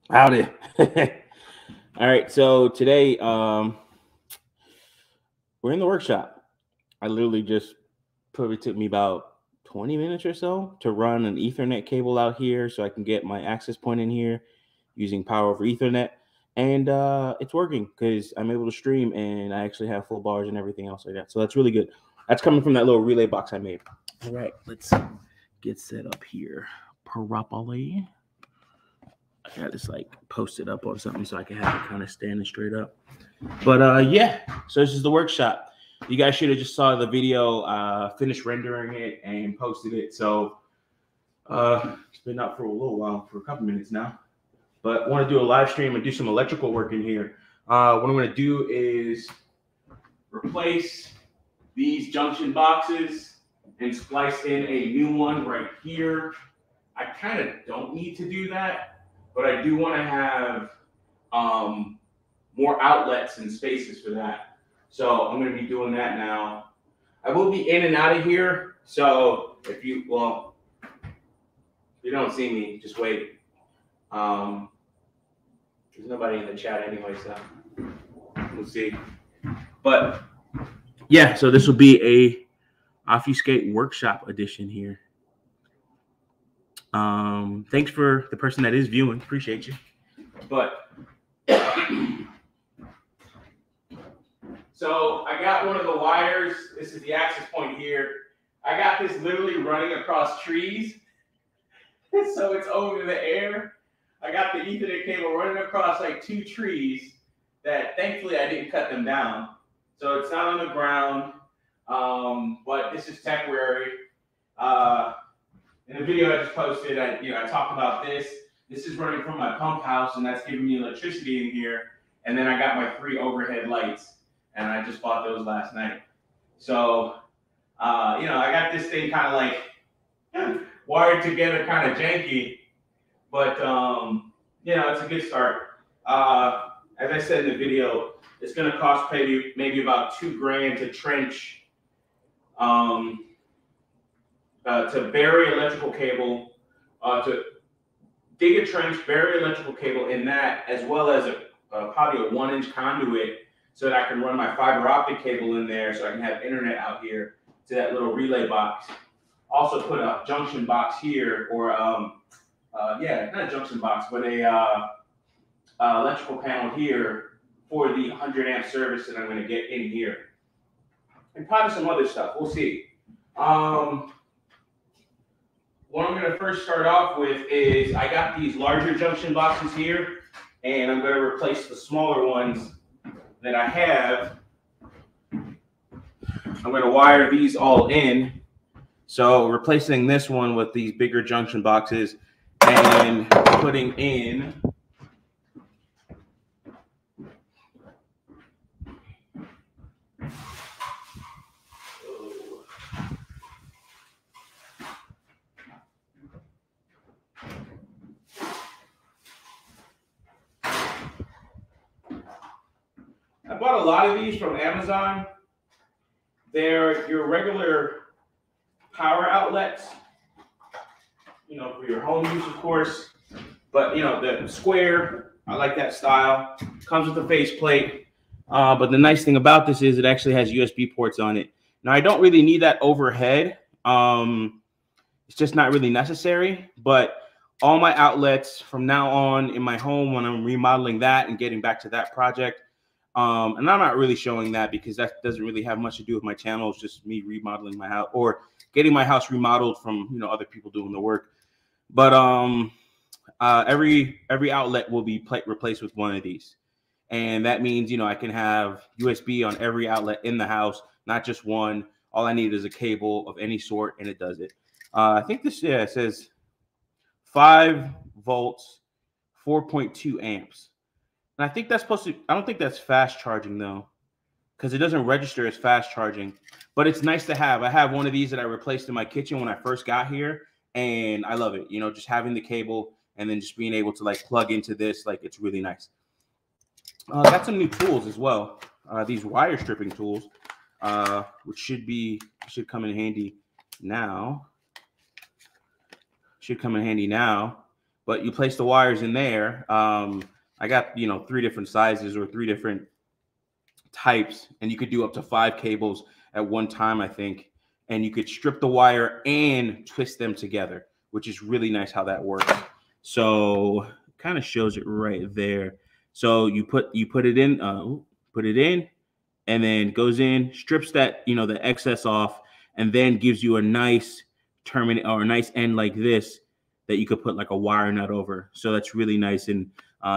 Howdy. All right, so today we're in the workshop. I literally just probably took me about 20 minutes or so to run an Ethernet cable out here so I can get my access point in here using power over Ethernet. And it's working because I'm able to stream and I actually have full bars and everything else like that. So that's really good. That's coming from that little relay box I made. All right, let's get set up here properly. I got this like posted up on something so I can have it kind of standing straight up. But yeah, so this is the workshop. You guys should have just saw the video, finished rendering it and posted it. So it's been up for a little while, for a couple minutes now. But I want to do a live stream and do some electrical work in here. What I'm going to do is replace these junction boxes and splice in a new one right here. I kind of don't need to do that, but I do want to have more outlets and spaces for that. So I'm going to be doing that now. I will be in and out of here. So if you don't see me, just wait. There's nobody in the chat anyway, so we'll see. But yeah, so this will be a Obfuscate workshop edition here. Thanks for the person that is viewing. Appreciate you. But so I got one of the wires. This is the access point here. I got this literally running across trees. So it's over the air. I got the Ethernet cable running across like 2 trees that thankfully I didn't cut them down. So it's not on the ground. But this is temporary. In the video I just posted, I talked about this. This is running from my pump house, and that's giving me electricity in here. And then I got my 3 overhead lights, and I just bought those last night. So, I got this thing kind of like wired together, kind of janky, but it's a good start. As I said in the video, it's going to cost maybe about $2,000 to trench. To bury electrical cable, to dig a trench, bury electrical cable in that, as well as probably a 1-inch conduit so that I can run my fiber optic cable in there so I can have internet out here to that little relay box. Also put a junction box here, or not a junction box, but a electrical panel here for the 100 amp service that I'm going to get in here. And probably some other stuff. We'll see. What I'm going to first start off with is I got these larger junction boxes here, and I'm going to replace the smaller ones that I have. I'm going to wire these all in. So replacing this one with these bigger junction boxes and putting in I bought a lot of these from Amazon. They're your regular power outlets, for your home use, of course. But, the square, I like that style. Comes with a faceplate. But the nice thing about this is it actually has USB ports on it. Now, I don't really need that overhead. It's just not really necessary. But all my outlets from now on in my home, when I'm remodeling that and getting back to that project, and I'm not really showing that because that doesn't really have much to do with my channel. It's just me remodeling my house or getting my house remodeled from, other people doing the work. But every outlet will be replaced with one of these. And that means, I can have USB on every outlet in the house, not just one. All I need is a cable of any sort, and it does it. I think this, it says 5 volts, 4.2 amps. And I think that's supposed to, I don't think that's fast charging though, because it doesn't register as fast charging, but it's nice to have. I have one of these that I replaced in my kitchen when I first got here, and I love it. Just having the cable and then just being able to like plug into this, like it's really nice. Got some new tools as well. These wire stripping tools, which should come in handy now. but you place the wires in there. I got, 3 different sizes or 3 different types, and you could do up to 5 cables at one time, I think. And you could strip the wire and twist them together, which is really nice how that works. So kind of shows it right there. So you put it in, and then goes in, strips that, the excess off, and then gives you a nice terminate or a nice end like this that you could put like a wire nut over. So that's really nice, and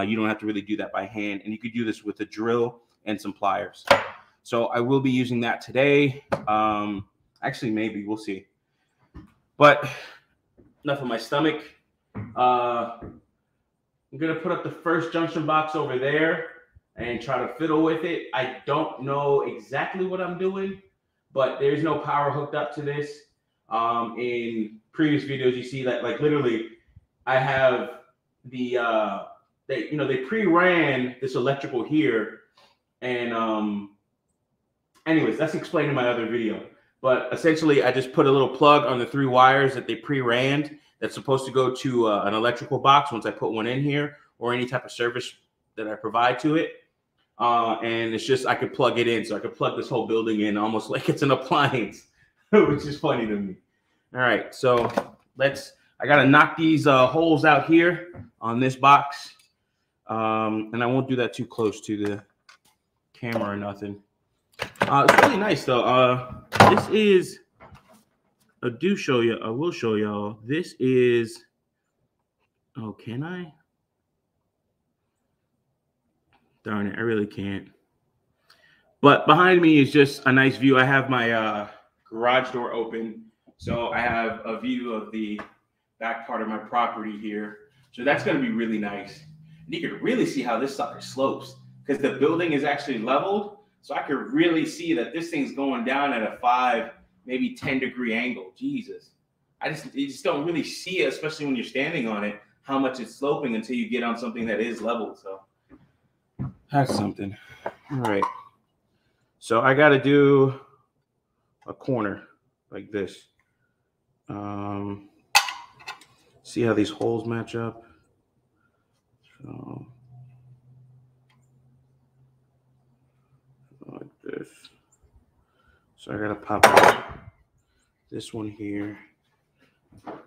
you don't have to really do that by hand. And you could do this with a drill and some pliers. So I will be using that today. Actually, maybe we'll see. But enough of my stomach. I'm gonna put up the first junction box over there and try to fiddle with it. I don't know exactly what I'm doing, but there's no power hooked up to this. In previous videos, you see that like literally I have the they pre-ran this electrical here, and anyways, that's explained in my other video. But essentially, I just put a little plug on the 3 wires that they pre-ran that's supposed to go to an electrical box once I put one in here, or any type of service that I provide to it. And it's just, I could plug it in. So I could plug this whole building in almost like it's an appliance, which is funny to me. All right, so I got to knock these holes out here on this box. And I won't do that too close to the camera or nothing. It's really nice though. This is, I will show y'all. This is, oh, can I? Darn it, I really can't. But behind me is just a nice view. I have my garage door open, so I have a view of the back part of my property here. So that's going to be really nice. And you can really see how this sucker slopes because the building is actually leveled. So I could really see that this thing's going down at a 5, maybe 10-degree angle. Jesus. You just don't really see it, especially when you're standing on it, how much it's sloping until you get on something that is leveled. So that's something. All right. So I got to do a corner like this. See how these holes match up. So like this. So I got to pop out this one here. All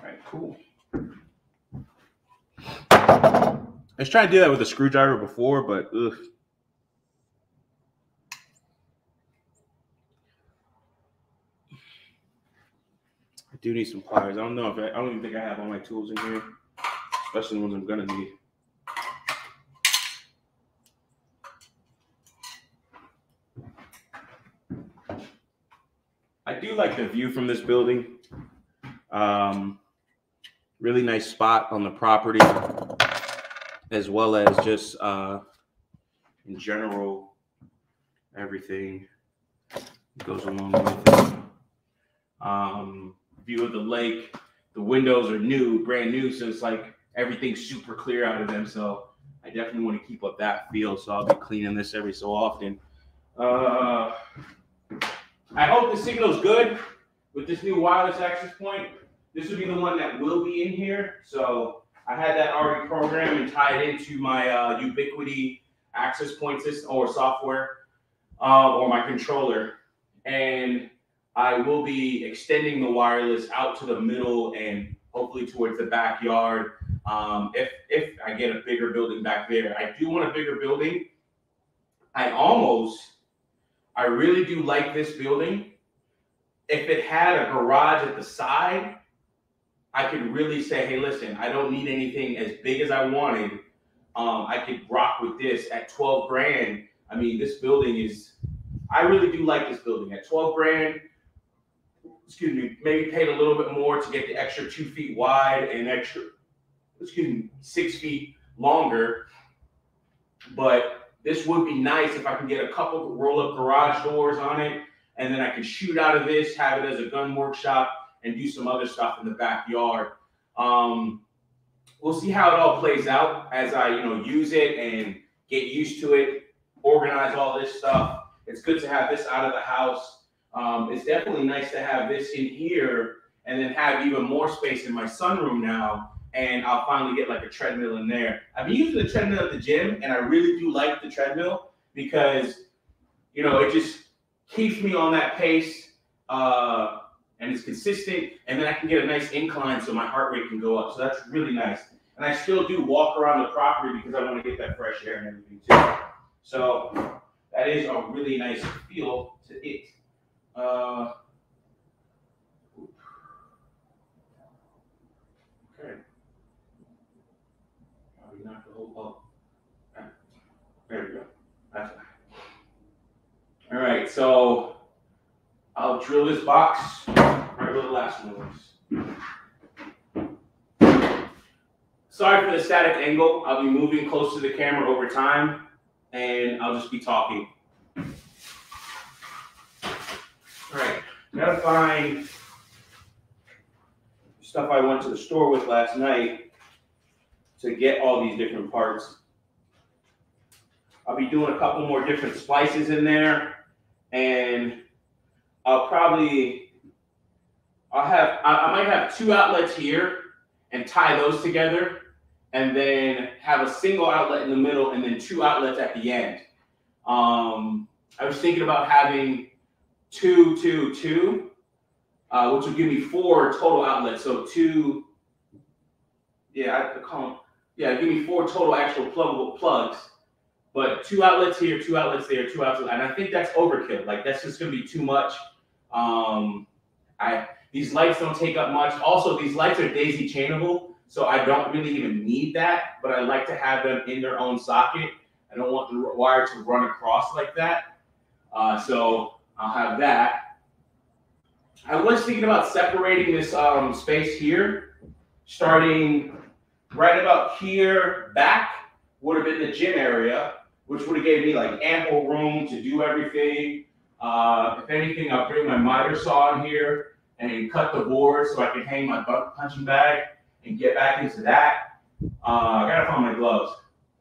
right, cool. I was trying to do that with a screwdriver before, but ugh. I do need some pliers. I don't even think I have all my tools in here, especially the ones I'm gonna need. I do like the view from this building. Really nice spot on the property, as well as just in general, everything goes along with it. View of the lake. The windows are brand new, so it's like everything's super clear out of them. So I definitely want to keep up that feel. So I'll be cleaning this every so often. I hope the signal's good with this new wireless access point. This will be the one that will be in here. So I had that already programmed and tied into my Ubiquity access point system or software or my controller. And I will be extending the wireless out to the middle and hopefully towards the backyard. If I get a bigger building back there, I do want a bigger building. I really do like this building. If it had a garage at the side, I could really say, hey, listen, I don't need anything as big as I wanted. I could rock with this at 12 grand. I mean, this building is, I really do like this building at 12 grand. Excuse me, maybe paid a little bit more to get the extra 2 feet wide and extra, 6 feet longer. But this would be nice if I can get a couple roll-up garage doors on it, and then I can shoot out of this, have it as a gun workshop, and do some other stuff in the backyard. We'll see how it all plays out as I, use it and get used to it, organize all this stuff. It's good to have this out of the house. It's definitely nice to have this in here and then have even more space in my sunroom now. And I'll finally get like a treadmill in there. I've been using the treadmill at the gym, and I really do like the treadmill because, you know, it just keeps me on that pace, and it's consistent. And then I can get a nice incline so my heart rate can go up. So that's really nice. And I still do walk around the property because I want to get that fresh air and everything too. So that is a really nice feel to it. Okay. Probably not the whole pump. There we go. That's fine. All right, so I'll drill this box right where the last one was. Sorry for the static angle. I'll be moving close to the camera over time, and I'll just be talking. All right, gotta find stuff I went to the store with last night to get all these different parts. I'll be doing a couple more different splices in there, and I might have 2 outlets here and tie those together, and then have a single outlet in the middle and then 2 outlets at the end. I was thinking about having 2, 2, 2, which would give me 4 total outlets. So 2, give me 4 total actual pluggable plugs. But 2 outlets here, 2 outlets there, 2 outlets, and I think that's overkill. Like, that's just gonna be too much. These lights don't take up much. Also, these lights are daisy chainable, so I don't really even need that, but I like to have them in their own socket. I don't want the wire to run across like that. So I'll have that. I was thinking about separating this space here, starting right about here back would have been the gym area, which would have gave me like ample room to do everything. If anything, I'll bring my miter saw in here and cut the board so I can hang my punching bag and get back into that. I gotta find my gloves,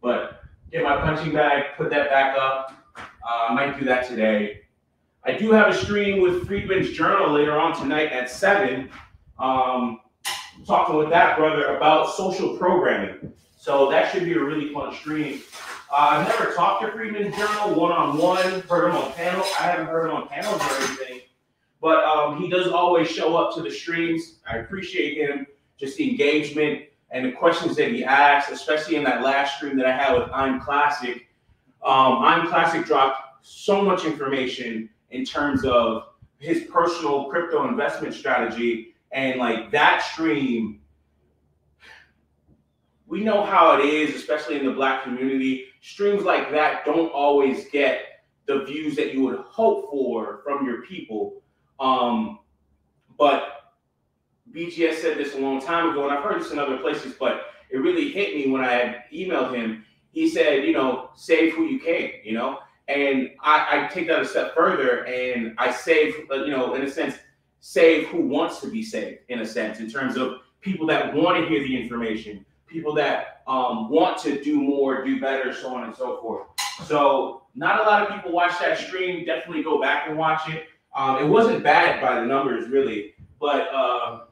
but get my punching bag, put that back up. I might do that today. I do have a stream with Friedman's Journal later on tonight at 7. Talking with that brother about social programming. So that should be a really fun stream. I've never talked to Friedman's Journal one-on-one, heard him on panel. I haven't heard him on panels or anything, but he does always show up to the streams. I appreciate him, just the engagement and the questions that he asks, especially in that last stream that I had with I'm Classic. I'm Classic dropped so much information in terms of his personal crypto investment strategy, and like that stream, we know how it is, especially in the Black community. Streams like that don't always get the views that you would hope for from your people. But BGS said this a long time ago, and I've heard this in other places, but it really hit me when I had emailed him. He said, you know, save who you can, you know? And I take that a step further, and I save, you know, in a sense, save who wants to be saved, in a sense, in terms of people that want to hear the information, people that want to do more, do better, so on and so forth. So not a lot of people watch that stream. Definitely go back and watch it. It wasn't bad by the numbers, really, but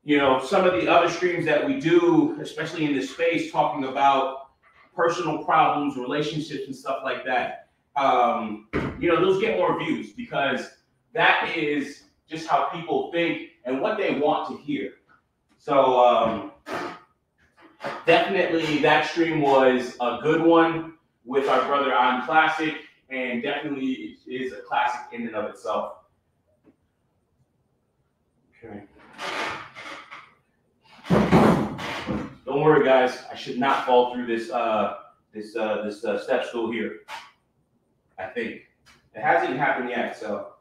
you know, some of the other streams that we do, especially in this space, talking about personal problems, relationships, and stuff like that, you know, those get more views because that is just how people think and what they want to hear. So definitely that stream was a good one with our brother I'm Classic, and definitely is a classic in and of itself. Okay. Don't worry, guys. I should not fall through this step stool here. I think it hasn't happened yet, so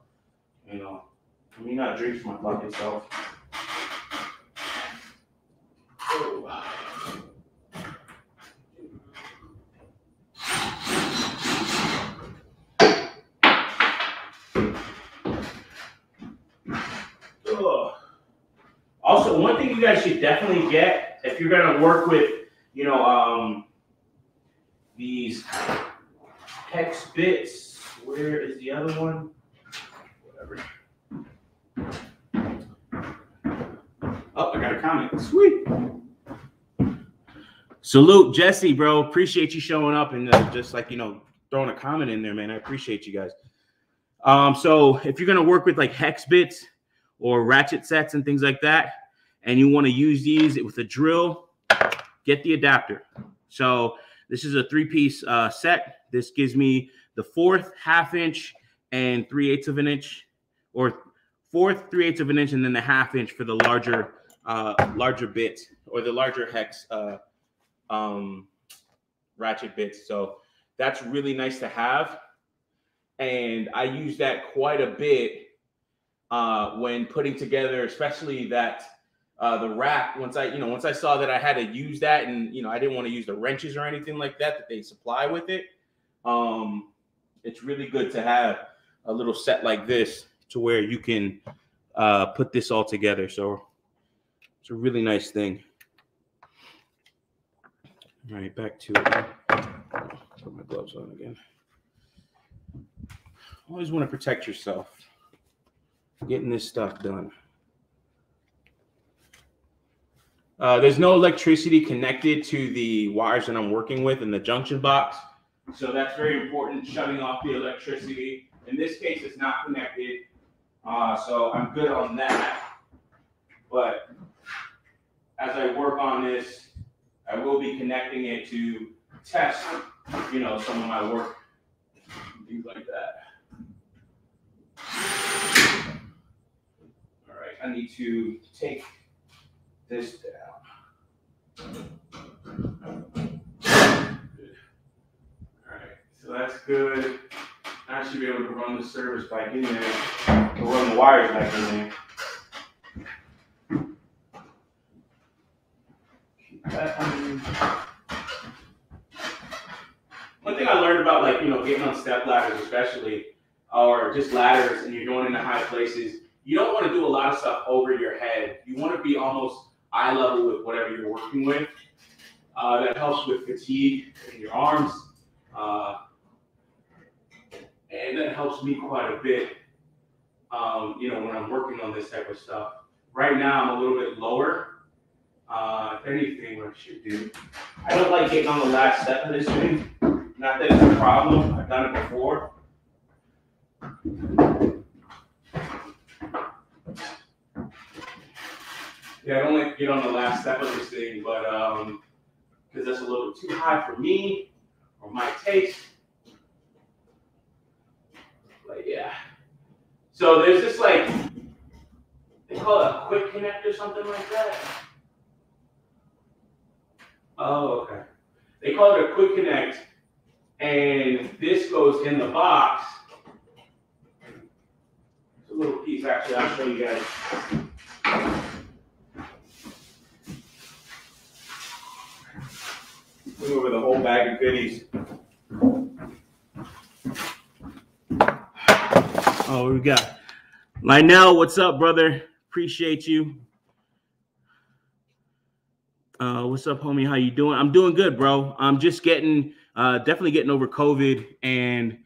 you know, let me not drink my fucking self. Oh. Also, one thing you guys should definitely get if you're gonna work with, you know, these hex bits. Where is the other one? whatever. Oh, I got a comment. Sweet. Salute, Jesse, bro. Appreciate you showing up and just like, you know, throwing a comment in there, man. I appreciate you guys. So if you're going to work with like hex bits or ratchet sets and things like that, and you want to use these with a drill, get the adapter. So this is a 3-piece set. This gives me the 4th, 1/2 inch, and 3/8 of an inch, or 4th, 3/8 of an inch, and then the 1/2 inch for the larger bits or the larger hex ratchet bits. So that's really nice to have. And I use that quite a bit when putting together, especially that the rack. Once I saw that I had to use that, and I didn't want to use the wrenches or anything like that they supply with it. It's really good to have a little set like this to where you can put this all together. So it's a really nice thing. All right, back to it. Put my gloves on again. Always want to protect yourself. Getting this stuff done. There's no electricity connected to the wires that I'm working with in the junction box. So that's very important, shutting off the electricity. In this case, it's not connected. So I'm good on that. But as I work on this, I will be connecting it to test, some of my work, things like that. All right, I need to take this down. Good. All right, so that's good. I should be able to run the service back in there, or run the wires back in there. Keep that on. One thing I learned about, getting on step ladders, especially, or just ladders, and you're going into high places, you don't want to do a lot of stuff over your head. You want to be almost eye level with whatever you're working with. That helps with fatigue in your arms. And that helps me quite a bit, when I'm working on this type of stuff. Right now, I'm a little bit lower. If anything, what I should do, I don't like getting on the last step of this thing. Not that it's a problem. I've done it before. Yeah, I don't like to get on the last step of this thing, but because that's a little too high for me or my taste. But yeah. So there's this they call it a quick connect or something like that. Oh, okay. They call it a quick connect, and this goes in the box. It's a little piece, actually. I'll show you guys. Put over the whole bag of goodies. Oh, we got Lionel. What's up, brother? Appreciate you. What's up, homie? How you doing? I'm doing good, bro. I'm just definitely getting over COVID and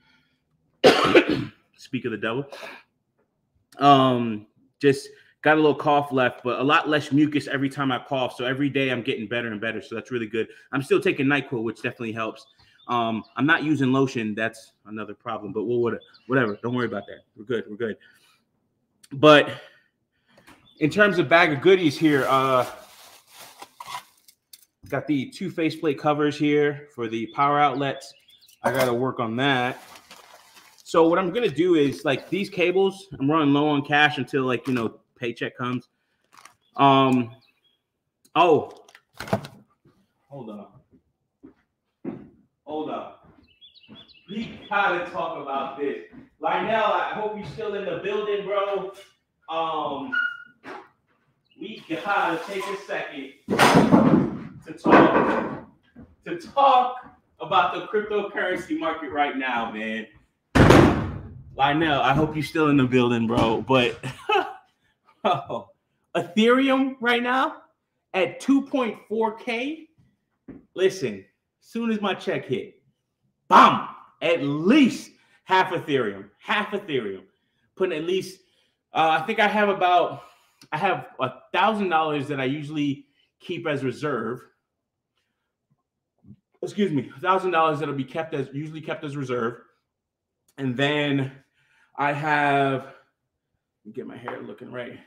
speak of the devil. Just got a little cough left, but a lot less mucus every time I cough. So every day I'm getting better and better. So that's really good. I'm still taking NyQuil, which definitely helps. I'm not using lotion. That's another problem, but whatever. Don't worry about that. We're good. We're good. But in terms of bag of goodies here, got the 2 faceplate covers here for the power outlets. I got to work on that. So what I'm going to do is these cables, I'm running low on cash until paycheck comes. Oh, hold on. We gotta talk about this. Lionel, I hope you're still in the building, bro. We gotta take a second to talk about the cryptocurrency market right now, man. Lionel, I hope you're still in the building, bro. But Ethereum right now at 2.4K. Listen, as soon as my check hit, bam, at least half Ethereum. putting at least, I think I have $1,000 that I usually keep as reserve. Excuse me, $1,000 that'll be usually kept as reserve. And then I have, get my hair looking right.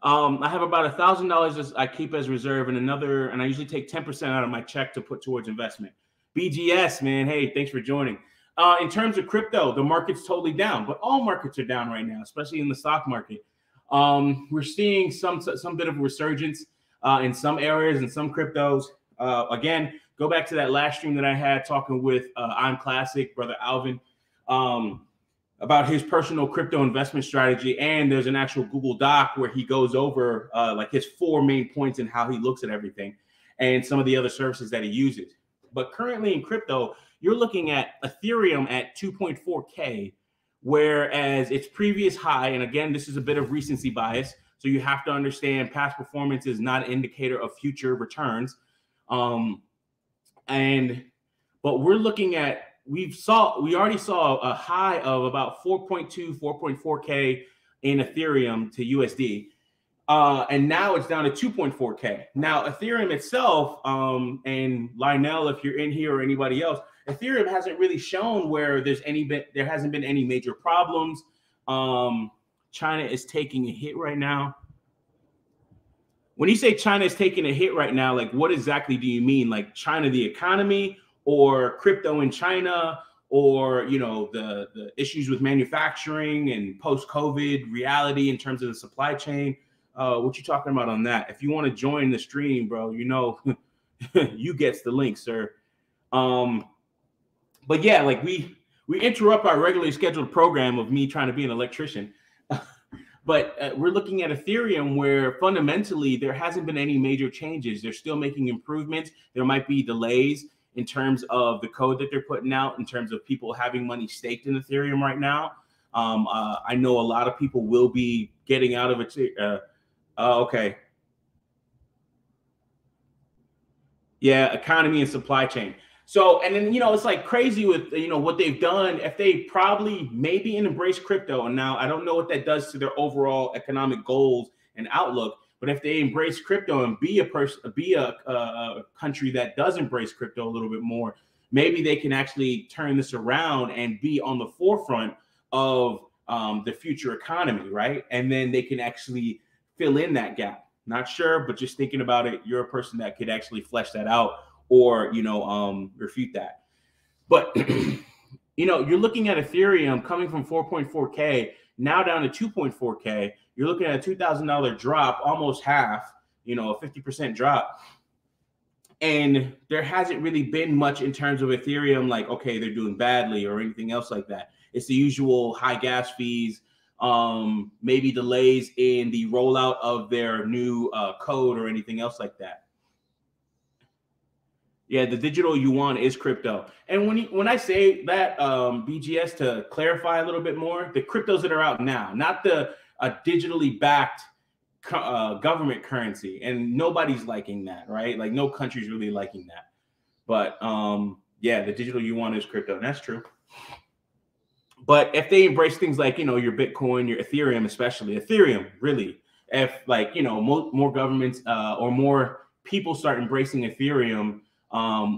I have about $1,000 I keep as reserve, and I usually take 10% out of my check to put towards investment. BGS, man, hey, thanks for joining. In terms of crypto, the market's totally down, but all markets are down right now, especially in the stock market. We're seeing some bit of a resurgence in some areas and some cryptos. Again, go back to that last stream that I had talking with I'm Classic, brother Alvin, about his personal crypto investment strategy. And there's an actual Google Doc where he goes over like his 4 main points and how he looks at everything and some of the other services that he uses. But currently in crypto, you're looking at Ethereum at 2.4K, whereas its previous high, and again, this is a bit of recency bias, so you have to understand past performance is not an indicator of future returns. But we're looking at, we already saw a high of about 4.2, 4.4K in Ethereum to USD. And now it's down to 2.4K. Now, Ethereum itself, and Lionel, if you're in here or anybody else, Ethereum hasn't really shown where there hasn't been any major problems. China is taking a hit right now. When you say China is taking a hit right now, like what exactly do you mean? Like China, the economy, or crypto in China, or the issues with manufacturing and post-COVID reality in terms of the supply chain? What you talking about on that? If you want to join the stream, bro, you gets the link, sir. But yeah, like we interrupt our regularly scheduled program of me trying to be an electrician. But we're looking at Ethereum where fundamentally there hasn't been any major changes. They're still making improvements. There might be delays in terms of the code that they're putting out, in terms of people having money staked in Ethereum right now. I know a lot of people will be getting out of it. Okay. Yeah, economy and supply chain. So, and then, it's like crazy with, what they've done. If they probably maybe embrace crypto, and now I don't know what that does to their overall economic goals and outlook, but if they embrace crypto and be a country that does embrace crypto a little bit more, maybe they can actually turn this around and be on the forefront of the future economy, right? And then they can actually fill in that gap. Not sure, but just thinking about it, you're a person that could actually flesh that out or, refute that. But, you're looking at Ethereum coming from 4.4K now down to 2.4K. You're looking at a $2,000 drop, almost half, a 50% drop. And there hasn't really been much in terms of Ethereum, like, okay, they're doing badly or anything else like that. It's the usual high gas fees, maybe delays in the rollout of their new code or anything else like that. Yeah, the digital yuan is crypto. And when I say that, BGS, to clarify a little bit more, the cryptos that are out now, not the digitally backed government currency. And nobody's liking that, right? Like no country's really liking that. But yeah, the digital yuan is crypto. And that's true. But if they embrace things like, your Bitcoin, your Ethereum, especially Ethereum, really, if like, more governments or more people start embracing Ethereum,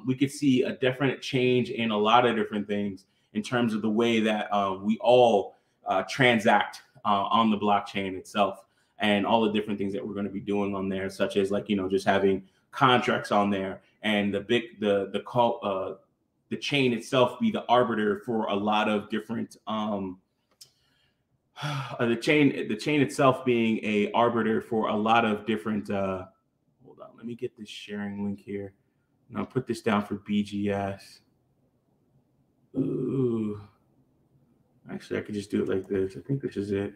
we could see a definite change in a lot of different things in terms of the way that we all transact on the blockchain itself and all the different things that we're going to be doing on there, such as like, just having contracts on there and the chain itself be the arbiter for a lot of different the chain itself being a arbiter for a lot of different hold on, let me get this sharing link here. And I'll put this down for BGS. Ooh. Actually, I could just do it like this. I think this is it.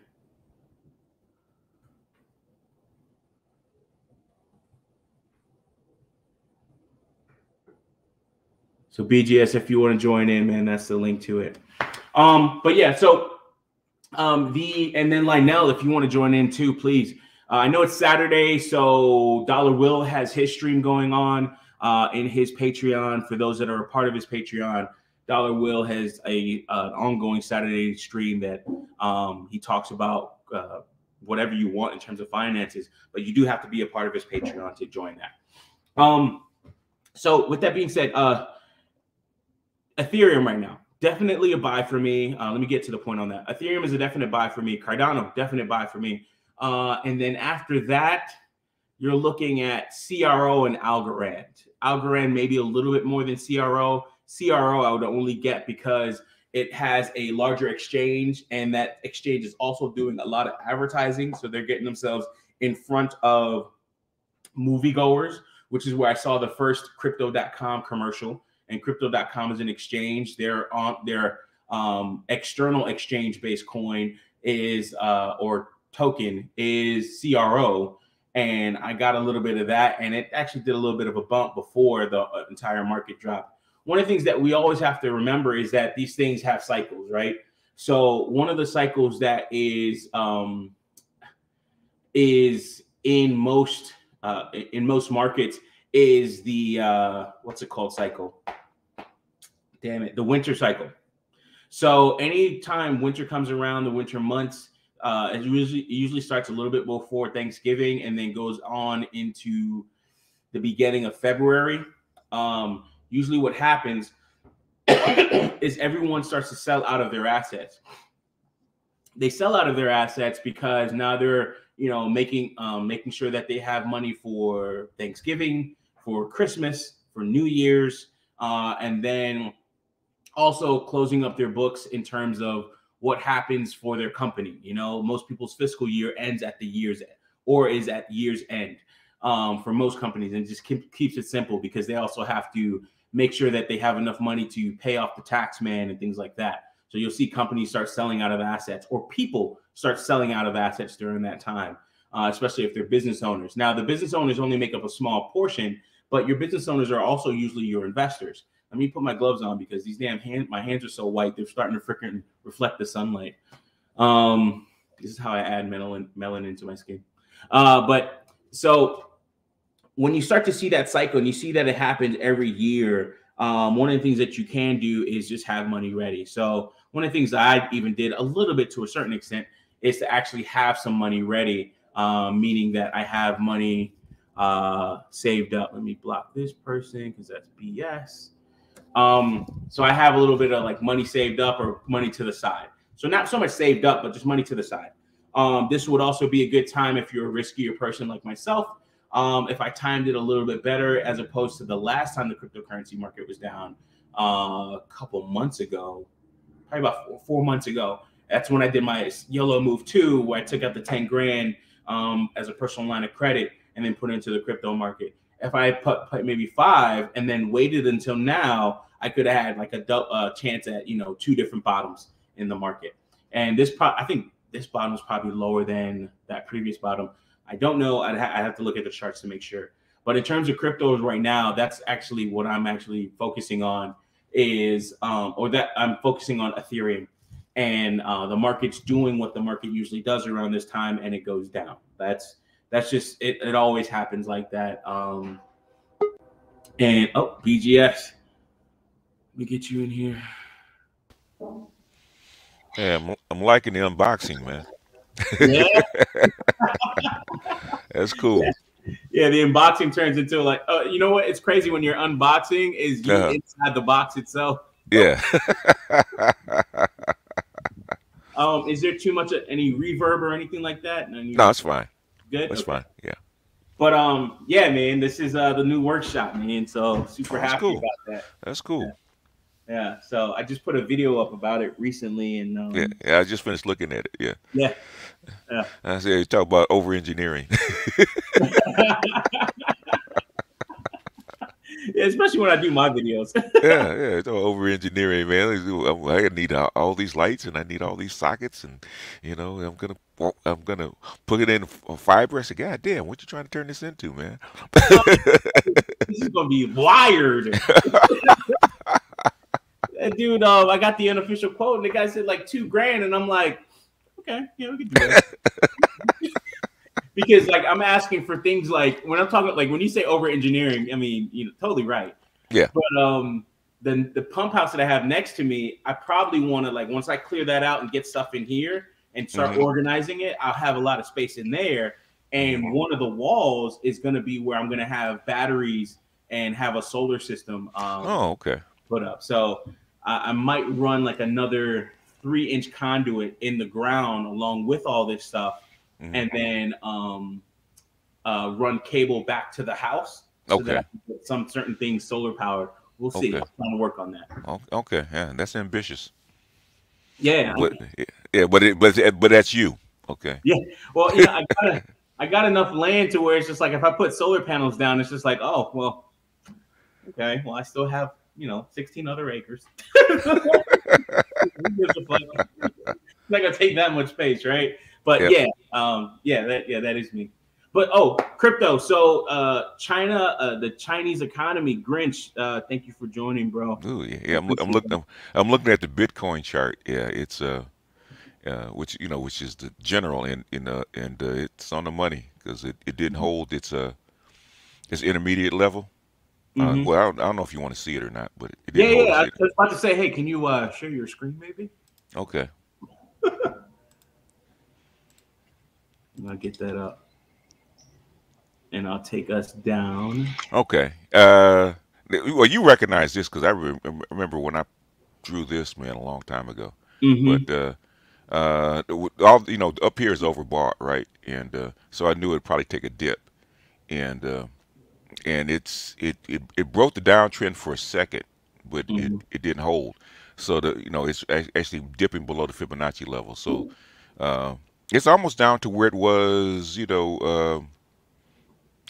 So BGS, if you want to join in, man, that's the link to it. But yeah, so and then Lionel, if you want to join in too, please. I know it's Saturday, so Dollar Will has his stream going on in his Patreon. For those that are a part of his Patreon, Dollar Will has an ongoing Saturday stream that He talks about whatever you want in terms of finances, but you do have to be a part of his Patreon to join that. So with that being said, Ethereum right now, definitely a buy for me. Let me get to the point on that. Ethereum is a definite buy for me. Cardano, definite buy for me. And then after that, you're looking at CRO and Algorand. Algorand maybe a little bit more than CRO. CRO I would only get because it has a larger exchange, and that exchange is also doing a lot of advertising. So they're getting themselves in front of moviegoers, which is where I saw the first Crypto.com commercial. And Crypto.com is an exchange. Their external exchange-based coin is or token is CRO. And I got a little bit of that, and it actually did a little bit of a bump before the entire market dropped. One of the things that we always have to remember is that these things have cycles, right? So one of the cycles that is in most markets is the what's it called cycle? Damn it, the winter cycle. So anytime winter comes around, the winter months, it usually starts a little bit before Thanksgiving and then goes on into the beginning of February. Usually what happens is everyone starts to sell out of their assets. They sell out of their assets because now they're, making sure that they have money for Thanksgiving, for Christmas, for New Year's, and then also closing up their books in terms of what happens for their company. Most people's fiscal year ends at the year's end or is at year's end for most companies, and just keeps it simple because they also have to make sure that they have enough money to pay off the tax man and things like that. So you'll see companies start selling out of assets, or people start selling out of assets during that time, especially if they're business owners. Now, the business owners only make up a small portion, but your business owners are also usually your investors. Let me put my gloves on because these damn my hands are so white, they're starting to freaking reflect the sunlight. This is how I add melanin to my skin. But so when you start to see that cycle and you see that it happens every year, one of the things that you can do is just have money ready. So one of the things that I even did a little bit to a certain extent is to actually have some money ready, meaning that I have money saved up. Let me block this person because that's BS. So I have a little bit of like money saved up or money to the side. So not so much saved up, but just money to the side. This would also be a good time if you're a riskier person like myself. If I timed it a little bit better, as opposed to the last time the cryptocurrency market was down a couple months ago, probably about 4 months ago. That's when I did my YOLO move 2, where I took out the 10 grand as a personal line of credit and then put it into the crypto market. If I put maybe 5 and then waited until now, I could have had like a chance at 2 different bottoms in the market. And I think this bottom is probably lower than that previous bottom. I don't know. I have to look at the charts to make sure. But in terms of cryptos right now, that's actually what I'm actually focusing on I'm focusing on Ethereum, and the market's doing what the market usually does around this time, and it goes down. That's just it. It always happens like that. And BGS, let me get you in here. Yeah, I'm liking the unboxing, man. Yeah. That's cool. Yeah, the unboxing turns into like, you know what? It's crazy when you're unboxing is you inside the box itself. Yeah. Is there too much any reverb or anything like that? No, it's fine. Good. That's fine. Yeah. But yeah, man, this is the new workshop, man. So super happy about that. That's cool. Yeah. So I just put a video up about it recently, and yeah, I just finished looking at it. Yeah. Yeah. Yeah. I said you talk about over engineering. Yeah, especially when I do my videos. yeah, it's all over engineering, man. I need all these lights and I need all these sockets, and I'm gonna put it in fiber. I said, God damn, what you trying to turn this into, man? This is gonna be wired. Dude, I got the unofficial quote, and the guy said like $2 grand, and I'm like, okay, yeah, we can do that. Because like I'm asking for things like when I'm talking like when you say over engineering, I mean totally right. Yeah. But the pump house that I have next to me, I probably want to, like, once I clear that out and get stuff in here and start Hmm. organizing it, I'll have a lot of space in there. Hmm. And one of the walls is going to be where I'm going to have batteries and have a solar system Oh, okay. put up. So I might run like another 3-inch conduit in the ground along with all this stuff, Hmm. and then run cable back to the house so that I Okay. can get some certain things solar powered. We'll see. Okay. I'm trying to work on that. Okay. Yeah, that's ambitious. Yeah, But yeah, but that's you. Okay. yeah. Well, I got enough land to where it's just like if I put solar panels down, it's just like, oh well, okay. Well, I still have 16 other acres. Not gonna take that much space, right? But Yep. that is me. But crypto. So China, the Chinese economy, Grinch. Thank you for joining, bro. Ooh, yeah, I yeah. appreciate that. I'm looking at the Bitcoin chart. Yeah, it's which which is the general and it's on the money because it didn't hold its intermediate level. Mm-hmm. Well, I don't know if you want to see it or not, but it Yeah, didn't hold yeah. its. I was about to say, hey, can you share your screen, maybe? Okay. I'll get that up, and I'll take us down. Okay. Well, you recognize this because remember when I drew this man a long time ago. But Mm-hmm. all up here is overbought, right? And so I knew it'd probably take a dip, and it broke the downtrend for a second, but Mm-hmm. it didn't hold. So it's actually dipping below the Fibonacci level. So uh, it's almost down to where it was,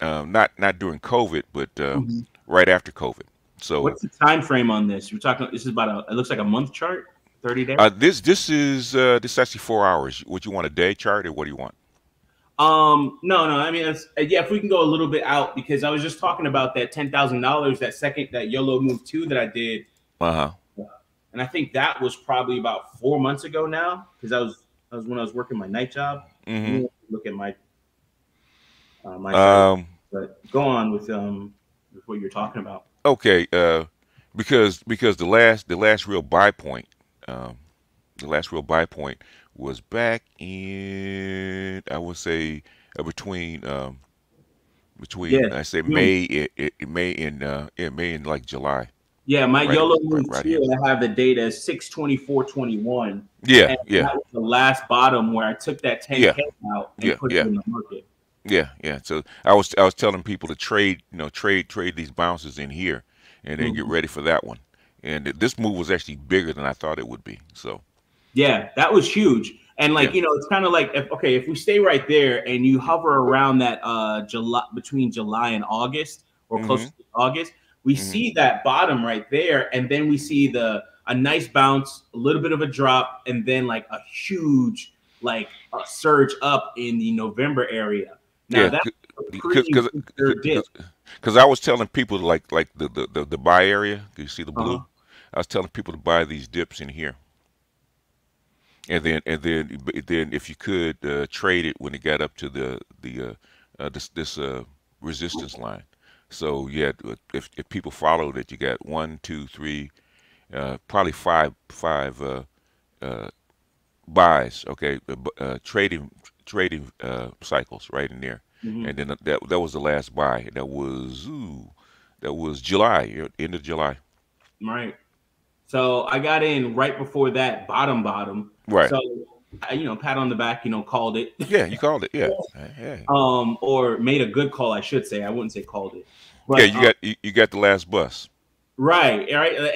not during COVID, but Mm-hmm. right after COVID. So What's the time frame on this? You're talking. This is about a. It looks like a month chart, 30 days. this is actually 4 hours. Would you want a day chart or what do you want? No, no. I mean, yeah. If we can go a little bit out, because I was just talking about that $10,000, that YOLO move two that I did, Uh huh. and I think that was probably about 4 months ago now, because that was when I was working my night job. Let Hmm. me look at my site, Um, but go on with what you're talking about. okay. Because the last real buy point, um, the last real buy point was back in, I would say, between Yeah, I say June. May and like July, Yeah, my right YOLO move right two, here. I have the data as 6/24/21, Yeah, and yeah, that was the last bottom where I took that yeah, 10K out and yeah, put it yeah, in the market. yeah. So I was telling people to trade, trade these bounces in here, and then get Mhm. ready for that one. And this move was actually bigger than I thought it would be. So Yeah, that was huge. And yeah. like, it's kind of like if we stay right there and you hover around that July, between July and August, or close Hmm. to August, we Hmm. see that bottom right there, and then we see the a nice bounce, a little bit of a drop, and then like a huge like a surge up in the November area. Now Yeah, that's a because pretty major dip. because I was telling people like the buy area. You see the Uh-huh. blue? I was telling people to buy these dips in here, and then if you could trade it when it got up to this resistance line. So yeah, if people followed it, you got one, two, three, probably five uh, buys. Okay, trading cycles right in there, Hmm. and then that was the last buy. That was July, end of July. Right. So I got in right before that bottom. Right. So I, pat on the back, called it. Yeah, you called it. Yeah. Yeah. Or made a good call, I should say. I wouldn't say called it, Yeah, but you got the last bus. right.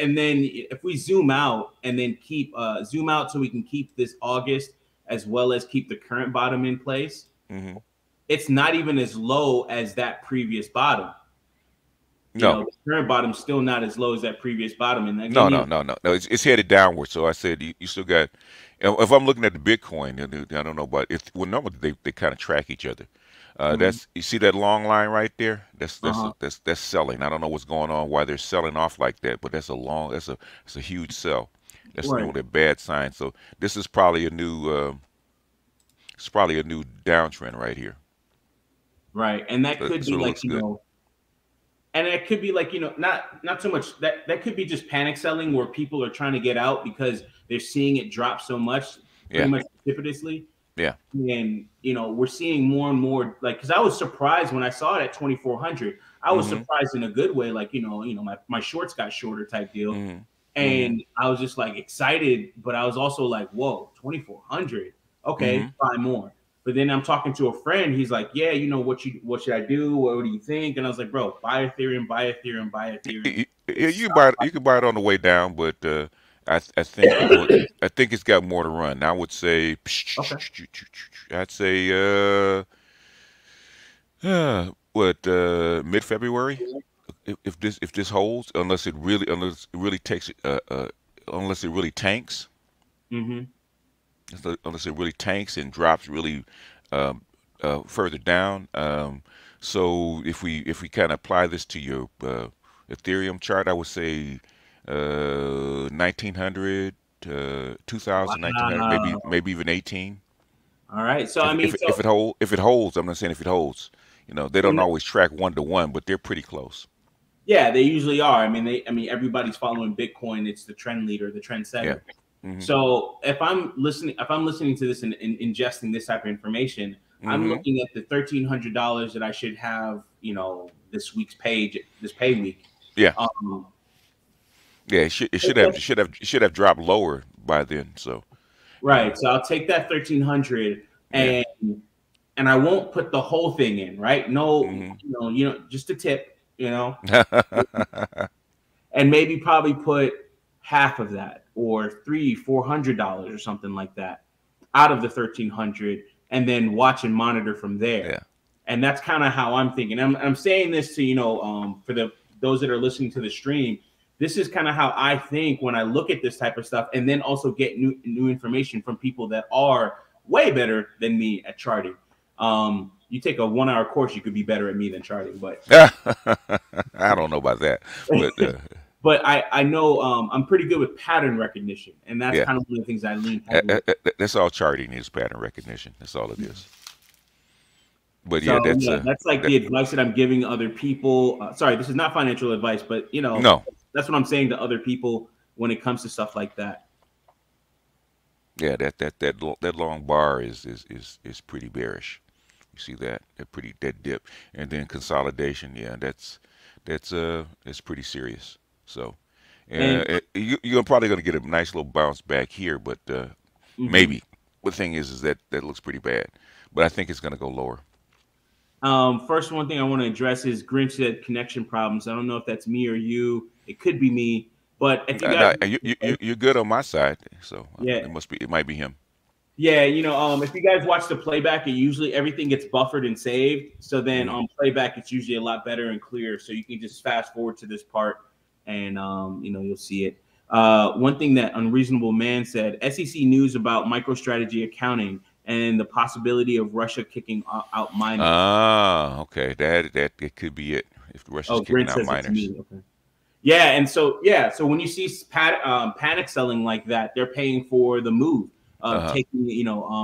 And then if we zoom out and then keep zoom out so we can keep this August as well as keep the current bottom in place, Hmm. it's not even as low as that previous bottom. No, The current bottom's still not as low as that previous bottom. And again, no, no, no, no, no. It's headed downward. So I said you still got. If I'm looking at the Bitcoin, I don't know about it. Well, normally they kind of track each other. mhm, That's you see that long line right there. uh-huh, That's selling. I don't know what's going on, why they're selling off like that, but that's a huge sell. That's right, a bad sign. So this is probably a new it's probably a new downtrend right here. right, and that It could be sort of like looks good. and it could be like, not so much that could be just panic selling where people are trying to get out because they're seeing it drop so much, pretty Yeah. much precipitously. Yeah. And we're seeing more and more, like, because I was surprised when I saw it at 2400. I was Mm-hmm. surprised in a good way, like, my shorts got shorter type deal. Mm-hmm. Mm-hmm. And I was just like excited, but I was also like, whoa, 2400. Okay, Mm-hmm. buy more. But then I'm talking to a friend. He's like, yeah, what should I do? What do you think? And I was like, bro, buy Ethereum, buy Ethereum, buy Ethereum. Yeah, you can buy it. You can buy it on the way down, but I think what I think it's got more to run. I would say, Okay. I'd say, what mid February, if this holds, unless it really takes unless it really tanks, Mm-hmm. unless it really tanks and drops really um, further down. So if we kind of apply this to your Ethereum chart, I would say 1900, 2000, 1900, Wow. maybe even 18. All right. So I If mean, if if it hold if it holds, I'm not saying if it holds. They don't and always track 1 to 1, but they're pretty close. yeah, they usually are. I mean, everybody's following Bitcoin. It's the trend leader, the trend Yeah. setter. Hmm. So if I'm listening to this and ingesting this type of information, I'm Hmm. looking at the $1,300 that I should have, this pay week. Yeah. Um, Yeah. It should have dropped lower by then. So you know. right. So I'll take that 1,300 Yeah. and I won't put the whole thing in, right? No, Hmm. just a tip, and maybe probably put half of that or $300-$400 or something like that out of the 1,300, and then watch and monitor from there. Yeah. And that's kind of how I'm thinking. I'm saying this to for those that are listening to the stream. This is kind of how I think when I look at this type of stuff, and then also get new information from people that are way better than me at charting. You take a 1 hour course, you could be better at me than charting, but I don't know about that, but but I know I'm pretty good with pattern recognition, and that's yeah, kind of one of the things I lean heavily. that's all charting is, pattern recognition. That's all it is. But yeah, So yeah, that's like that. the advice that I'm giving other people. Sorry, this is not financial advice, but No, that's what I'm saying to other people when it comes to stuff like that. yeah, that long bar is pretty bearish. You see that dip, and then consolidation. Yeah, that's pretty serious. So, And you're probably going to get a nice little bounce back here, but mhm. maybe. The thing is that looks pretty bad, but I think it's going to go lower. First, one thing I want to address is Grinch said connection problems. I don't know if that's me or you. It could be me, but if you guys, No, you're good on my side, so yeah, it might be him. yeah, if you guys watch the playback, it usually everything gets buffered and saved. So then Hmm. on playback, it's usually a lot better and clear. So you can just fast forward to this part, and you'll see it. One thing that Unreasonable Man said: SEC news about MicroStrategy accounting and the possibility of Russia kicking out miners. Ah, okay, that it could be it. If Russia's Oh, kicking Grid out says it's miners. me. Okay. Yeah, and so when you see panic selling like that, they're paying for the move of Uh-huh. taking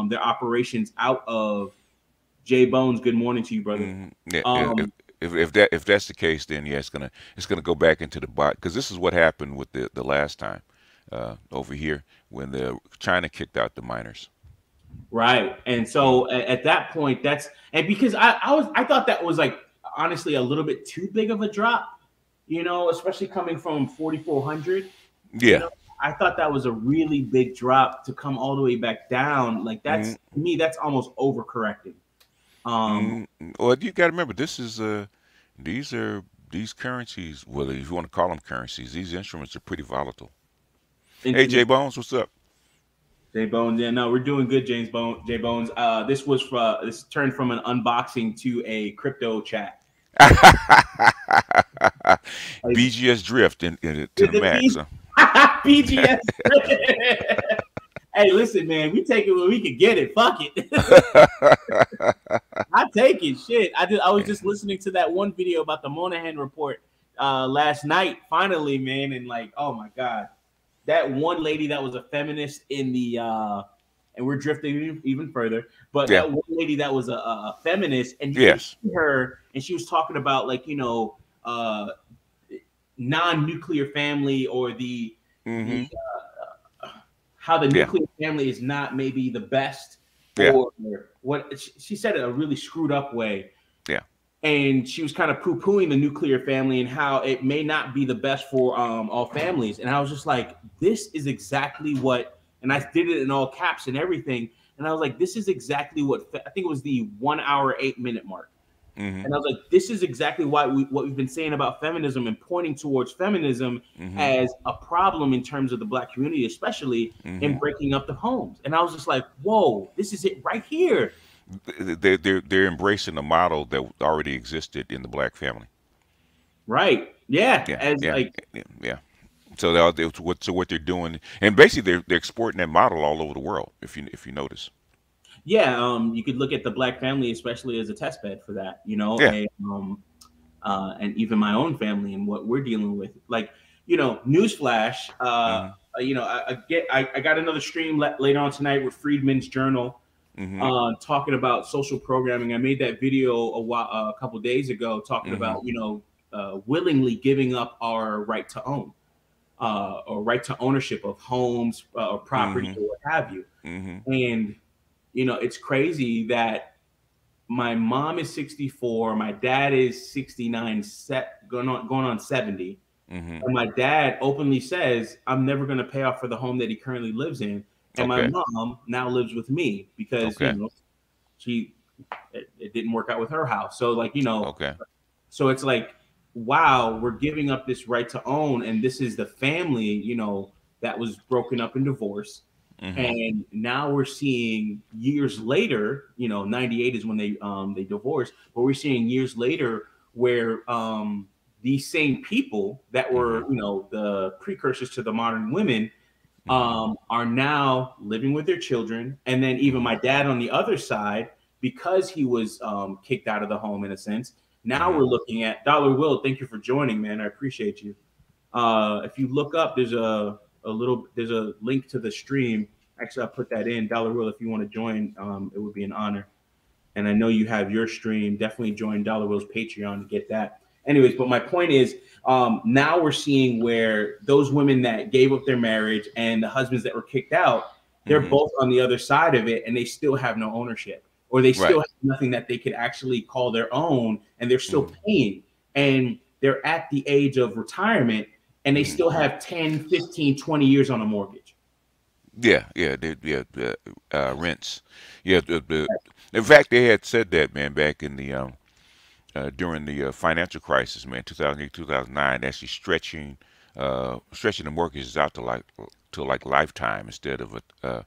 their operations out of Jay Bones. Good morning to you, brother. Hmm. Yeah, Um, if that's the case, then yeah, it's gonna go back into the bot, because this is what happened with the last time over here when the China kicked out the miners. right, and Mm. so at that point, and because I thought that was like honestly a little bit too big of a drop, especially coming from 4,400. You Yeah. know, I thought that was a really big drop to come all the way back down. Like that's Mm. to me, that's almost overcorrecting. Um, Mm. Well, you got to remember, this is these are these currencies. Well, if you want to call them currencies, these instruments are pretty volatile. Hey, Jay instrument Bones, what's up? J Bones. Yeah, no, we're doing good, J Bones. This turned from an unboxing to a crypto chat. Like, BGS drift to the the max. Huh? BGS. Hey, listen, man, we take it when we can get it. Fuck it. I take it. Shit. I was just listening to that one video about the Monahan report last night, finally, man, and like, oh my god. That one lady that was a feminist in the and we're drifting even further, but Yeah. that one lady that was a feminist, and you can Yes. see her, and she was talking about like uh, non-nuclear family, or the Mm-hmm. how the Yeah. nuclear family is not maybe the best, Yeah. or what she said it a really screwed up way. Yeah. And she was kind of poo-pooing the nuclear family and how it may not be the best for all families. And I was just like, this is exactly what, and I did it in all caps and everything. And I was like, this is exactly what, I think it was the 1 hour 8 minute mark. Mm-hmm. And I was like, this is exactly why what we've been saying about feminism and pointing towards feminism Mm-hmm. as a problem in terms of the Black community, especially in Mm-hmm. breaking up the homes. And I was just like, whoa, this is it right here. They're embracing a model that already existed in the black family. Right. Yeah. Yeah. As Yeah. like, Yeah. Yeah. So what they're doing, and basically they're exporting that model all over the world. If you notice. yeah, you could look at the Black family, especially as a test bed for that, Yeah. and even my own family and what we're dealing with. Like, newsflash, Mm-hmm. I got another stream later on tonight with Friedman's Journal, Mm-hmm. talking about social programming. I made that video a couple days ago talking Mm-hmm. about, willingly giving up our right to own, or right to ownership of homes, or property, Mm-hmm. or what have you. Mm-hmm. And it's crazy that my mom is 64, my dad is 69, going on 70. Mm-hmm. And my dad openly says, I'm never going to pay off for the home that he currently lives in. And my Okay. mom now lives with me because, Okay. she it didn't work out with her house. So, like, Okay. so it's like, wow, we're giving up this right to own, and this is the family, that was broken up in divorce. Mm-hmm. And now we're seeing years later, 98 is when they divorced, but we're seeing years later where these same people that Mm-hmm. were, the precursors to the modern women, Mm-hmm. are now living with their children. And then even Mm-hmm. my dad on the other side, because he was kicked out of the home in a sense. Now Mm-hmm. we're looking at Dollar Will. Thank you for joining, man. I appreciate you. If you look up, there's a link to the stream. Actually, I'll put that in. Dollar Will, if you want to join, it would be an honor. And I know you have your stream. Definitely join Dollar Will's Patreon to get that. Anyways, but my point is, now we're seeing where those women that gave up their marriage and the husbands that were kicked out, they're Mm-hmm. both on the other side of it, and they still have no ownership, or they still Right. have nothing that they could actually call their own, and they're still Mm-hmm. paying. And they're at the age of retirement, and they Mm-hmm. still have 10, 15, 20 years on a mortgage. Yeah. Yeah. Rents. Yeah. In fact, they had said that, man, back in the during the financial crisis, man, 2008, 2009, actually stretching the mortgages out to like lifetime instead of a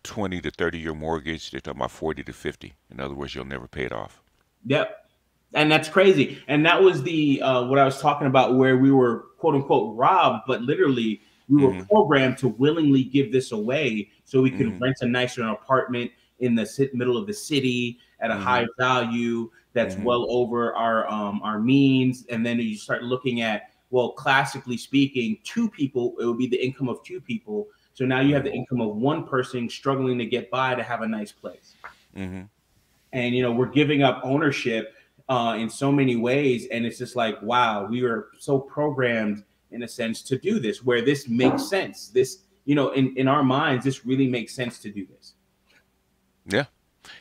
20 to 30-year mortgage. They're talking about 40 to 50. In other words, you'll never pay it off. Yep. And that's crazy. And that was the what I was talking about, where we were quote unquote robbed, but literally we were Mm-hmm. programmed to willingly give this away so we could Mm-hmm. rent a nicer apartment in the middle of the city at a Mm-hmm. high value that's Mm-hmm. well over our means. And then you start looking at, well, classically speaking, two people, it would be the income of two people. So now you have Mm-hmm. the income of one person struggling to get by to have a nice place. Mm-hmm. And we're giving up ownership in so many ways, and it's just like, wow, we are so programmed in a sense to do this, where this makes sense. This, in our minds, this really makes sense to do this. Yeah.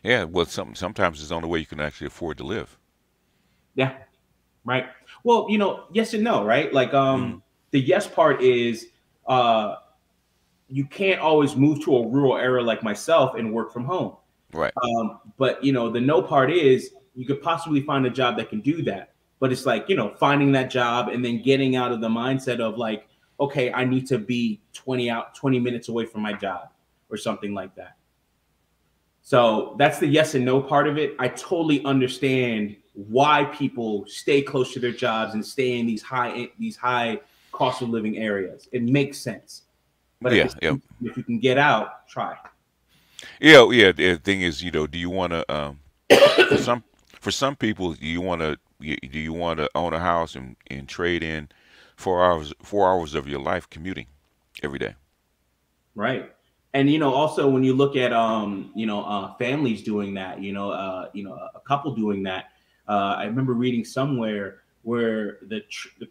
Yeah. Well, sometimes it's the only way you can actually afford to live. Yeah, right. Well, yes and no, right? Like, Mm-hmm. the yes part is, uh you can't always move to a rural area like myself and work from home. Right. But the no part is, you could possibly find a job that can do that. But it's like, finding that job and then getting out of the mindset of like, okay, I need to be 20 minutes away from my job or something like that. So that's the yes and no part of it. I totally understand why people stay close to their jobs and stay in these high cost of living areas. It makes sense. But Yeah. Yeah. if you can get out, try. Yeah. Yeah. The thing is, do you want to for some for some people, do you want to own a house and trade in 4 hours of your life commuting every day? Right. And also when you look at families doing that, a couple doing that. I remember reading somewhere where the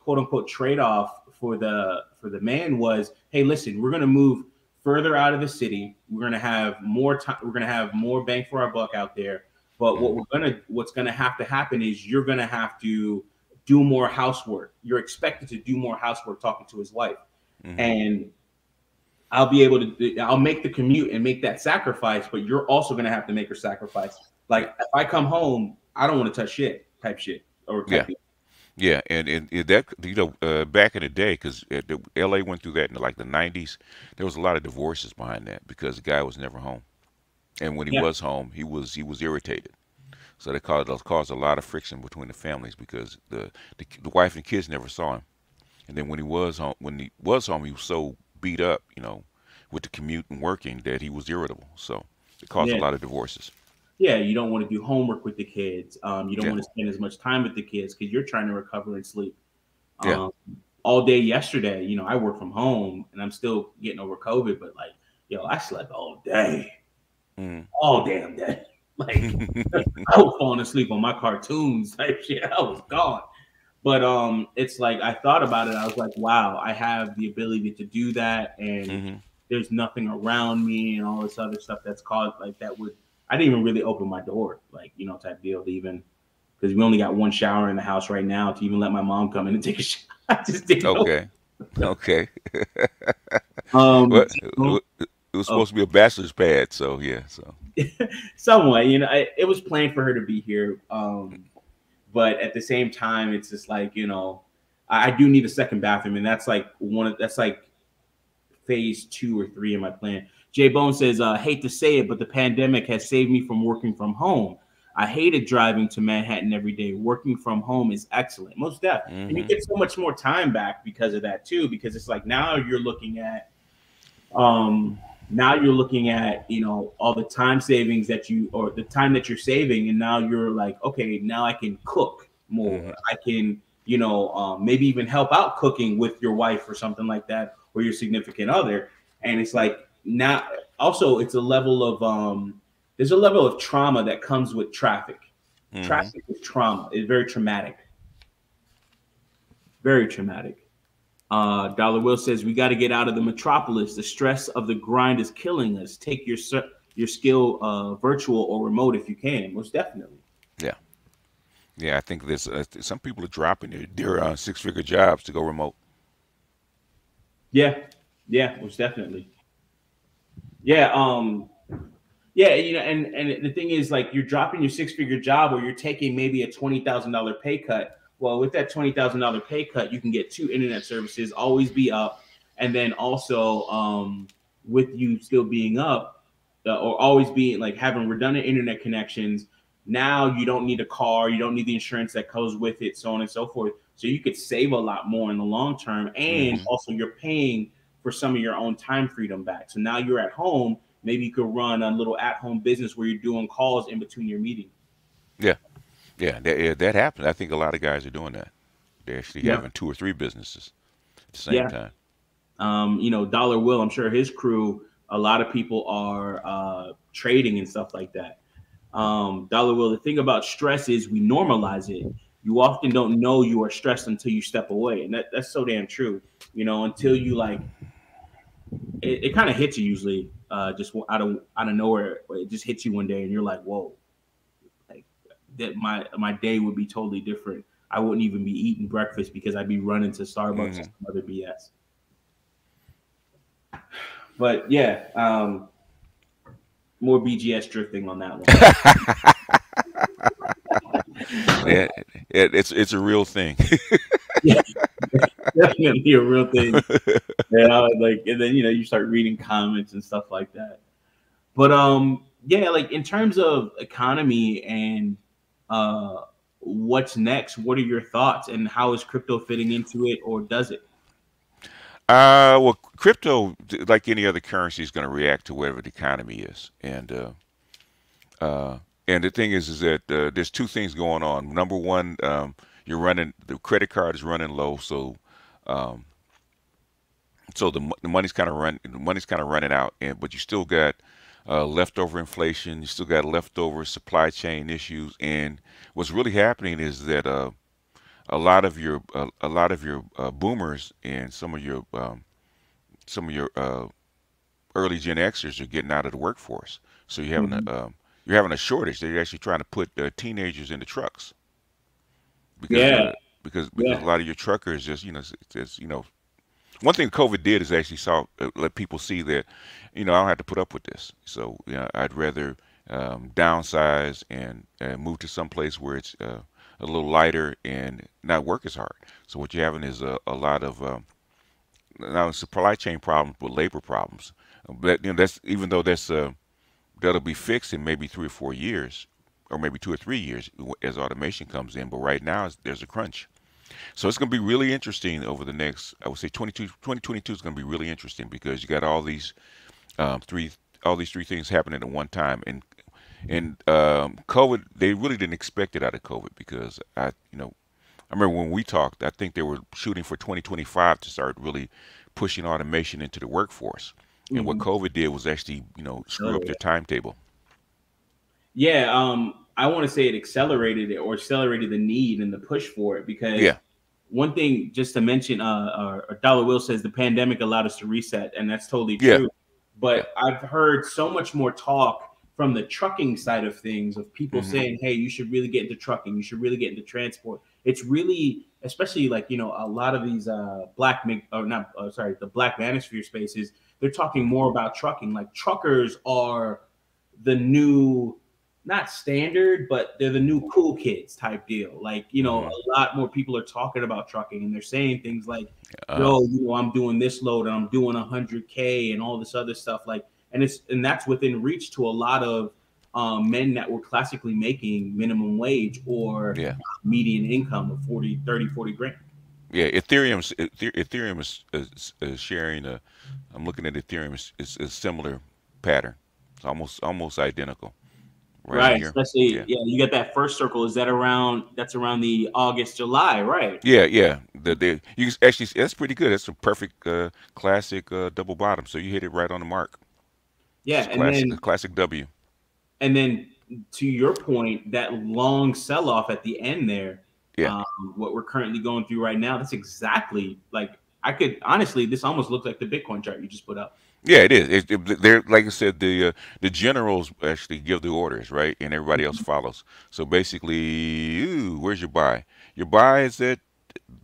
quote unquote trade off for the man was, hey, listen, we're going to move further out of the city. We're going to have more time. We're going to have more bang for our buck out there. But Hmm. what's going to have to happen is you're going to have to do more housework. You're expected to do more housework. Talking to his wife, Hmm. and I'll make the commute and make that sacrifice, but you're also going to have to make your sacrifice. Yeah. Like if I come home, I don't want to touch shit, type shit, or Yeah. type thing. Yeah, and that back in the day, because L.A. went through that in like the '90s. There was a lot of divorces behind that because the guy was never home, and when he Yeah, was home, he was irritated. So that caused a lot of friction between the families because the wife and kids never saw him, and then when he was home, he was so beat up, with the commute and working that he was irritable. So it caused a yeah, lot of divorces. yeah. You don't want to do homework with the kids. You don't Yeah, want to spend as much time with the kids because you're trying to recover and sleep. yeah. Um, all day yesterday, I work from home and I'm still getting over COVID, but like, yo, I slept Mm. all damn day. Like, I was falling asleep on my cartoons type shit. I was gone. But it's like I thought about it. I was like, wow, I have the ability to do that, and Hmm. there's nothing around me and all this other stuff that's caused like that would. I didn't even really open my door, like type deal to even because we only got one shower in the house right now to even let my mom come in and take a shower. I just didn't open. Okay. Okay. Um, Well, it was oh, supposed to be a bachelor's pad, so yeah. So somewhat, it was planned for her to be here. But at the same time, it's just like I do need a second bathroom, and that's like phase 2 or 3 in my plan. Jay Bone says, hate to say it, but the pandemic has saved me from working from home. I hated driving to Manhattan every day. Working from home is excellent. Most def. And you hmm. get so much more time back because of that too, because it's like um now you're looking at all the time savings that you or the time that you're saving, and now you're like, okay, now I can cook more. Hmm. I can maybe even help out cooking with your wife or something like that, or your significant other. And it's like now also it's a level of there's a level of trauma that comes with traffic. Hmm. Traffic is trauma. It's very traumatic, very traumatic. Dollar Will says we got to get out of the metropolis. The stress of the grind is killing us. Take your skill virtual or remote if you can. Most definitely. Yeah, yeah. I think there's some people are dropping their six-figure jobs to go remote. Yeah, yeah, most definitely. Yeah, yeah. And the thing is, like, you're dropping your six-figure job, or you're taking maybe a $20,000 pay cut. Well, with that $20,000 pay cut, you can get 2 internet services, always be up, and then also with you still being up, or always being like having redundant internet connections. Now you don't need a car, you don't need the insurance that goes with it, so on and so forth. So you could save a lot more in the long term, and Hmm. also you're paying for some of your own time freedom back. So now you're at home. Maybe you could run a little at-home business where you're doing calls in between your meetings. Yeah, yeah, that happens. I think a lot of guys are doing that. They're actually Yeah, having two or three businesses at the same yeah. time. Dollar Will, I'm sure his crew, a lot of people are trading and stuff like that. Dollar Will, the thing about stress is we normalize it. You often don't know you are stressed until you step away, and that's so damn true. Until you like, it kind of hits you usually, just out of nowhere. It just hits you one day, and you're like, whoa, like that my day would be totally different. I wouldn't even be eating breakfast because I'd be running to Starbucks or Hmm. some other BS. But yeah, more BGS drifting on that one. Yeah, it's a real thing. Yeah, definitely a real thing. Yeah, like, and then you start reading comments and stuff like that. But yeah, like in terms of economy and uh, what's next, what are your thoughts, and how is crypto fitting into it, or does it? Well, crypto, like any other currency, is going to react to whatever the economy is, uh, and the thing is that there's two things going on. Number one, the credit card is running low, um, so the money's kind of running out, and but you still got leftover inflation, you still got leftover supply chain issues, and what's really happening is that a lot of your boomers and some of your early Gen Xers are getting out of the workforce. So Mhm. you're having a shortage. They're actually trying to put teenagers into trucks because Yeah, because a yeah. lot of your truckers just just one thing COVID did is actually saw let people see that I don't have to put up with this. So I'd rather downsize and move to some place where it's a little lighter and not work as hard. So what you're having is a lot of now supply chain problems with labor problems. But that's even though that'll be fixed in maybe 3 or 4 years, or maybe 2 or 3 years as automation comes in. But right now there's a crunch. So it's going to be really interesting over the next, I would say 2022 is going to be really interesting because you got three, all these three things happening at one time. And COVID, they really didn't expect it out of COVID because I remember when we talked, I think they were shooting for 2025 to start really pushing automation into the workforce. And what Hmm. COVID did was actually, screw up their timetable. Yeah, I want to say it accelerated it or accelerated the need and the push for it because Yeah, one thing just to mention, Dollar Will says the pandemic allowed us to reset, and that's totally yeah, true. yeah. But I've heard so much more talk from the trucking side of things of people Hmm. saying, "Hey, you should really get into trucking. You should really get into transport." It's really, especially like a lot of these or not, sorry, the black manosphere spaces. They're talking Hmm. more about trucking. Like truckers are the new, not standard, but they're the new cool kids type deal. Like, Hmm. a lot more people are talking about trucking and they're saying things like, Uh, yo, I'm doing this load and I'm doing 100K and all this other stuff. Like, and that's within reach to a lot of men that were classically making minimum wage or yeah, median income of 40, 30, 40 grand. yeah. Ethereum is sharing a. I'm looking at Ethereum is a similar pattern. It's almost identical right in Right. here. Especially, Yeah. yeah, you got that first circle. Is that that's around the August, July, right? Yeah, yeah. You can actually that's pretty good. That's a perfect classic double bottom. So you hit it right on the mark. Yeah. It's a classic W. And then to your point, that long sell off at the end there, Yeah, um, what we're currently going through right now, that's exactly like I could honestly, this almost looks like the Bitcoin chart you just put up. yeah. It is. They're like I said, the generals actually give the orders, right, and everybody else follows. So basically, ooh, where's your buy? Your buy is at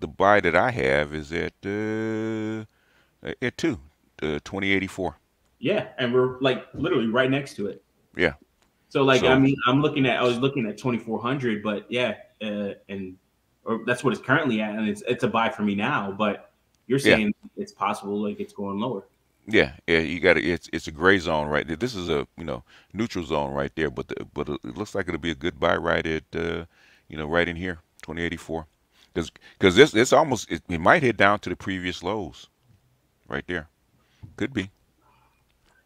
the buy that I have is at 2084. Yeah, and we're like literally right next to it. Yeah. So like I So mean, I was looking at 2400, but yeah, and or that's what it's currently at, and it's a buy for me now. But you're yeah. saying it's possible like it's going lower. Yeah, yeah, you got to. It's a gray zone right there. This is a neutral zone right there, but it looks like it'll be a good buy right at right in here, 2084. Because this almost it might head down to the previous lows right there. Could be.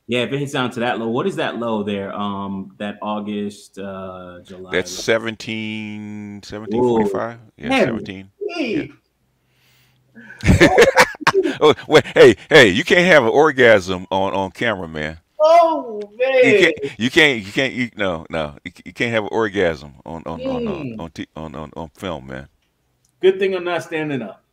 Yeah, if it hits down to that low, what is that low there? That August, July That's low. 17 Whoa, 45. Yeah, heavy. 17. Yeah. Hey. Oh, Oh wait, hey, you can't have an orgasm on camera, man. oh You man. can't no you can't have an orgasm Mm. on film, man. Good thing I'm not standing up.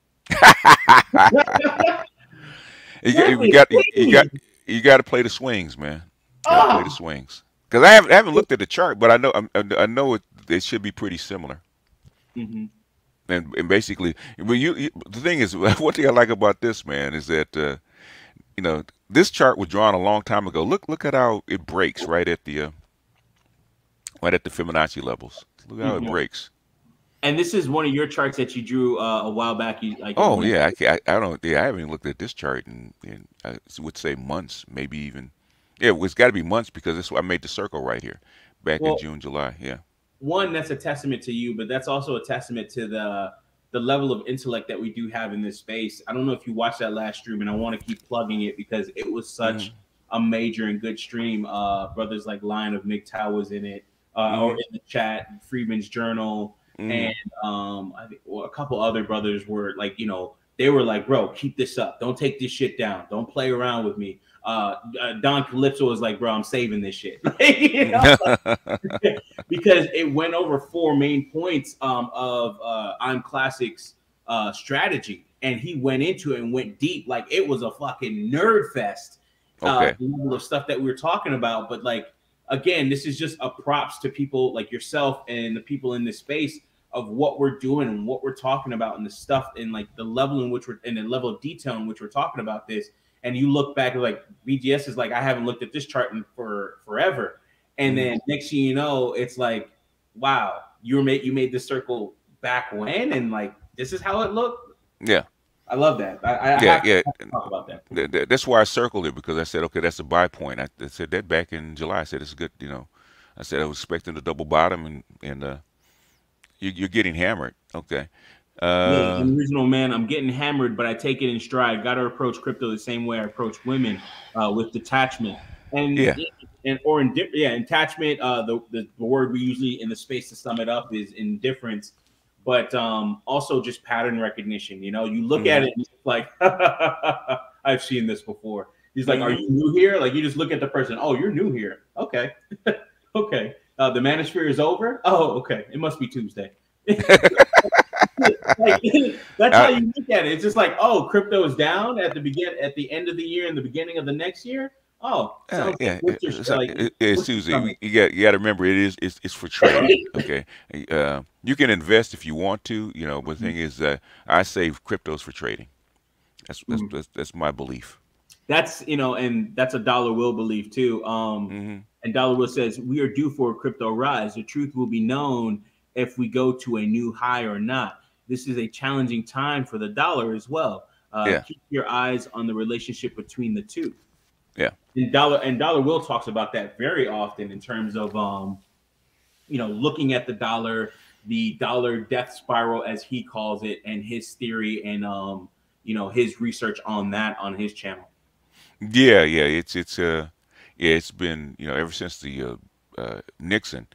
You Heavy. got Hey. you got to play the swings, man. Got to play the Ah. swings. Because I haven't looked at the chart, but I know it should be pretty similar. Mhm. And basically, but the thing is, one thing I like about this man is that this chart was drawn a long time ago. Look at how it breaks right at the Fibonacci levels. Look how it Mhm. breaks. And this is one of your charts that you drew a while back. You like Oh when it. yeah, I don't I haven't even looked at this chart in I would say months, maybe even yeah, it's got to be months because this I made the circle right here back in Well, June, July. Yeah. one, that's a testament to you, but that's also a testament to the level of intellect that we do have in this space. I don't know if you watched that last stream, and I want to keep plugging it because it was such Hmm. a major and good stream. Brothers like Lion of MGTOW was in it, or Hmm. in the chat, Freeman's Journal, and Hmm. I think a couple other brothers were like, they were like, bro, keep this up. Don't take this shit down. Don't play around with me. Don Calypso was like, bro, I'm saving this shit. because it went over four main points of I'm Classic's strategy, and he went into it and went deep, like it was a fucking nerd fest. Okay. The level of stuff that we were talking about, but like again, this is just a props to people like yourself and the people in this space of what we're doing and what we're talking about and the stuff and like the level in which we're and the level of detail in which we're talking about this. And you look back like BGS is like I haven't looked at this chart in for forever. And Hmm. then next thing you know, it's like, wow, you made this circle back when, and like this is how it looked. Yeah. I love that. Yeah. I Yeah. have to talk about that. That's why I circled it because I said, okay, that's a buy point. I said that back in July. I said it's good. I said I was expecting a double bottom, and you're getting hammered. Okay. Yeah, Uh, I'm original man. I'm getting hammered, but I take it in stride. Got to approach crypto the same way I approach women, with detachment and yeah. or yeah, attachment. The word we usually in the space to sum it up is indifference, but also just pattern recognition. You know, you look Hmm. at it and it's like I've seen this before. He's like, "Are Hmm. you new here?" Like you just look at the person. Oh, you're new here. Okay, okay. The manosphere is over. Oh, okay. It must be Tuesday. Like, that's how I, you look at it. It's just like, oh, crypto is down at the end of the year and the beginning of the next year. Oh, sounds like yeah, what's your like what's your Susie, stomach? you got to remember it's for trading. Okay, you can invest if you want to, but the thing is that I save cryptos for trading. Mm. That's my belief. That's and that's a dollar will belief too. Hmm. And dollar will says we are due for a crypto rise. The truth will be known if we go to a new high or not. This is a challenging time for the dollar as well. Yeah, Keep your eyes on the relationship between the two. yeah, And dollar will talks about that very often in terms of looking at the dollar death spiral as he calls it, and his theory and his research on that on his channel. yeah. Yeah, it's been ever since the Nixon.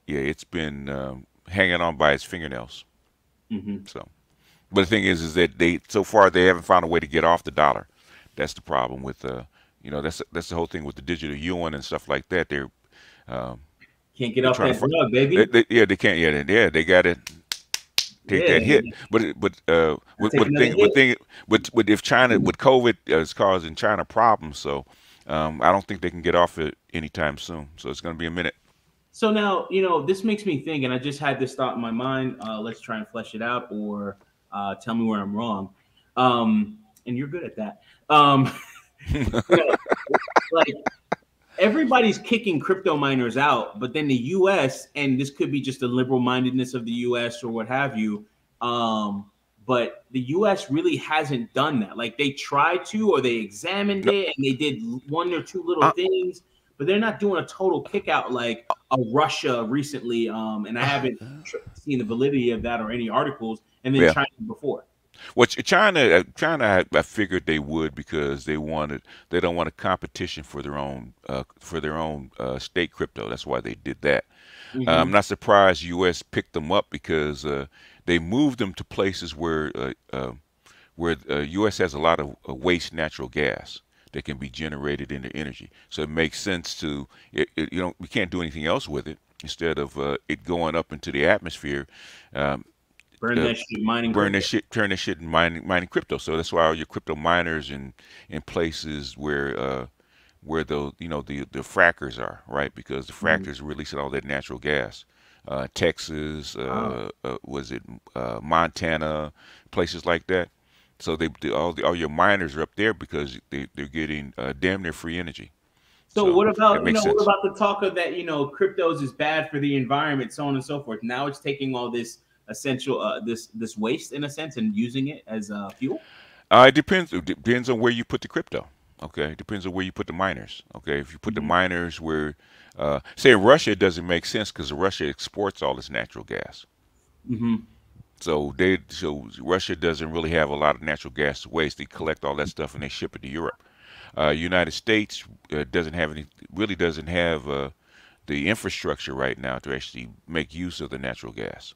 Yeah, it's been hanging on by its fingernails. Hmm. So, but the thing is that they so far they haven't found a way to get off the dollar. That's the problem with that's the whole thing with the digital yuan and stuff like that. Um, Can't get they're off trying to that find. drug, baby. Yeah, they can't. Yeah, they got to take Yeah, that hit. But take another hit. with if China with COVID is causing China problems, so I don't think they can get off it anytime soon. So it's going to be a minute. So now, this makes me think, and I just had this thought in my mind. Let's try and flesh it out, or tell me where I'm wrong. And you're good at that. You know, like everybody's kicking crypto miners out, but then the US, and this could be just the liberal mindedness of the US or what have you, but the US really hasn't done that. Like they tried to, or they examined No, it and they did one or two little uh, things, but they're not doing a total kick out like a Russia recently. And I haven't seen the validity of that or any articles, and then yeah. China before. Which China, I figured they would because they don't want a competition for their own state crypto. That's why they did that. I'm Hmm. not surprised U.S. picked them up because they moved them to places where U.S. has a lot of waste natural gas that can be generated into energy. So it makes sense we can't do anything else with it instead of it going up into the atmosphere. Um, Burn uh, that shit, mining Burn this crypto. shit, turn this shit and mining crypto. So that's why all your crypto miners in places where the frackers are, right? Because the Mhm. frackers are releasing all that natural gas. Texas, Wow. was it Montana, places like that. So all your miners are up there because they're getting damn near free energy. So So what it about makes what sense. about the talk of that cryptos is bad for the environment, so on and so forth. Now it's taking all this essential this waste in a sense and using it as fuel. It depends. It depends on where you put the crypto. Okay, it depends on where you put the miners. Okay, if you put the Hmm. miners where, say in Russia, it doesn't make sense because Russia exports all its natural gas. Hmm. So Russia doesn't really have a lot of natural gas to waste. They collect all that stuff and they ship it to Europe. United States doesn't have any, really doesn't have the infrastructure right now to actually make use of the natural gas.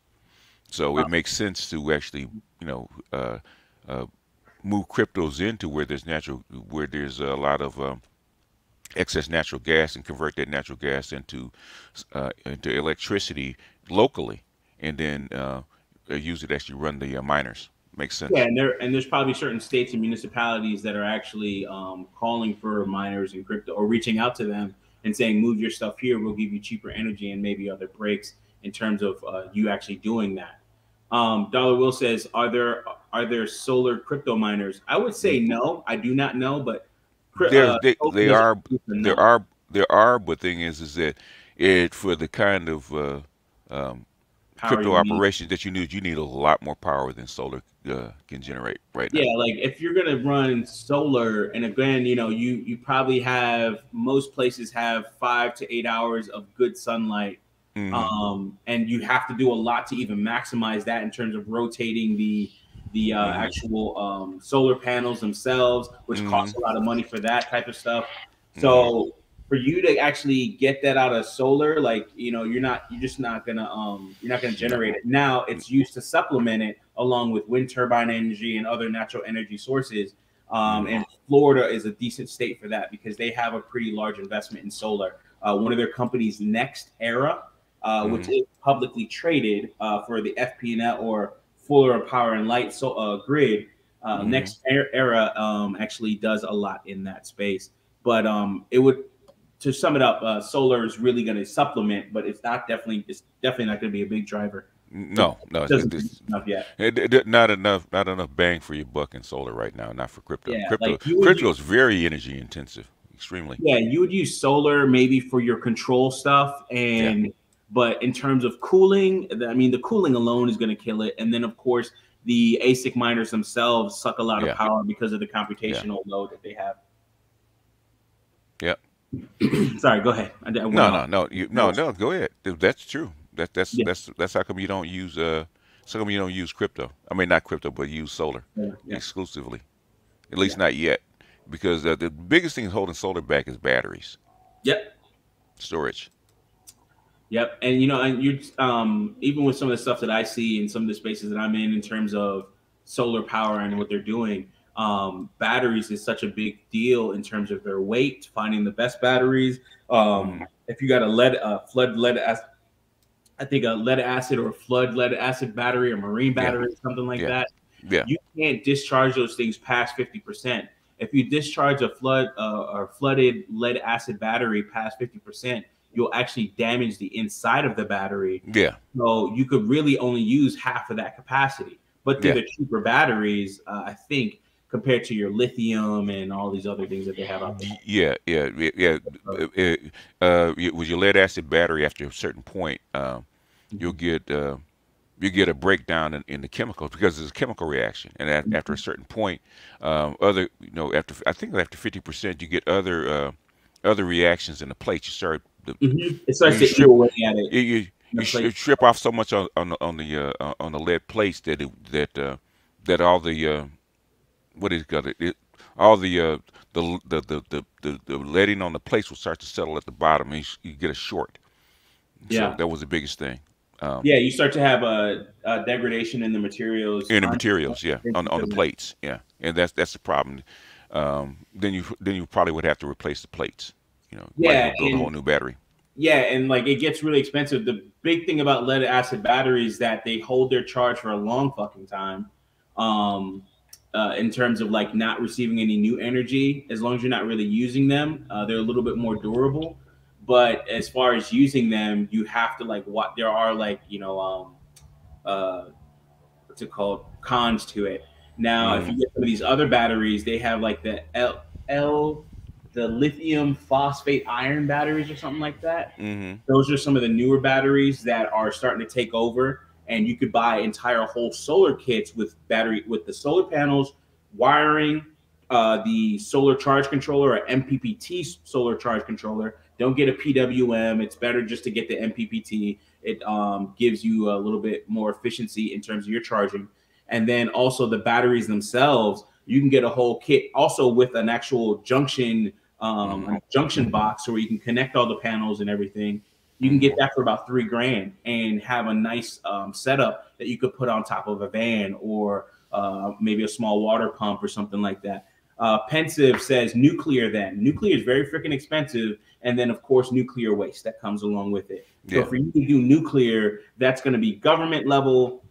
So it makes sense to actually, you know, uh, uh, move cryptos into where there's a lot of excess natural gas and convert that natural gas into electricity locally, and then use it as you run the miners. Makes Yeah, sense. and there's probably certain states and municipalities that are actually calling for miners and crypto or reaching out to them and saying, "Move your stuff here. We'll give you cheaper energy and maybe other breaks in terms of you actually doing that." Dollar Will says, "Are there solar crypto miners?" I would say Mm. no. I do not know, but There, Solar they does are, a there no. are, there are. But thing is that it for the kind of um, Power crypto you need. operations that you need a lot more power than solar can generate right now. Yeah, like if you're gonna run solar, and again, you probably have most places have 5 to 8 hours of good sunlight, Hmm. and you have to do a lot to even maximize that in terms of rotating the Hmm. actual solar panels themselves, which Hmm. costs a lot of money for that type of stuff. Hmm. So for you to actually get that out of solar, like you're just not gonna you're not gonna No. generate it. Now it's used to supplement it along with wind turbine energy and other natural energy sources. Hmm. And Florida is a decent state for that because they have a pretty large investment in solar. One of their companies, Next Era, which Hmm. is publicly traded for the FPNL or Fuller Power and Light grid. Hmm. Next Era actually does a lot in that space, but it would to sum it up, solar is really going to supplement, but it's definitely not going to be a big driver. It No, no, doesn't produce enough yet. not enough, not enough bang for your buck in solar right now. Not for crypto. Yeah, like Crypto is very energy intensive, extremely. you would use solar maybe for your control stuff, Yeah, and but in terms of cooling, I mean, the cooling alone is going to kill it, and then of course the ASIC miners themselves suck a lot of yeah, power because of the yeah, computational load that they have. yeah. Sorry, go ahead. I went No, off. no, no, That no, was no. Go ahead. That's true. yeah, That's how come you don't use how come you don't use crypto? I mean, not crypto, but use solar yeah, exclusively. At yeah. least not yet, because the biggest thing holding solar back is batteries, Yep. storage. Yep, and and you even with some of the stuff that I see in some of the spaces that I'm in terms of solar power and what they're doing, batteries is such a big deal in terms of their weight, finding the best batteries. Hmm. If you got a flood lead acid, I think a lead acid or flood lead acid battery or marine Yeah, battery, something like yeah, that, yeah, you can't discharge those things past 50%. If you discharge a or flooded lead acid battery past 50%, you'll actually damage the inside of the battery. yeah, So you could really only use half of that capacity. But they're yeah. the cheaper batteries, I think, compared to your lithium and all these other things that they have out there. Yeah, yeah, yeah, yeah. With your lead acid battery, after a certain point, you'll Mhm. get you get a breakdown in the chemicals because it's a chemical reaction, and after a certain point, other after I think after 50%, you get other reactions in the plate. You start It starts you to eat strip away at it in the you plate. strip off so much on the lead plates that all the what is got it all the leading on the plates will start to settle at the bottom, and you get a short. So Yeah. that was the biggest thing. Um, Yeah, you start to have a degradation in the materials in the content materials, yeah, on because the of that. plates, yeah, and that's the problem. Then you probably would have to replace the plates. Might as Yeah, well build a whole and new battery. like it gets really expensive. The big thing about lead acid batteries is that they hold their charge for a long fucking time. Um, in terms of like not receiving any new energy, as long as you're not really using them, they're a little bit more durable. But as far as using them, you have to like what there are like uh, what's it called, cons to it. Now, if Hmm. you get some of these other batteries, they have like the lithium phosphate iron batteries or something like that. Hmm. Those are some of the newer batteries that are starting to take over, and you could buy entire whole solar kits with the solar panels, wiring, the solar charge controller or MPPT solar charge controller. Don't get a PWM. It's better just to get the MPPT. It gives you a little bit more efficiency in terms of your charging, and then also the batteries themselves. You can get a whole kit also with an actual Hmm. a junction box where you can connect all the panels and everything. You can get Hmm. that for about 3 grand and have a nice setup that you could put on top of a van or maybe a small water pump or something like that. Pensive says nuclear. Then nuclear is very freaking expensive, and then of course nuclear waste that comes along with it. So Yeah. for you to do nuclear, that's going to be government level.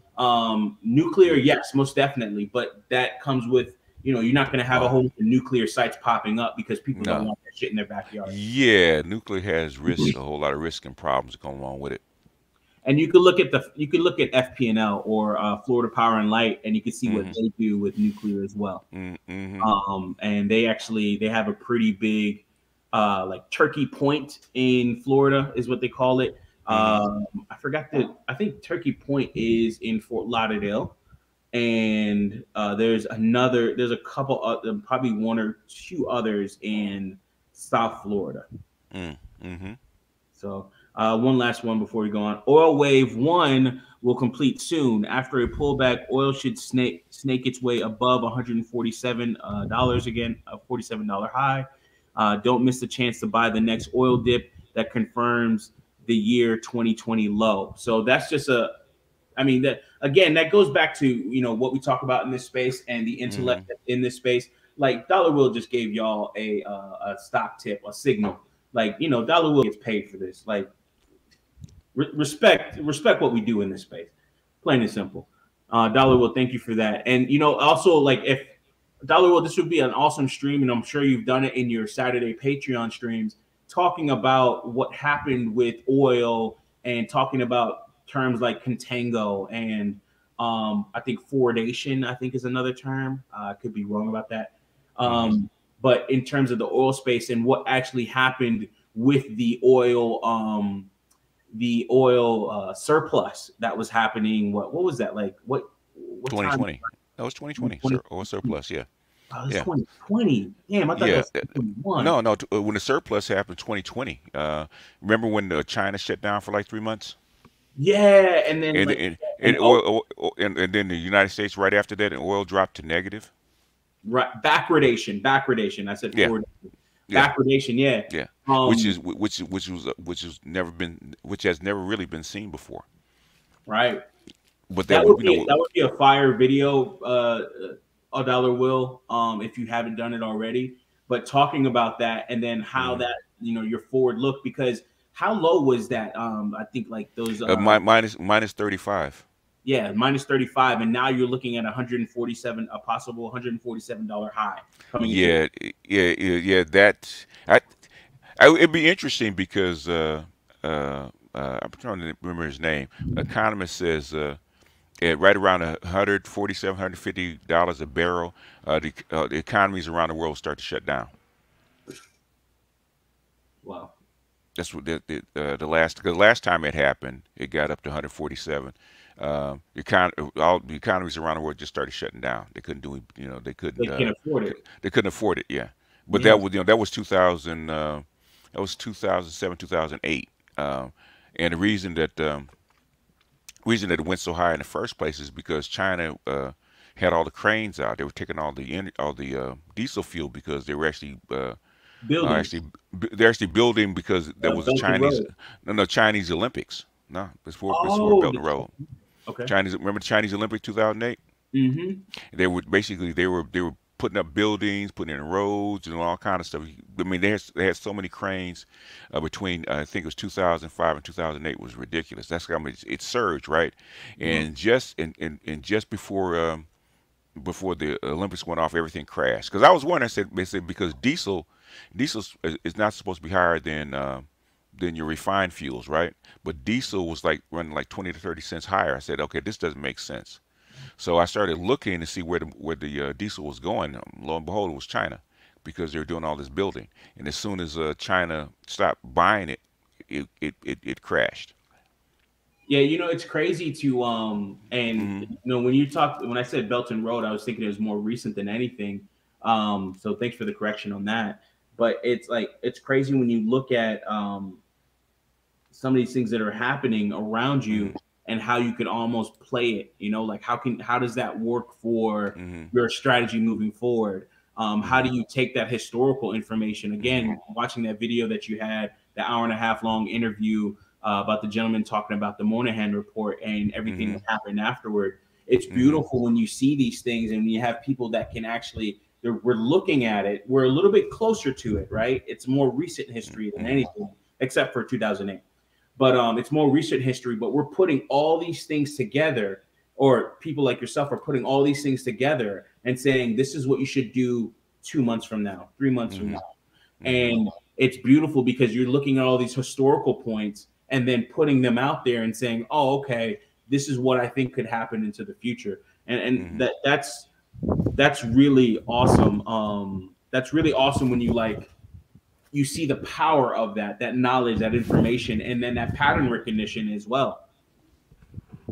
Nuclear, yes, most definitely, but that comes with, you're not going to have a Oh, whole bunch of nuclear sites popping up because people don't no. want that shit in their backyard. Yeah, nuclear has risk, a whole lot of risk and problems going along with it. And you could look at FPNL or Florida Power and Light, and you can see what Mm-hmm. they do with nuclear as well. Mm-hmm. And they have a pretty big like Turkey Point in Florida is what they call it. Mm-hmm. I forgot that. I think Turkey Point is in Fort Lauderdale, and there's a couple of probably one or two others in South Florida. Mm-hmm. So one last one before we go on. Oil Wave 1 will complete soon. After a pullback, oil should snake its way above $147 again, a $47 high. Don't miss the chance to buy the next oil dip that confirms the year 2020 low. So that's just that again, that goes back to, what we talk about in this space and the Mm-hmm. intellect in this space. Like Dollar Will just gave y'all a stock tip, a signal. Like, Dollar Will gets paid for this. Like, respect what we do in this space, plain and simple. Dollar Will, thank you for that. And also, like, if Dollar Will, this would be an awesome stream, and I'm sure you've done it in your Saturday Patreon streams, talking about what happened with oil and talking about terms like contango and I think fordation, I think is another term. I could be wrong about that. Mm-hmm. But in terms of the oil space and what actually happened with the oil surplus that was happening. What was that like? What time? 2020. That was 2020. 2020. Or surplus. Yeah. Oh, it's Yeah. 2020. Damn, I thought that Yeah. was 2021. No, no. When the surplus happened, 2020. Remember when China shut down for like 3 months, Yeah, and then and like and, and and and then the United States right after that, and oil dropped to negative. right, backwardation. I said Yeah. forward. Yeah. Backwardation. Yeah. Yeah. Which Um. is which was never been which has never really been seen before. Right. But that was, you know. That would be a fire video, a Dollar Will, if you haven't done it already. But talking about that and then how Mhm. that, your forward look, because how low was that? I think like those Minus 35. yeah, minus 35, and now you're looking at 147, a possible $147 high coming into Yeah, yeah. That it'd be interesting because I'm trying to remember his name. Economist says at right around $147, $150 a barrel, the economies around the world start to shut down. wow. That's what the last time it happened, it got up to 147. All the economies around the world just started shutting down. They couldn't do, They can afford it. they couldn't afford it. Yeah, but Yeah. that was 2000. That was 2007, 2008. And the reason that it went so high in the first place is because China had all the cranes out. They were taking all the diesel fuel because they were Building. actually they're actually building because there was a Belt and Chinese road. no Chinese Olympics. No, before Oh, building the road. okay. Chinese, remember the Chinese Olympics 2008? Mm-hmm. They were putting up buildings, putting in roads, and all kind of stuff. I mean, they had so many cranes between I think it was 2005 and 2008 was ridiculous. That's how much it surged, right? Mm-hmm. And just before the Olympics went off, everything crashed. Because I was wondering, they said because diesel is not supposed to be higher than your refined fuels, right? But diesel was like running like 20 to 30 cents higher. I said, okay, this doesn't make sense. So I started looking to see where the diesel was going. Lo and behold, it was China, because they were doing all this building. And as soon as China stopped buying it, it crashed. Yeah, it's crazy to and Hmm. when I said Belt and Road, I was thinking it was more recent than anything. So thanks for the correction on that. But it's crazy when you look at some of these things that are happening around Hmm. you and how you could almost play it, like how does that work for Hmm. your strategy moving forward? How Hmm. do you take that historical information, Hmm. again, watching that video that you had, the hour and a half long interview about the gentleman talking about the Moynihan report and everything Hmm. that happened afterward. It's Hmm. beautiful when you see these things and you have people that can actually we're looking at it, we're a little bit closer to it, right? It's more recent history than Mm-hmm. anything, except for 2008. But it's more recent history. But we're putting all these things together, or people like yourself are putting all these things together and saying this is what you should do 2 months from now, 3 months from Mm-hmm. now, Mm-hmm. and it's beautiful because you're looking at all these historical points and then putting them out there and saying, oh, okay, this is what I think could happen into the future. And Mm-hmm. that's really awesome. That's really awesome when you you see the power of that knowledge, that information, and then that pattern recognition as well.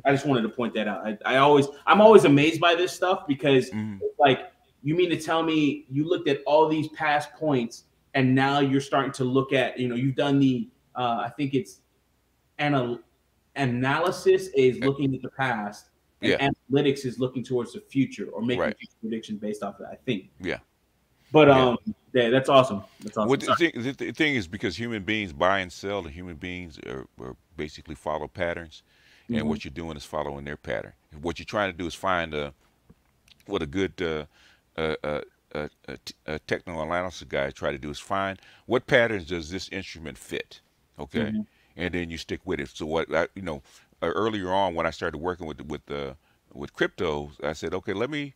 I just wanted to point that out. I'm always amazed by this stuff because Mm-hmm. it's like, you mean to tell me you looked at all these past points and now you're starting to look at, you've done the I think it's anal- analysis is looking at the past, and Yeah. analytics is looking towards the future or making Right. future predictions based off of that, I think. Yeah. But Yeah. yeah, that's awesome. That's What awesome. the Sorry. thing, the thing is because human beings buy and sell, and human beings are basically follow patterns, and Mm-hmm. what you're doing is following their pattern. What you're trying to do is find what a good technical analysis guy try to do is find what patterns does this instrument fit, okay, Mm-hmm. and then you stick with it. So earlier on when I started working with crypto, I said, okay, let me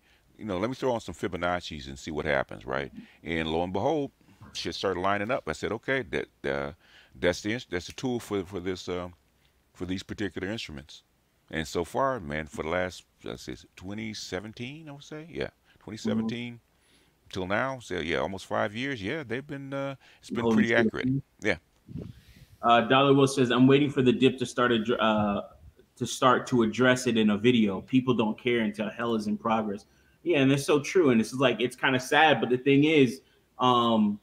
throw on some Fibonacci's and see what happens, right? And lo and behold, shit started lining up. I said, okay, that's the tool for these particular instruments. And so far, man, for the last, let's say, 2017, I would say, yeah, Mm-hmm. 2017 till now, so yeah, almost 5 years. Yeah, they've been, it's been Holding pretty true. accurate. Yeah. Dollar Will says, "I'm waiting for the dip to start to address it in a video. People don't care until hell is in progress." Yeah, and that's so true. And this is like, it's kind of sad, but the thing is, um,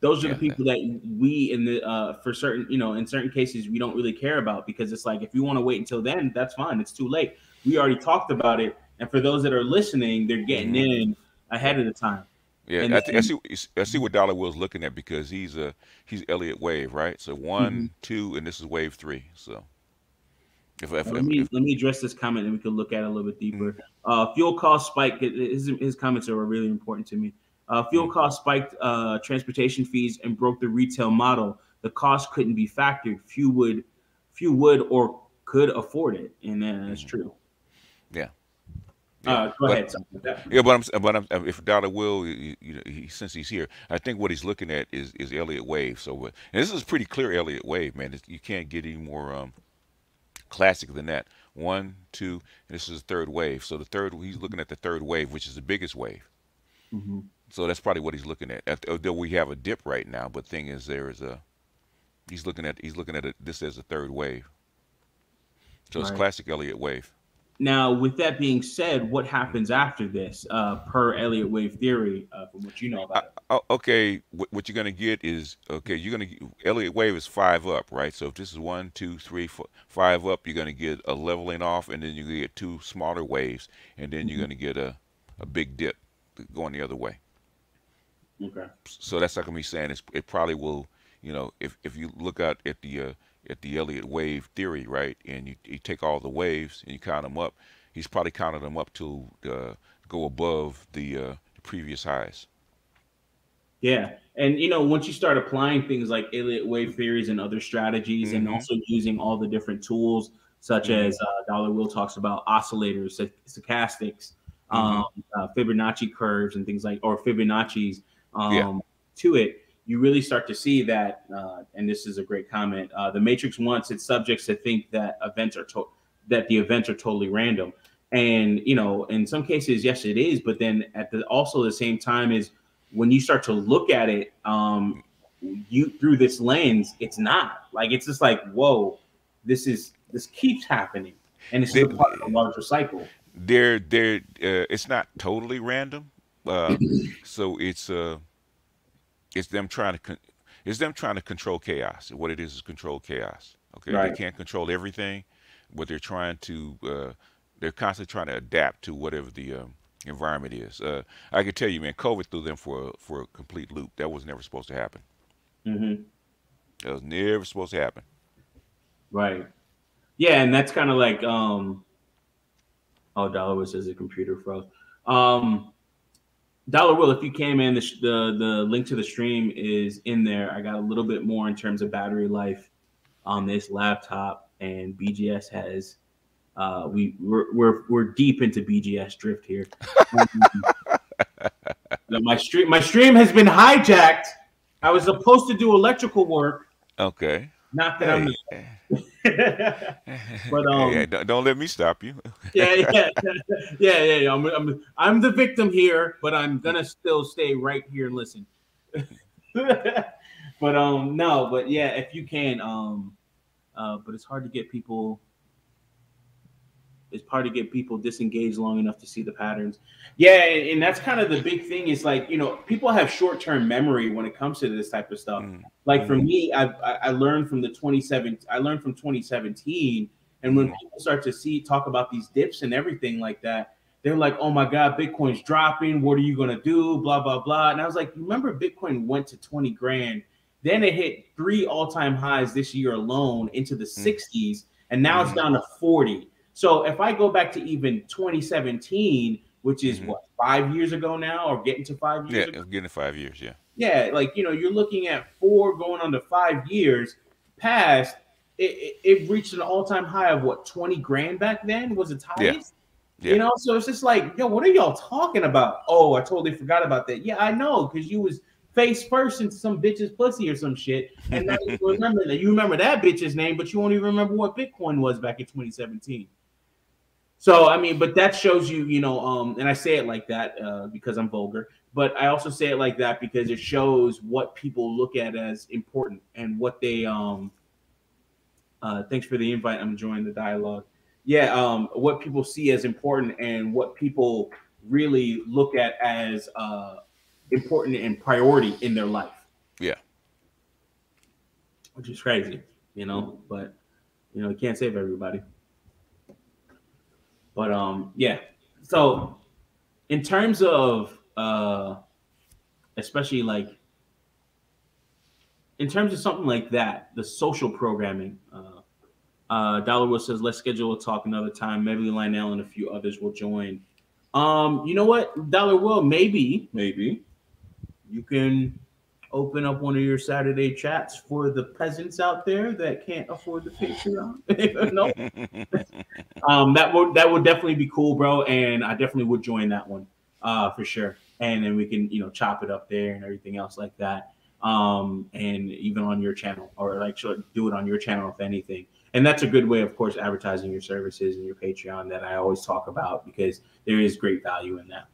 those are the Yeah. people that we in the for certain, in certain cases we don't really care about, because it's like, if you want to wait until then, that's fine. It's too late. We already talked about it, and for those that are listening, they're getting Hmm. in Yeah. ahead of the time. Yeah. And then, I see what Dollar Will's looking at because he's Elliott wave, right? So mhm. one, two, and this is wave three. So if Let me address this comment, and we can look at it a little bit mm, deeper. Fuel cost spike. His comments are really important to me. Fuel mm, cost spiked transportation fees and broke the retail model. The cost couldn't be factored. Few would or could afford it, and that's mm, true. yeah, yeah, Go ahead, something like that. yeah, if Dollar Will, since he's here, I think what he's looking at is Elliott wave. So, and this is pretty clear Elliott wave, man. You can't get any more classic than that. One, two, and this is the third wave. So he's looking at the third wave, which is the biggest wave. Hmm. So that's probably what he's looking at. Though we have a dip right now, but thing is, he's looking at this as a third wave. So it's Right. classic Elliott wave. Now, with that being said, what Mm. happens after this, per Elliott wave theory, from what you know about it? Okay, what you're gonna get is okay. Elliott wave is five up, right? So if this is one, two, three, four, five up, you're gonna get a leveling off, and then you're gonna get two smaller waves, and then you're Mhm. gonna get a big dip going the other way. Okay. So that's like me saying it probably will. If you look at the Elliott wave theory, right, and you take all the waves and you count them up, he's probably counted them up to go above the previous highs. Yeah. And once you start applying things like Elliott wave theories and other strategies, and Mm-hmm. also using all the different tools, such Mm-hmm. as Dollar Will talks about oscillators, stochastics, Mm-hmm. um, Fibonacci curves, and things like, or Fibonacci's, Yeah. to it, you really start to see that. And this is a great comment. The Matrix wants its subjects to think that that the events are totally random, and in some cases, yes, it is. But then also the same time is, when you start to look at it, you through this lens, it's not like, it's just like, whoa, this keeps happening, and this is They, a part of a larger cycle. they're it's not totally random. Uh, so it's them trying to it's them trying to control chaos. What it is control chaos. Okay, they Right. can't control everything, but they're constantly trying to adapt to whatever the environment is. I can tell you, man, COVID threw them for a complete loop. That was never supposed to happen. Hmm. That was never supposed to happen. Right. Yeah, and that's kind of like, oh, Dollar says the computer froze. Um, Dollar Will, if you can, man, the link to the stream is in there. I got a little bit more in terms of battery life on this laptop, and BGS has we're deep into BGS drift here. Um, my stream has been hijacked. I was supposed to do electrical work. Okay. Not that I'm Hey, the but hey, don't let me stop you. yeah, yeah. I'm the victim here, but I'm gonna still stay right here and listen. But no, but yeah, if you can, but it's hard to get people disengaged long enough to see the patterns. Yeah, and that's kind of the big thing is like, people have short-term memory when it comes to this type of stuff. Like for Mm-hmm. me, I learned from 2017, and when Hmm. people start to talk about these dips and everything like that, they're like, "Oh my God, Bitcoin's dropping. What are you gonna do?" Blah blah blah. And I was like, "Remember, Bitcoin went to 20 grand, then it hit three all-time highs this year alone into the 60s, and now it's Mm-hmm. down to 40." So if I go back to even 2017, which is Hmm. what, 5 years ago now, or getting to 5 years Yeah, ago, getting to 5 years. Yeah. yeah, like you're looking at 4 going on to 5 years past. It reached an all-time high of what, 20 grand back then was its Yeah. highest. Yeah. So it's just like, yo, what are y'all talking about? Oh, I totally forgot about that. Yeah, I know, because you was face first into some bitch's pussy or some shit, and now you remember that. You remember that bitch's name, but you won't even remember what Bitcoin was back in 2017. So I mean, but that shows you, and I say it like that because I'm vulgar, but I also say it like that because it shows what people look at as important and what they. Thanks for the invite. I'm enjoying the dialogue. Yeah, what people see as important and what people really look at as important and priority in their life, Yeah. which is crazy, But you can't save everybody. But yeah. So in terms of especially like in terms of something like that, the social programming. Dollar Will says, "Let's schedule a talk another time. Maybe Lionel and a few others will join." You know what, Dollar Will? Maybe you can open up one of your Saturday chats for the peasants out there that can't afford the Patreon. No, that would definitely be cool, bro, and I definitely would join that one, for sure. And then we can chop it up there and everything else like that. And even on your channel, or like do it on your channel if anything. And that's a good way, of course, advertising your services and your Patreon that I always talk about because there is great value in that.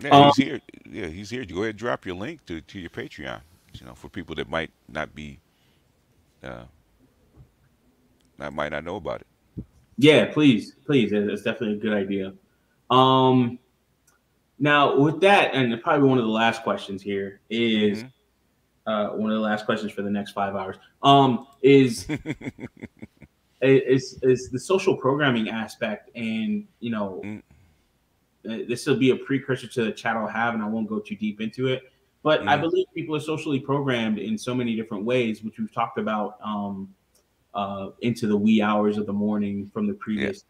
Yeah, Um, he's here. Yeah, he's here. Go ahead and drop your link to your Patreon. For people that might not be, uh, that might not know about it. yeah, please, please, that's definitely a good idea. Um, Now, with that, and probably one of the last questions here is Mm-hmm. one of the last questions for the next 5 hours. Is the social programming aspect, and this will be a precursor to the chat I'll have, and I won't go too deep into it. But I Mm-hmm. believe people are socially programmed in so many different ways, which we've talked about into the wee hours of the morning from the Yeah. previous.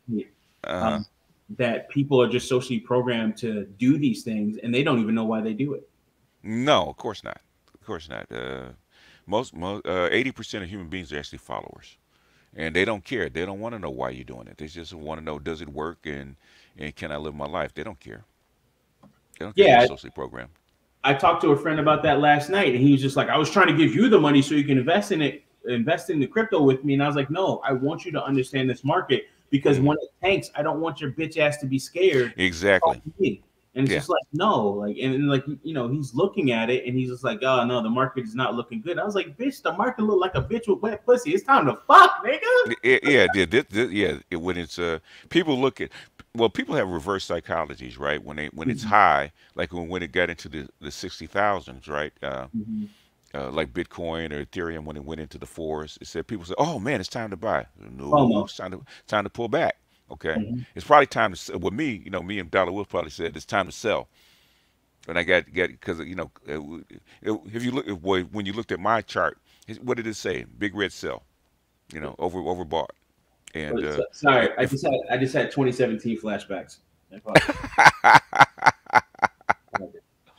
Uh-huh. Um, that people are just socially programmed to do these things, and they don't even know why they do it. No, of course not. Of course not. Most 80% of human beings are actually followers, and they don't care. They don't want to know why you're doing it. They just want to know, does it work, and can I live my life? They don't care. They don't care if you're Yeah, socially programmed. I talked to a friend about that last night, and he was just like, "I was trying to give you the money so you can invest in the crypto with me." And I was like, "No, I want you to understand this market because Hmm. when it tanks, I don't want your bitch ass to be scared to talk Exactly. to me." And it's Yeah. just like, no, like, and like, he's looking at it, and he's just like, "Oh no, the market is not looking good." I was like, "Bitch, the market look like a bitch with wet pussy. It's time to fuck, nigga." Yeah, yeah. When it's people look at, well, people have reverse psychologies, right? When it's Mhm. high, like when it got into the 60,000s, right? Mhm. Like Bitcoin or Ethereum when it went into the fours, it said people say, "Oh man, it's time to buy." No, FOMO. it's time to pull back. Okay, Mhm. it's probably time to sell. With me, me and Dollar Wolf probably said it's time to sell. And I got because if you look, boy, when you looked at my chart, what did it say? Big red sell. Overbought. And Sorry, I if just had 2017 flashbacks. I apologize.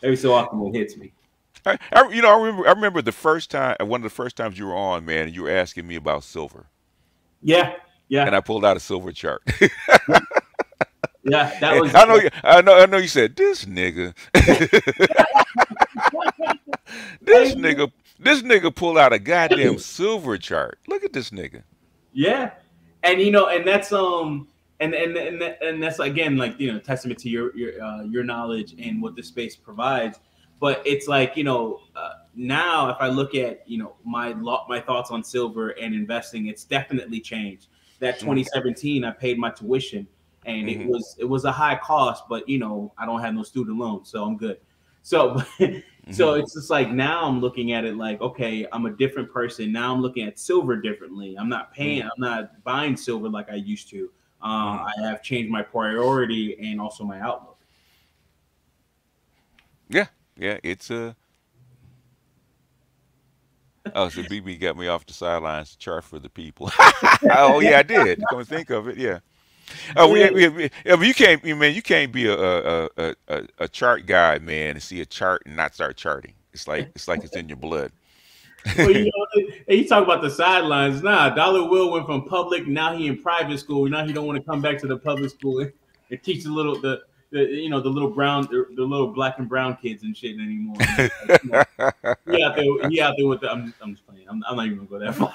Every so often it hits me. I remember the first time, one of the first times you were on, man, and you were asking me about silver, Yeah, and yeah, I pulled out a silver chart. yeah, yeah. That And was I know. You said this nigga, I, this nigga pulled out a goddamn silver chart. Look at this nigga. yeah, and and that's and that's again like testament to your knowledge and what the space provides. But it's like now if I look at my thoughts on silver and investing, it's definitely changed. That Mm-hmm. 2017, I paid my tuition, and it Mm-hmm. was a high cost, but I don't have no student loans, so I'm good. So Mm-hmm. so it's just like now I'm looking at it like, okay, I'm a different person. Now I'm looking at silver differently. I'm not buying silver like I used to. Mm-hmm. I have changed my priority and also my outlook. Yeah, yeah. It's a. Oh, so BB got me off the sidelines to chart for the people. Oh yeah, I did. Come to think of it, yeah. Oh, yeah, but you can't, man. You can't be a chart guy, man, and see a chart and not start charting. It's like it's in your blood. Well, and you talk about the sidelines. Nah, Dollar Will went from public. Now he in private school. Now he don't want to come back to the public school and teach the little brown the little black and brown kids and shit anymore. And it's like, he out there with the. I'm just playing. I'm not even gonna go that far.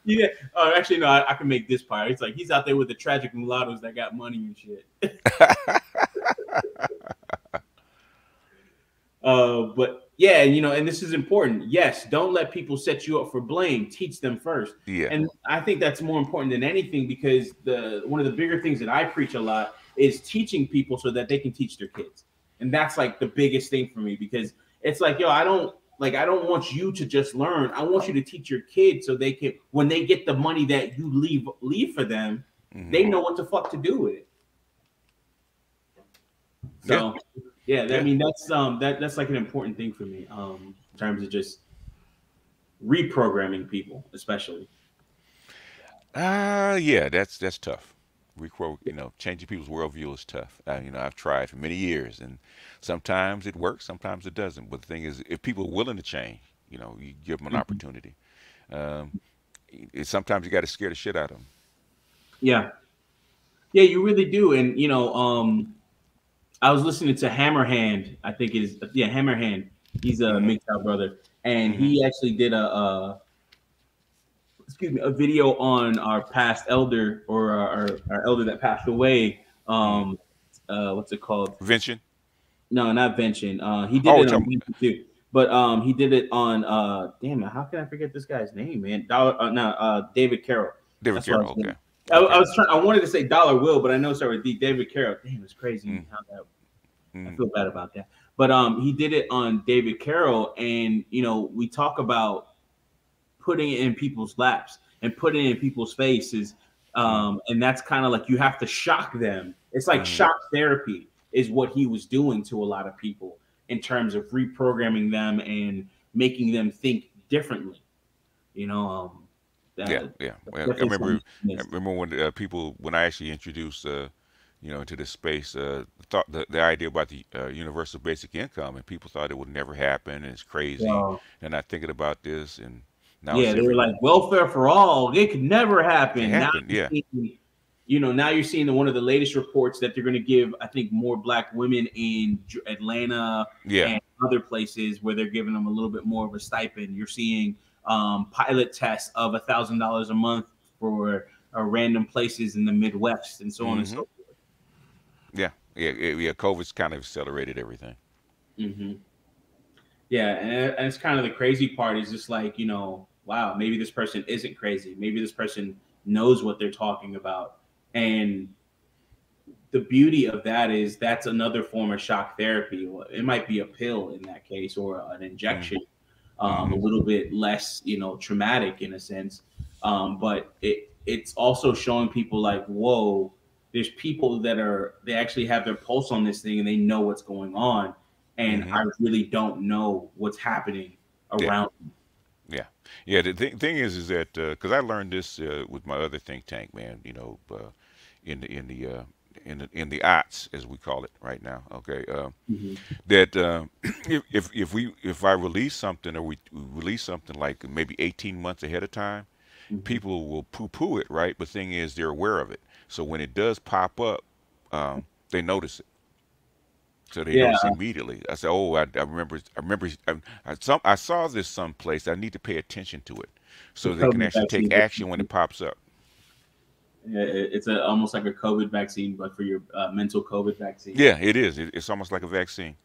Yeah. Oh, actually, no. I can make this part. It's like he's out there with the tragic mulattoes that got money and shit. But yeah, and this is important. Yes, don't let people set you up for blame. Teach them first. Yeah. And I think that's more important than anything because the one of the bigger things that I preach a lot is teaching people so that they can teach their kids. And that's like the biggest thing for me because it's like, yo, I don't want you to just learn. I want you to teach your kids so they can when they get the money that you leave for them, they Hmm. know what the fuck to do with it. Yeah. So yeah, I Yeah. mean that's like an important thing for me in terms of just reprogramming people, especially. Yeah. That's tough. Changing people's worldview is tough. I've tried for many years, and sometimes it works, sometimes it doesn't. But the thing is, if people are willing to change, you give them an Mhm. opportunity. Um, Sometimes you got to scare the shit out of them. Yeah, yeah, you really do. And I was listening to Hammerhand. I think is yeah Hammerhand. He's a Hmm. MGTOW brother, and Hmm. he actually did a excuse me a video on our past elder or our elder that passed away. Hmm. What's it called? Prevention. No, not Vention. He did Oh, it on Tom, YouTube too, but he did it on damn it, how can I forget this guy's name, man? David Carroll. David That's what I was Carroll. thinking. Okay. I Okay. was trying. I wanted to say Dollar Will, but I know it's already D. David Carroll. Damn, it's crazy Mm, how that. I mm, feel bad about that. But he did it on David Carroll, and we talk about putting it in people's laps and putting it in people's faces. mm, And that's kind of like you have to shock them. It's like mm. shock therapy is what he was doing to a lot of people in terms of reprogramming them and making them think differently. You know, Yeah, that yeah. that's Well, definitely something I missed. remember when when I actually introduced, into this space, thought the idea about the universal basic income, and people thought it would never happen, and it's crazy. So And not thinking about this, and now yeah, it's they were everywhere. like welfare for all. It could never It happen. Now happened, you're yeah, seeing, now you're seeing one of the latest reports that they're going to give, I think, more black women in Atlanta yeah. and other places where they're giving them a little bit more of a stipend. You're seeing pilot tests of $1,000 a month for random places in the Midwest and so on and so Hmm. forth. Yeah. COVID's kind of accelerated everything. Hmm. Yeah, and it's kind of the crazy part is just like wow, maybe this person isn't crazy. Maybe this person knows what they're talking about, and the beauty of that is that's another form of shock therapy. It might be a pill in that case or an injection, a Mm-hmm. little bit less, traumatic in a sense. But it's also showing people like, whoa, there's people they actually have their pulse on this thing and they know what's going on, and Hmm. I really don't know what's happening Yeah. around me. Yeah, yeah. The thing is that because I learned this with my other think tank, man. In the in the aughts, as we call it right now. Okay, Hmm. that if I release something, or we release something like maybe 18 months ahead of time, Hmm. people will poo-poo it, right? But thing is, they're aware of it. So when it does pop up, they notice it. So they Yeah, notice immediately. I say, "Oh, I saw this someplace. I need to pay attention to it, the so they can COVID actually take vaccine. action when it pops up." It's almost like a COVID vaccine, but for your mental COVID vaccine. Yeah, it is. It's almost like a vaccine.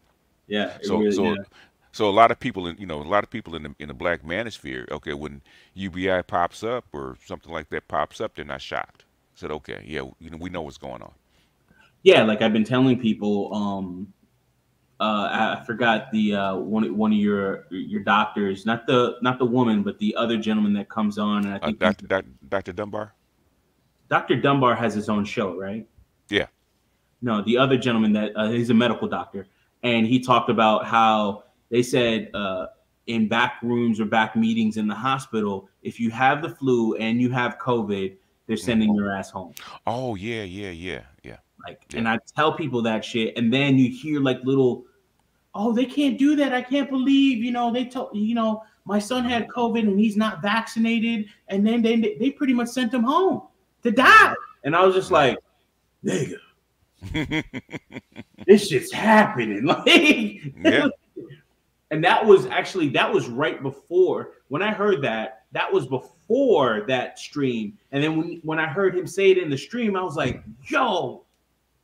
Yeah, it So really. so Yeah, so a lot of people a lot of people in the black manosphere, okay, when UBI pops up or something like that pops up, they're not shocked. Said, okay, yeah, we know what's going on. yeah. Like I've been telling people. I forgot the one of your doctors, not the woman, but the other gentleman that comes on, and I think he's Dr. Dunbar. Dr. Dunbar has his own show, right? Yeah. No, the other gentleman that he's a medical doctor, and he talked about how they said in back rooms or back meetings in the hospital, if you have the flu and you have COVID, they're Hmm. sending your ass home. Oh yeah, yeah, yeah, yeah, Like, yeah. and I tell people that shit, and then you hear like little, oh, they can't do that. I can't believe, they told, my son Hmm. had COVID and he's not vaccinated, and then they pretty much sent him home to die. Hmm. And I was just Hmm. like, nigga, this shit's happening. Yeah. And that was right before when I heard that. That was before that stream. And then when I heard him say it in the stream, I was like, yo,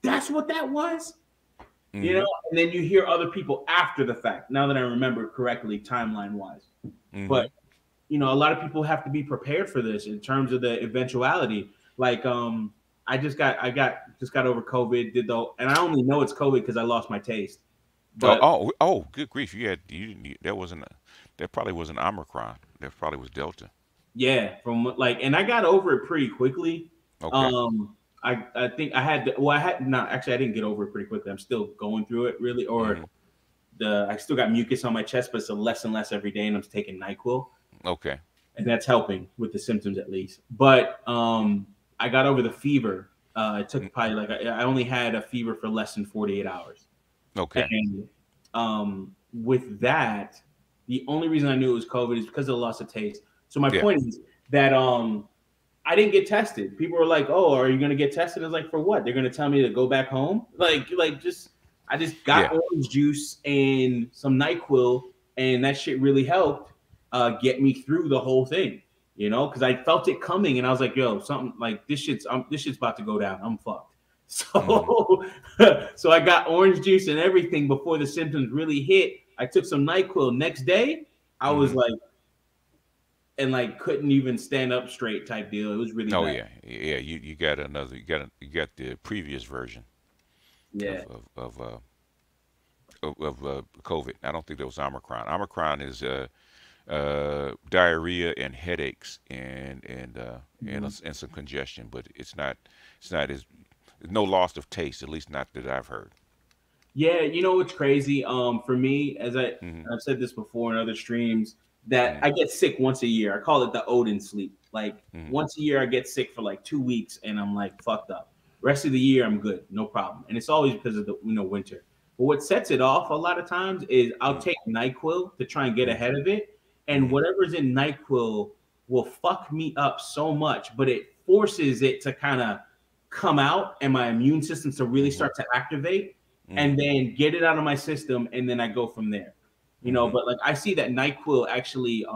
that's what that was. you Hmm. know, and then you hear other people after the fact. Now that I remember correctly, timeline wise, but Hmm. a lot of people have to be prepared for this in terms of the eventuality. Like, I just got over COVID, and I only know it's COVID because I lost my taste. Oh, But oh, oh, good grief! That wasn't that probably wasn't Omicron. That probably was Delta. yeah, and I got over it pretty quickly. Okay. I think I had well, I had not actually. I didn't get over it pretty quickly. I'm still going through it really, or Hmm. I still got mucus on my chest, but it's a less and less every day, and I'm taking Nyquil, Okay. and that's helping with the symptoms at least. But I got over the fever. It Mm. took probably I only had a fever for less than 48 hours, Okay. and with that, the only reason I knew it was COVID is because of the loss of taste. So my Yeah. point is that I didn't get tested. People were like, "Oh, are you going to get tested?" I was like, "For what? They're going to tell me to go back home?" Just I just got Yeah. orange juice and some Nyquil, and that shit really helped get me through the whole thing. Because I felt it coming, and I was like, "Yo, something like this shit's about to go down. I'm fucked." Hmm. So, so I got orange juice and everything before the symptoms really hit. I took some Nyquil. Next day, I was Hmm. like, and like couldn't even stand up straight type deal. It was really Oh bad. yeah, yeah. You got another. You got the previous version Yeah. of COVID. I don't think that was Omicron. Omicron is diarrhea and headaches Mhm. and some congestion, but it's not as no loss of taste, at least not that I've heard. Yeah, what's crazy? For me, Hmm. I've said this before in other streams, that Hmm. I get sick once a year. I call it the Odin sleep. Like Hmm. once a year, I get sick for like 2 weeks, and I'm like fucked up. Rest of the year, I'm good, no problem. And it's always because of the winter. But what sets it off a lot of times is I'll take Nyquil to try and get Hmm. ahead of it, and Hmm. whatever's in Nyquil will fuck me up so much, but it forces it to kind of come out, and my immune system to really Hmm. start to activate Hmm. and then get it out of my system, and then I go from there. Hmm. But like I see that Nyquil actually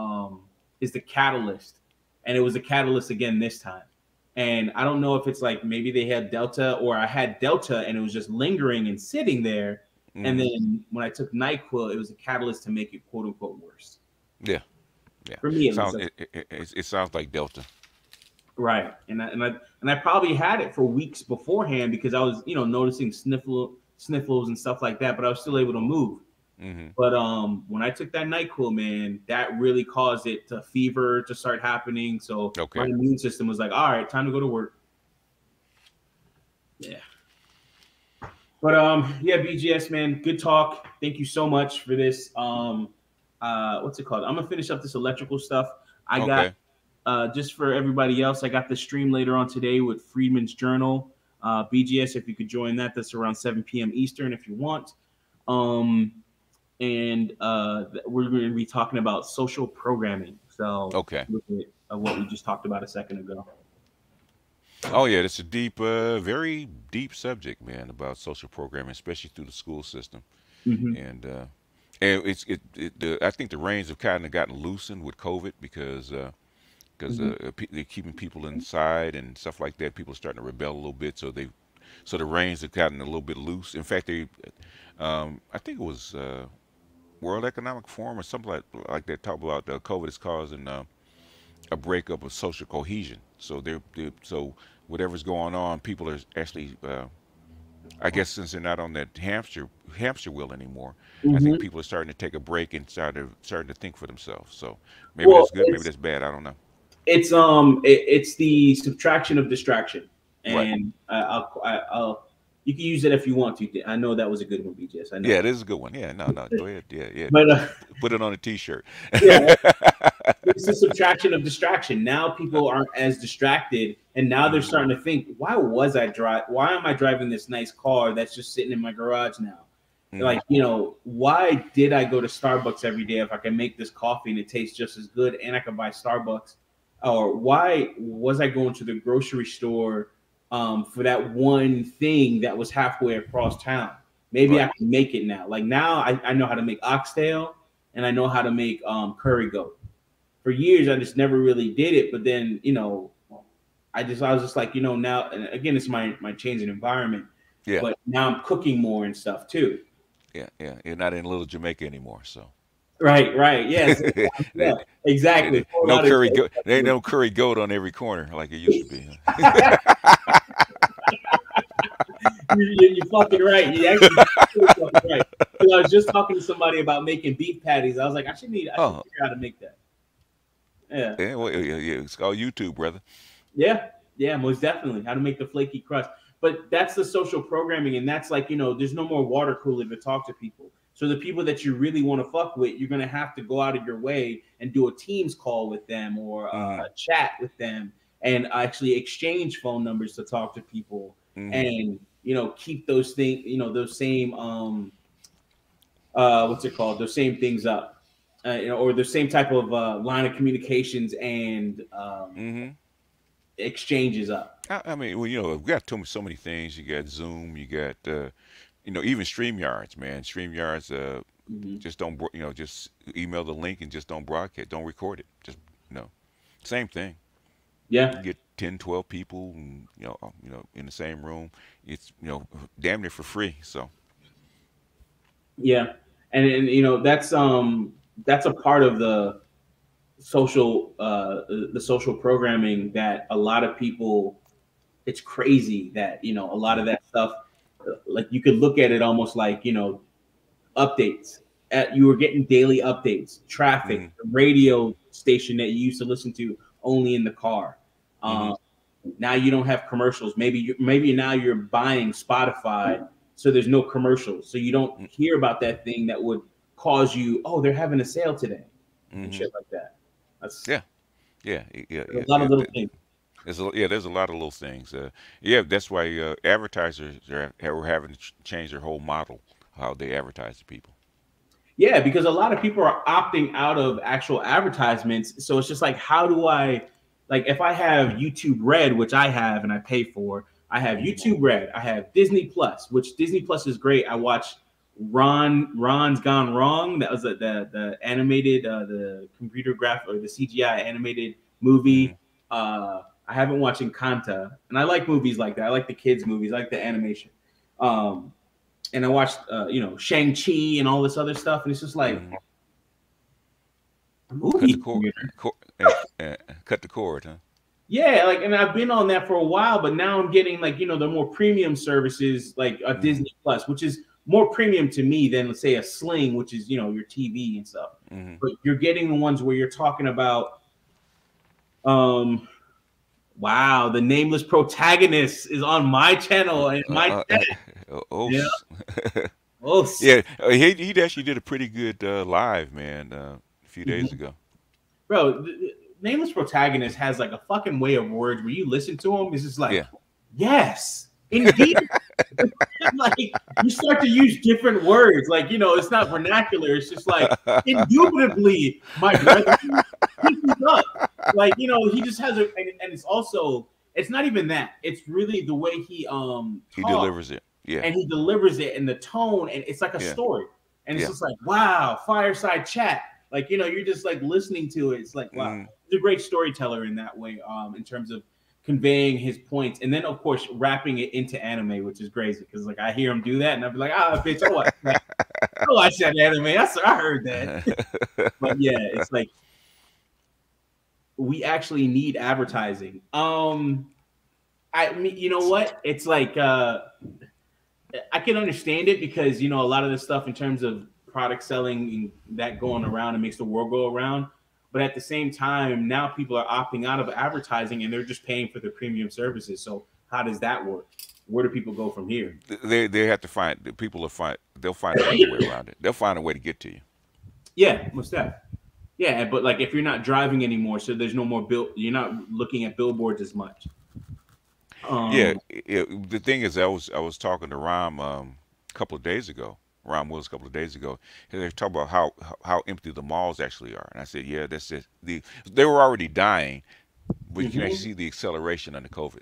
is the catalyst, and it was a catalyst again this time. And I don't know if it's like maybe they had Delta or I had Delta and it was just lingering and sitting there. And Hmm. then when I took Nyquil, it was a catalyst to make it quote unquote worse. Yeah, yeah. For me at least. Sounds it sounds like Delta. Right. And I probably had it for weeks beforehand because I was, noticing sniffles and stuff like that, but I was still able to move. Hmm. But when I took that Nyquil, man, that really caused it to fever to start happening. So my Okay. immune system was like, all right, time to go to work. Yeah. But yeah, BGS man, good talk. Thank you so much for this. What's it called? I'm gonna finish up this electrical stuff. I got Okay. just for everybody else, I got the stream later on today with Friedman's Journal. BGS, if you could join that, that's around 7 p.m. Eastern if you want. Um, and we're going to be talking about social programming. So Okay. look at what we just talked about a second ago. Oh yeah, it's a deep, very deep subject, man, about social programming, especially through the school system. Hmm. And I think the reins have kind of gotten loosened with COVID Hmm. they're keeping people inside and stuff like that. People are starting to rebel a little bit, so the reins have gotten a little bit loose. In fact, I think it was World Economic Forum or something like that talked about COVID is causing a breakup of social cohesion. So so whatever's going on, people are actually I guess since they're not on that hamster wheel anymore, I think Hmm. people are starting to take a break and starting to think for themselves. So maybe Well, that's good, maybe that's bad. I don't know. it's the subtraction of distraction, Right. and I'll you can use it if you want to. I know that was a good one, BGS. I Yeah, know, this is a good one. Yeah, no, no, go ahead. Yeah, yeah. but Put it on a T-shirt. yeah, it's the subtraction of distraction. Now people aren't as distracted, and now they're Hmm. starting to think, why was I drive? Why am I driving this nice car that's just sitting in my garage now? Hmm. Like, why did I go to Starbucks every day if I can make this coffee and it tastes just as good and I can buy Starbucks? Or why was I going to the grocery store for that one thing that was halfway across town? Maybe Right. I can make it now. Like now I know how to make oxtail and I know how to make curry goat. For years I just never really did it, but then I was just like, now, and again, it's my change in environment, Yeah. but now I'm cooking more and stuff too. Yeah. Yeah. You're not in Little Jamaica anymore, so. Right, right. Yes. Yeah, They- exactly. Whole no lot of curry goat. There ain't no curry goat on every corner like it used to be. you're fucking right. You actually fucking right. Because I was just talking to somebody about making beef patties. I was like, I should Oh, figure out how to make that. Yeah. yeah, well, yeah, yeah. It's called YouTube, brother. Yeah, yeah, most definitely. How to make the flaky crust. But that's the social programming, and that's like, there's no more water cooler to talk to people. So the people that you really want to fuck with, you're gonna have to go out of your way and do a Teams call with them or Hmm. a chat with them, and actually exchange phone numbers to talk to people, Hmm. and keep those things, those same what's it called, those same things up, or the same type of line of communications and Hmm. exchanges up. I mean, well, we've got so many things. You got Zoom. You got, even StreamYards, man. StreamYards, Mhm. just don't, just email the link and just don't broadcast, don't record it. Just, you know, same thing. You Yeah, can get 10, 12 people, and, in the same room. It's, damn near for free. So, yeah, and that's a part of the social programming that a lot of people. It's crazy that a lot of mm, that stuff, like you could look at it almost like updates. You were getting daily updates, traffic, mm, the radio station that you used to listen to only in the car. mm, Um, Now you don't have commercials. Maybe now you're buying Spotify, so there's no commercials, so you don't mm, hear about that thing that would cause you. Oh, they're having a sale today, and mm-hmm. shit like that. That's Yeah, yeah, yeah, a yeah, lot of yeah. little things. There's a lot of little things. Yeah, that's why advertisers are having to change their whole model how they advertise to people. Yeah, because a lot of people are opting out of actual advertisements. So it's just like, how do I, like, if I have YouTube Red, which I have and I pay for, I have Hmm. YouTube Red, I have Disney Plus, which Disney Plus is great. I watched Ron's Gone Wrong. That was the animated, the computer graphic or the CGI animated Hmm. movie. I haven't watched Encanto, and I like movies like that. I like the kids' movies, I like the animation. Um, and I watched Shang Chi and all this other stuff, and it's just like Hmm. Cut the movie cord, theater. cut the cord, huh? Yeah, like, and I've been on that for a while, but now I'm getting like the more premium services like a Hmm. Disney Plus, which is more premium to me than let's say a Sling, which is your TV and stuff. Hmm. But you're getting the ones where you're talking about, um, wow, the nameless protagonist is on my channel and my Oh, yeah, oh, yeah. He actually did a pretty good live, man, a few days mhm. ago. Bro, nameless protagonist has like a fucking way of words where you listen to him, it's just like, Yeah, yes, Indeed, like you start to use different words. Like, it's not vernacular. It's just like indubitably, my brethren, this is up. Like, he just has and it's also, it's not even that. It's really the way he He talks, delivers it. Yeah, and he delivers it, and the tone, and it's like a yeah, story. And it's yeah. just like, wow, fireside chat. Like, you're just like listening to it. It's like, wow, Mm. he's a great storyteller in that way, in terms of conveying his points, and then of course wrapping it into anime, which is crazy because like I hear him do that, and I'll be like, bitch, I watch that anime. I heard that. But yeah, it's like we actually need advertising. I mean, you know what? It's like I can understand it because a lot of the stuff in terms of product selling and that going around and makes the world go around. But at the same time, now people are opting out of advertising and they're just paying for the premium services. So how does that work? Where do people go from here? They have to find the people will find they'll find another way around it. They'll find a way to get to you. Yeah, most that. Yeah, but like if you're not driving anymore, so there's no more you're not looking at billboards as much. Yeah, Um, the thing is, I was talking to Ram a couple of days ago. Ram Wills a couple of days ago. And they talk about how empty the malls actually are, and I said, yeah, that's it. They were already dying, but you can actually mhm. see the acceleration under COVID.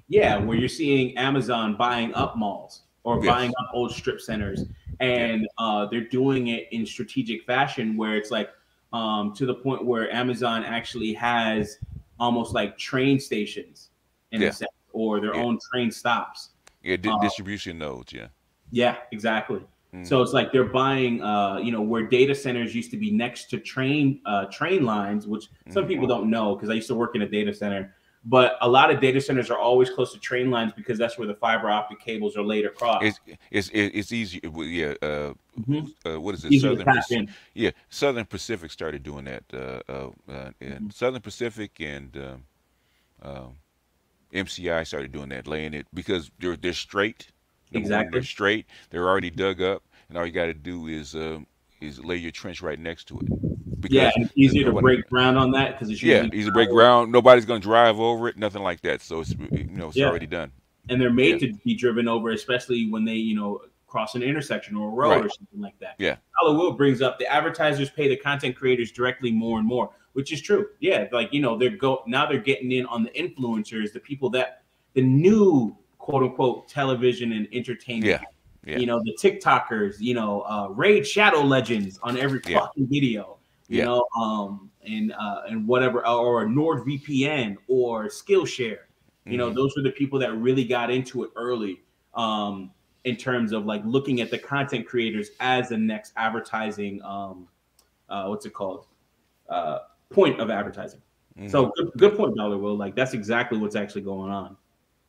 Yeah, where you're seeing Amazon buying up malls or buying Yes. up old strip centers, Yeah. and they're doing it in strategic fashion, where it's like to the point where Amazon actually has almost like train stations in a Yeah. sense, or their Yeah. own train stops. Yeah. Uh, Distribution nodes. Yeah. yeah, exactly. So Hmm. it's like they're buying, where data centers used to be next to train lines, which some Hmm. people don't know because I used to work in a data center. But a lot of data centers are always close to train lines because that's where the fiber optic cables are laid across. It's easy. Yeah. Mhm. What is it? Easy to tap in. Yeah, Southern Pacific started doing that. And Mhm. Southern Pacific and uh, MCI started doing that, laying it because they're straight. Number one, they're Exactly. straight. They're already dug up, and all you got to do is lay your trench right next to it Yeah, because and it's easier to nobody. break ground on that because it's Yeah, usually easy break power. ground. Nobody's gonna drive over it. Nothing like that. So it's Yeah, already done. and they're Yeah. made to be driven over, especially when they, cross an intersection or a road Right. or something like that. Yeah. Dollar Will brings up the advertisers pay the content creators directly more and more, which is true. Yeah, like they're getting in on the influencers, the people that the new quote unquote television and entertainment. Yeah. Yeah. The TikTokers, Raid Shadow Legends on every Yeah. fucking video, Yeah. and whatever, or NordVPN or Skillshare. Hmm. Those were the people that really got into it early, in terms of like looking at the content creators as the next advertising, what's it called? Uh, Point of advertising. Hmm. So good Yeah. point, Dollar Will. Like that's exactly what's actually going on.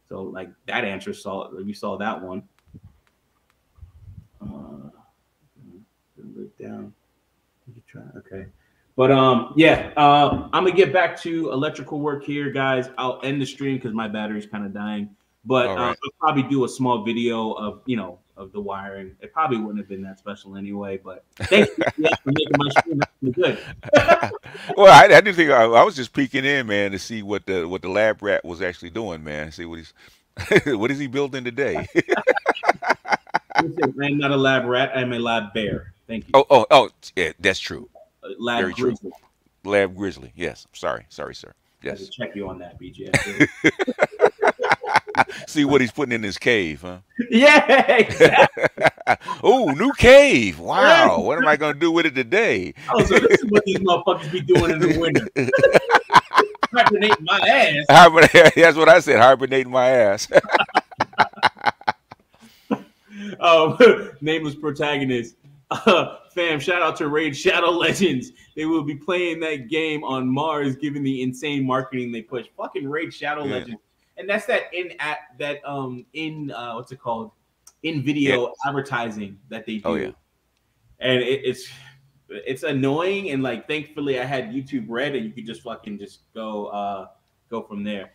So like that answer saw we saw that one. Uh, look down. You try. Okay. But yeah, I'm gonna get back to electrical work here, guys. I'll end the stream because my battery's kind of dying. But All right. I'll probably do a small video of the wiring. It probably wouldn't have been that special anyway. But thank you yeah, for making my stream actually good. Well, I didn't think I was just peeking in, man, to see what the lab rat was actually doing, man. See what he's what is he building today? Listen, I'm not a lab rat. I'm a lab bear. Thank you. Oh, yeah, that's true. Lab Very true. grizzly. Lab grizzly. Yes. Sorry, sir. I had to Yes. check you on that, BJ. I feel See what he's putting in his cave, huh? yeah, exactly. Oh, new cave. Right. Wow. What am I gonna do with it today? Oh, so this is what these motherfuckers be doing in the winter. Hibernating my ass. Hibernate. That's what I said. Hibernating my ass. Nameless protagonist. Fam, shout out to Raid Shadow Legends. They will be playing that game on Mars, given the insane marketing they push. Fucking Raid Shadow Yeah. Legends, and that's that in what's it called, in Yeah. video advertising that they Oh do, yeah. and it's annoying. And like, thankfully, I had YouTube Red, and you could just fucking just go from there.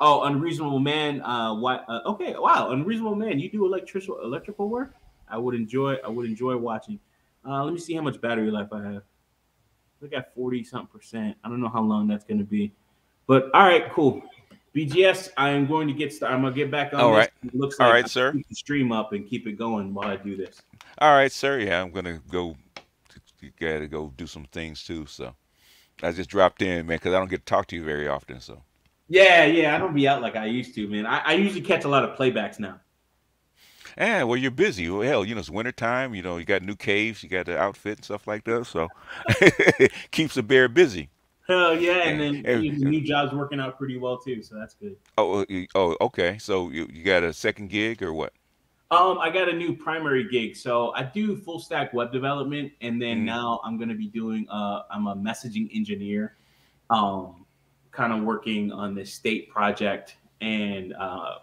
Oh, Unreasonable Man. Why? Okay, wow, Unreasonable Man. You do electrical work. I would enjoy watching. Let me see how much battery life I have. I got 40 something percent. I don't know how long that's gonna be, but all right, cool. BGS, I am going to I'm gonna get back on All this. right. It looks All like right, I sir. can keep the stream up and keep it going while I do this. All right, sir. Yeah, I'm gonna go. You gotta go do some things too. So I just dropped in, man, because I don't get to talk to you very often. So. Yeah, I don't be out like I used to, man. I usually catch a lot of playbacks now. Yeah, well, you're busy. Well, hell, it's winter time. You got new caves, you got the outfit and stuff like that. So keeps the bear busy. Hell yeah, and And, then and, the new job's working out pretty well too, so that's good. okay. So you got a second gig or what? I got a new primary gig, so I do full stack web development, and then Mm, now I'm gonna be doing. I'm a messaging engineer, um, kind of working on this state project and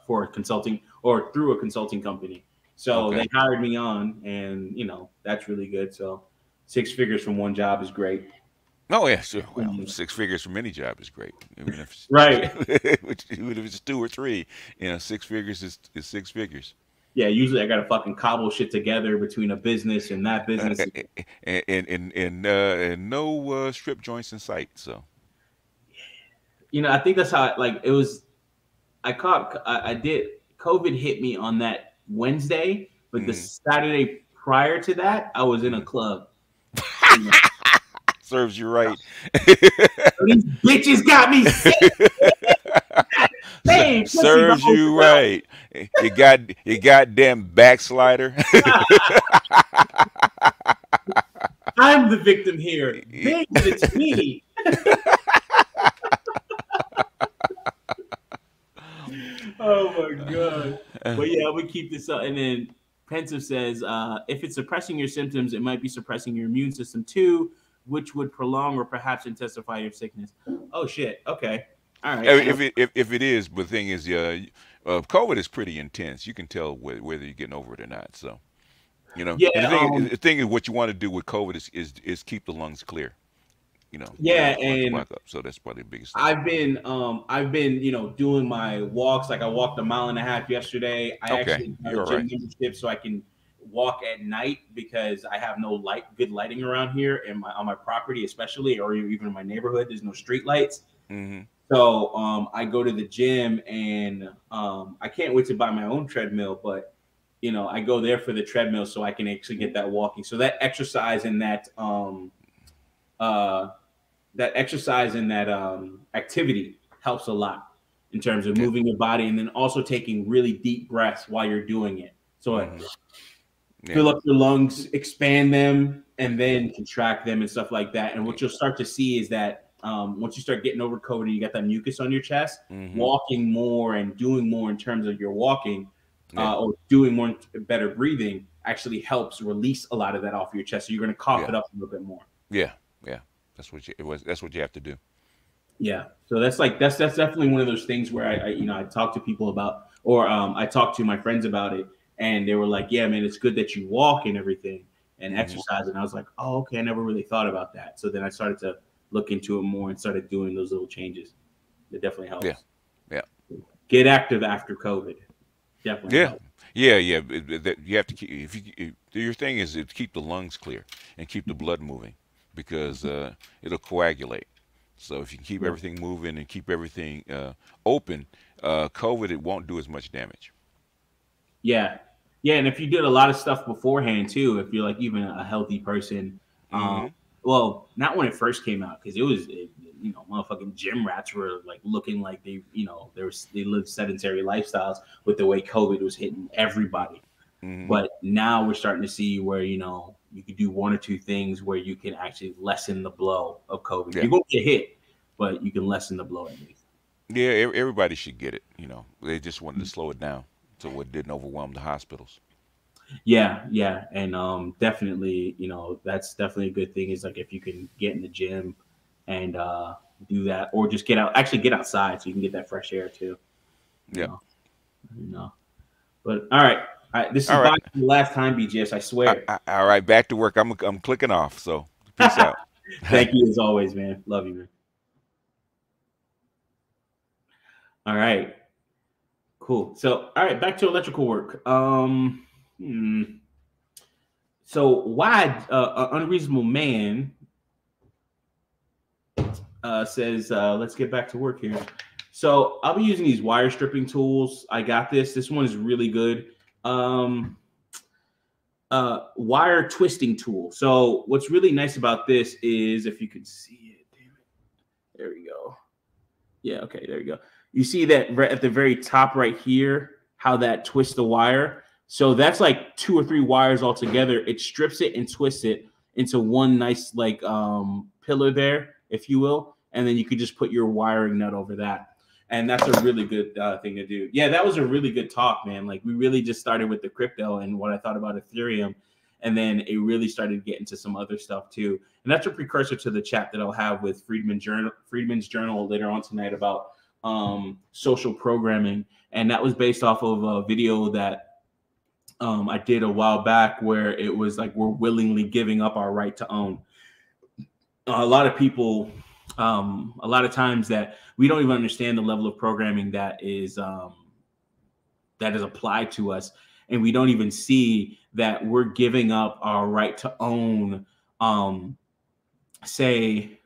for consulting or through a consulting company. So okay. they hired me on, and that's really good. So 6 figures from one job is great. Oh yeah, sure. Well, Um, 6 figures from any job is great. Even if right. even if it's two or three, 6 figures is 6 figures. Yeah. Usually I got to fucking cobble shit together between a business and that Uh, business. and no strip joints in sight. So. I think that's how like it was. I did. COVID hit me on that Wednesday, but the Mm, Saturday prior to that, I was in a mm. club. You know, Serves you right. these bitches got me sick. Hey, pussy Serves hoes. you right. You goddamn backslider. I'm the victim here. Bitch, it's me. Oh my god. But yeah, we keep this up. And then Pensive says, if it's suppressing your symptoms, it might be suppressing your immune system too, which would prolong or perhaps intensify your sickness. Oh shit. Okay. All right. If it is, but the thing is, COVID is pretty intense. You can tell whether you're getting over it or not. So, Yeah. and the thing is, what you want to do with COVID is keep the lungs clear. You Yeah, don't want to and block up. So that's probably the biggest thing. I've been doing my walks. Like I walked a mile and a half yesterday. I Okay, actually got a you're all right. gym membership so I can walk at night because I have no good lighting around here and on my property, especially, or even in my neighborhood. There's no street lights. Mm-hmm. So I go to the gym and I can't wait to buy my own treadmill, but I go there for the treadmill so I can actually get that walking. So that exercise and uh, that activity helps a lot in terms of Yeah. moving your body and then also taking really deep breaths while you're doing it. So Mm-hmm. Yeah. fill up your lungs, expand them, and then contract them and stuff like that. And what you'll start to see is that once you start getting over COVID and you got that mucus on your chest, Mm-hmm. walking more and doing more in terms of your walking Yeah. or doing more better breathing actually helps release a lot of that off your chest. So you're going to cough Yeah. it up a little bit more. Yeah. Yeah. That's what you have to do. Yeah, so that's definitely one of those things where I talk to people about, or I talk to my friends about it, and they were like, "Yeah, man, it's good that you walk and everything and Mm-hmm. exercise." And I was like, "Oh, okay, I never really thought about that." So then I started to look into it more and started doing those little changes. It definitely Yeah. helps. Yeah. Get active after COVID. Definitely Yeah. helps. Yeah. You have to keep if your thing is to keep the lungs clear and keep the blood moving because it'll coagulate. So if you can keep Yeah. everything moving and keep everything open, COVID it won't do as much damage. Yeah. Yeah. And if you did a lot of stuff beforehand too, if you're like even a healthy person, um, Mm-hmm. well, not when it first came out, because motherfucking gym rats were like looking like they lived sedentary lifestyles with the way COVID was hitting everybody. Mm-hmm. But now we're starting to see where, you could do one or two things where you can actually lessen the blow of COVID. Yeah. You're going to get hit, but you can lessen the blow at least. Yeah. Everybody should get it. They just wanted to slow it down so it didn't overwhelm the hospitals. Yeah, and definitely, that's definitely a good thing. Is like if you can get in the gym and do that, or just actually get outside so you can get that fresh air too. You Yeah. know, you know. But all right, this is All right. by the last time, BGS. I swear. All right. Back to work. I'm clicking off. So peace out. Thank you as always, man. Love you, man. All right, cool. So, all right, back to electrical work. So why an unreasonable man says, let's get back to work here. So I'll be using these wire stripping tools. I got this. This one is really good. Wire twisting tool. So what's really nice about this is, if you can see it, damn it, there we go. Yeah, okay, there you go. You see that right at the very top right here, how that twists the wire. So that's like 2 or 3 wires all together. It strips it and twists it into one nice like pillar there, if you will, and then you could just put your wiring nut over that. And that's a really good thing to do. Yeah, that was a really good talk, man. Like, we really just started with the crypto and what I thought about Ethereum, and then it really started to get into some other stuff too. And that's a precursor to the chat that I'll have with Friedman's Journal later on tonight about social programming. And that was based off of a video that I did a while back, where it was like, we're willingly giving up our right to own. A lot of people, a lot of times, that we don't even understand the level of programming that is applied to us, and we don't even see that we're giving up our right to own, say,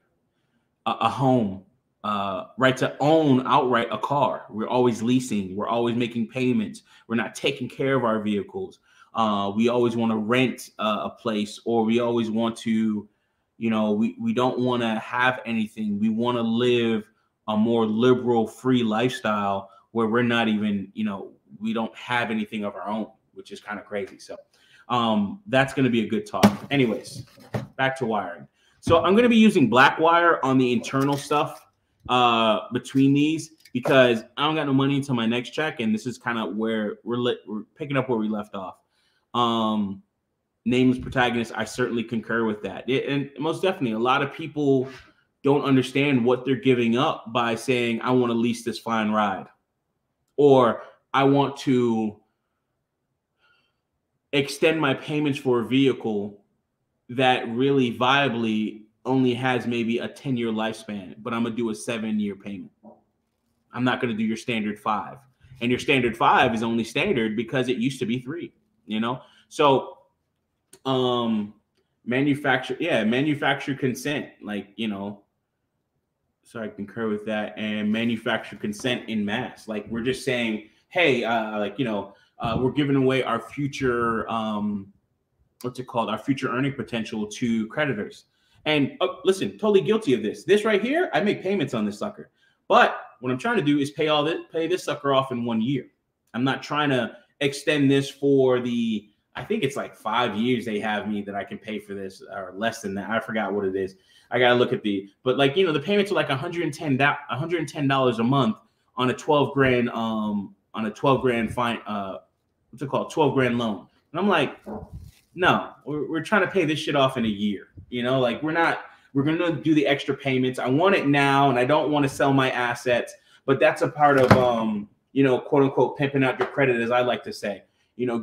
a home, right to own outright a car. We're always leasing. We're always making payments. We're not taking care of our vehicles. We always want to rent a place, or we always want to, we don't want to have anything. We want to live a more liberal, free lifestyle where we're not even, we don't have anything of our own, which is kind of crazy. So that's going to be a good talk. Anyways, back to wiring. So I'm going to be using black wire on the internal stuff between these, because I don't got no money until my next check, and this is kind of where we're picking up where we left off. Nameless protagonist, I certainly concur with that. And most definitely, a lot of people don't understand what they're giving up by saying, I want to lease this fine ride, or I want to extend my payments for a vehicle that really viably only has maybe a 10-year lifespan, but I'm going to do a 7-year payment. I'm not going to do your standard 5. And your standard 5 is only standard because it used to be 3, So manufacturer consent, like, so I concur with that. And manufacturer consent in mass, like, we're just saying, hey, we're giving away our future what's it called, our future earning potential to creditors. And listen, totally guilty of this right here. I make payments on this sucker, but what I'm trying to do is pay this sucker off in 1 year. I'm not trying to extend this for I think it's like 5 years they have me that I can pay for this, or less than that. I forgot what it is. I got to look at but like, the payments are like $110 a month on a 12 grand, fine, what's it called? 12 grand loan. And I'm like, no, we're trying to pay this shit off in a year. Like, we're going to do the extra payments. I want it now, and I don't want to sell my assets, but that's a part of, quote unquote, pimping out your credit, as I like to say,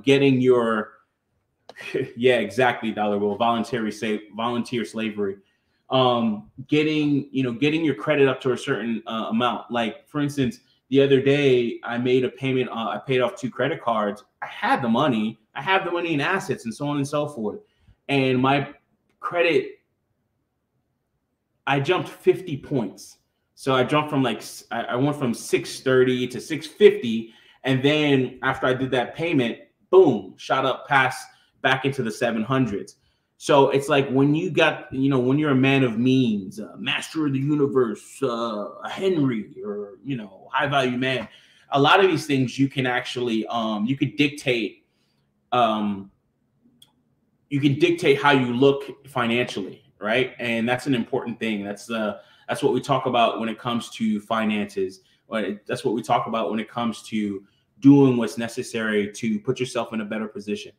getting your, yeah, exactly, Dollar Will, volunteer slavery, getting your credit up to a certain amount. Like, for instance, the other day I made a payment. I paid off 2 credit cards. I have the money in assets and so on and so forth. And my credit, I jumped 50 points. So I jumped from I went from 630 to 650. And then after I did that payment, boom, shot up back into the 700s. So it's like, when you got, when you're a man of means, master of the universe, a Henry, or, high value man, a lot of these things you can actually, you could dictate how you look financially, right? And that's an important thing. That's what we talk about when it comes to finances. That's what we talk about when it comes to doing what's necessary to put yourself in a better position.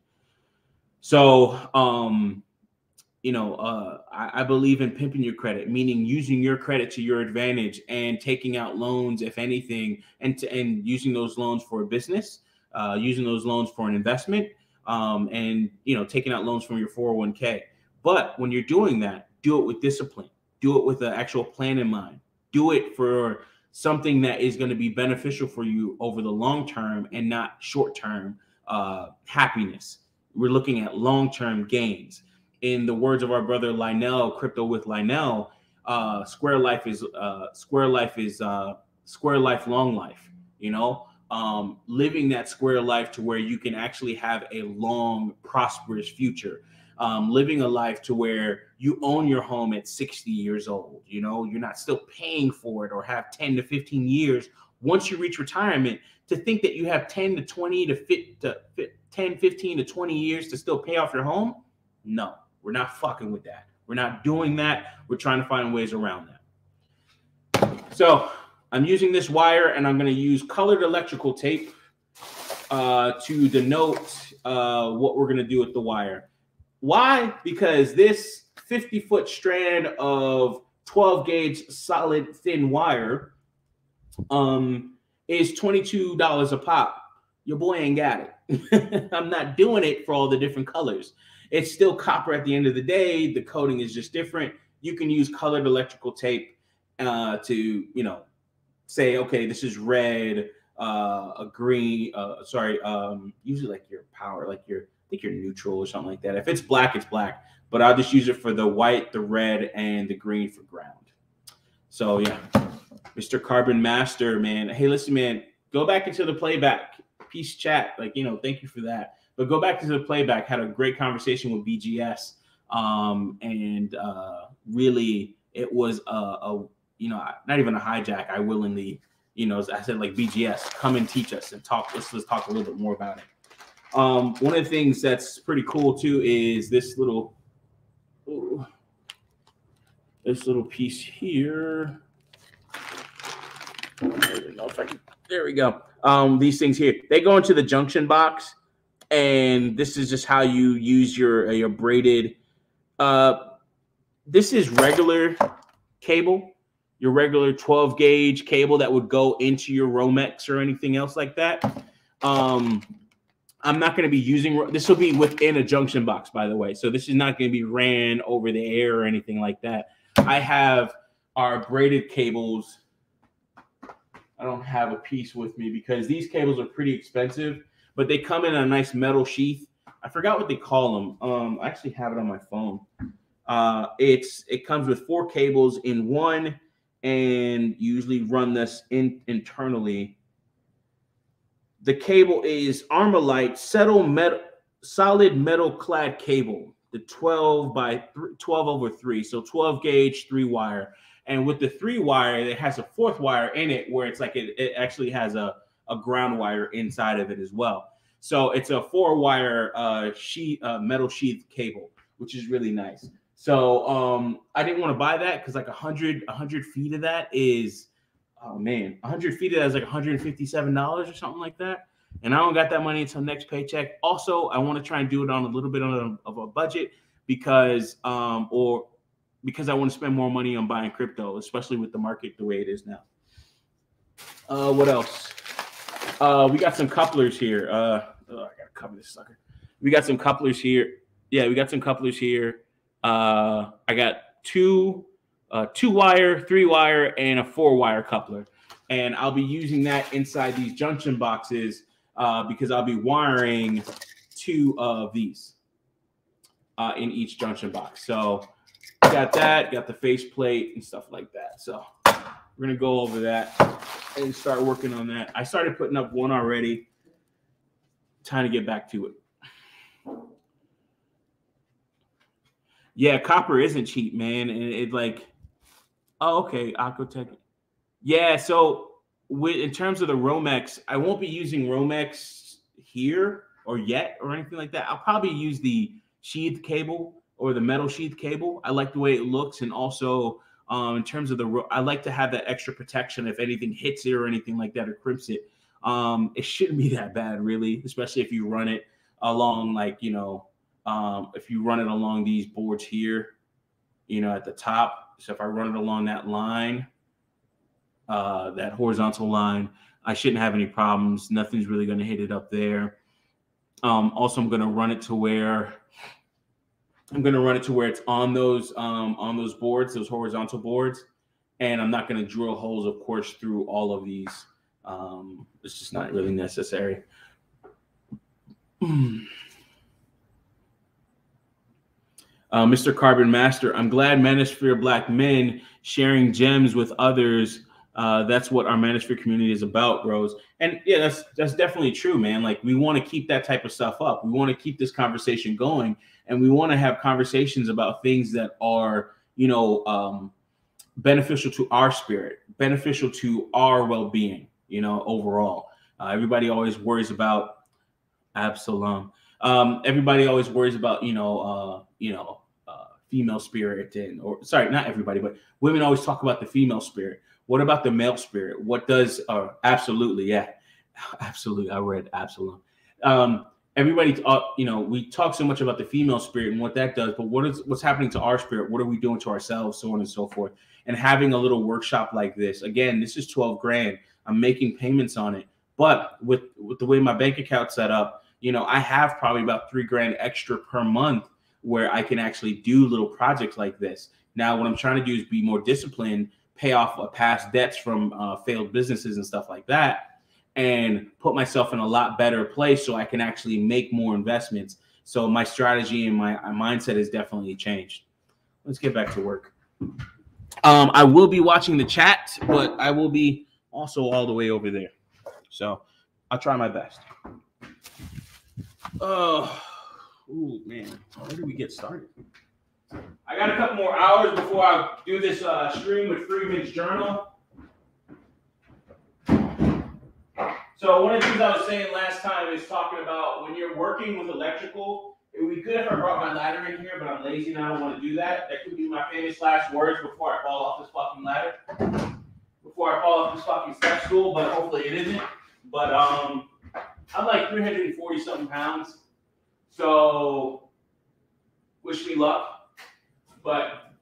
So, I believe in pimping your credit, meaning using your credit to your advantage and taking out loans, if anything, and using those loans for a business, using those loans for an investment, and taking out loans from your 401k. But when you're doing that, do it with discipline. Do it with an actual plan in mind. Do it for something that is going to be beneficial for you over the long term, and not short term happiness. We're looking at long term gains. In the words of our brother Lionel, Crypto with Lionel, Square Life is square life, long life, you know, living that square life to where you can actually have a long, prosperous future. Living a life to where you own your home at 60 years old, you know, you're not still paying for it or have 10 to 15 years once you reach retirement. To think that you have 10 to 20 to 10, 15 to 20 years to still pay off your home. No, we're not fucking with that. We're not doing that. We're trying to find ways around that. So I'm using this wire, and I'm going to use colored electrical tape to denote what we're going to do with the wire. Why? Because this 50-foot strand of 12 gauge solid thin wire is $22 a pop. Your boy ain't got it. I'm not doing it for all the different colors. It's still copper at the end of the day. The coating is just different. You can use colored electrical tape to, you know, say, okay, this is red, a green, usually like your power, like your, I think your neutral or something like that. If it's black, it's black. But I'll just use it for the white, the red, and the green for ground. So yeah, Mr. Carbon Master, man. Hey, listen, man, go back into the playback. Peace chat. Like, you know, thank you for that. But go back to the playback. Had a great conversation with BGS. And really, it was you know, not even a hijack. I willingly, you know, I said, like, BGS, come and teach us and talk. Let's talk a little bit more about it. One of the things that's pretty cool too is this little piece here. I don't even know if I can. There we go. These things here, they go into the junction box, and this is just how you use your braided. This is regular cable, your regular 12 gauge cable that would go into your Romex or anything else like that. I'm not going to be using, this will be within a junction box, by the way. So this is not going to be ran over the air or anything like that. I have our braided cables. I don't have a piece with me because these cables are pretty expensive, but they come in a nice metal sheath. I forgot what they call them. I actually have it on my phone. It comes with 4 cables in one, and usually run this internally. The cable is Armalite solid metal clad cable, the 12 over 3, so 12 gauge 3 wire. And with the 3 wire, it has a 4th wire in it where it's like it actually has a ground wire inside of it as well. So it's a 4-wire metal sheath cable, which is really nice. So I didn't want to buy that because like 100 feet of that is, oh man, 100 feet of that is like $157 or something like that. And I don't got that money until next paycheck. Also, I want to try and do it on a little bit of a budget because I want to spend more money on buying crypto, especially with the market the way it is now. What else? We got some couplers here. I gotta cover this sucker. We got some couplers here. Yeah, we got some couplers here. I got 2 2-wire, 3-wire, and a 4-wire coupler. And I'll be using that inside these junction boxes because I'll be wiring 2 of these in each junction box. So got that, got the faceplate and stuff like that. So we're going to go over that and start working on that. I started putting up one already. Time to get back to it. Yeah, copper isn't cheap, man. And it like, oh, okay, Aquatech. Yeah, so in terms of the Romex, I won't be using Romex here or yet or anything like that. I'll probably use the sheath cable or the metal sheath cable. I like the way it looks, and also in terms of I like to have that extra protection if anything hits it or anything like that or crimps it. It shouldn't be that bad, really, especially if you run it along, like, you know, if you run it along these boards here, you know, at the top. So if I run it along that line, that horizontal line, I shouldn't have any problems. Nothing's really going to hit it up there. Also, I'm going to run it to where it's on those boards, those horizontal boards, and I'm not going to drill holes, of course, through all of these. It's just not really necessary. Mr. Carbon Master, I'm glad Manosphere Black Men sharing gems with others That's what our manosphere community is about, bros. And yeah, that's definitely true, man. Like we want to keep that type of stuff up. We want to keep this conversation going, and we want to have conversations about things that are, beneficial to our spirit, beneficial to our well-being, overall. Everybody always worries about Absalom. Everybody always worries about, female spirit, and or sorry, not everybody, but women always talk about the female spirit. What about the male spirit? What does absolutely, yeah, absolutely. I read Absalom. Everybody, we talk so much about the female spirit and what that does, but what's happening to our spirit? What are we doing to ourselves, so on and so forth? And having a little workshop like this, again, this is 12 grand. I'm making payments on it, but with the way my bank account's set up, I have probably about 3 grand extra per month where I can actually do little projects like this. Now, what I'm trying to do is be more disciplined, pay off past debts from failed businesses and stuff like that, and put myself in a lot better place so I can actually make more investments. So my strategy and my mindset has definitely changed. Let's get back to work. I will be watching the chat, but I will be also all the way over there. So I'll try my best. Oh, man. Where do we get started? I got a couple more hours before I do this stream with Freeman's Journal. So one of the things I was saying last time is talking about when you're working with electrical, it would be good if I brought my ladder in here, but I'm lazy and I don't want to do that. That could be my famous last words before I fall off this fucking ladder. Before I fall off this fucking step stool, but hopefully it isn't. But I'm like 340 something pounds. So wish me luck. But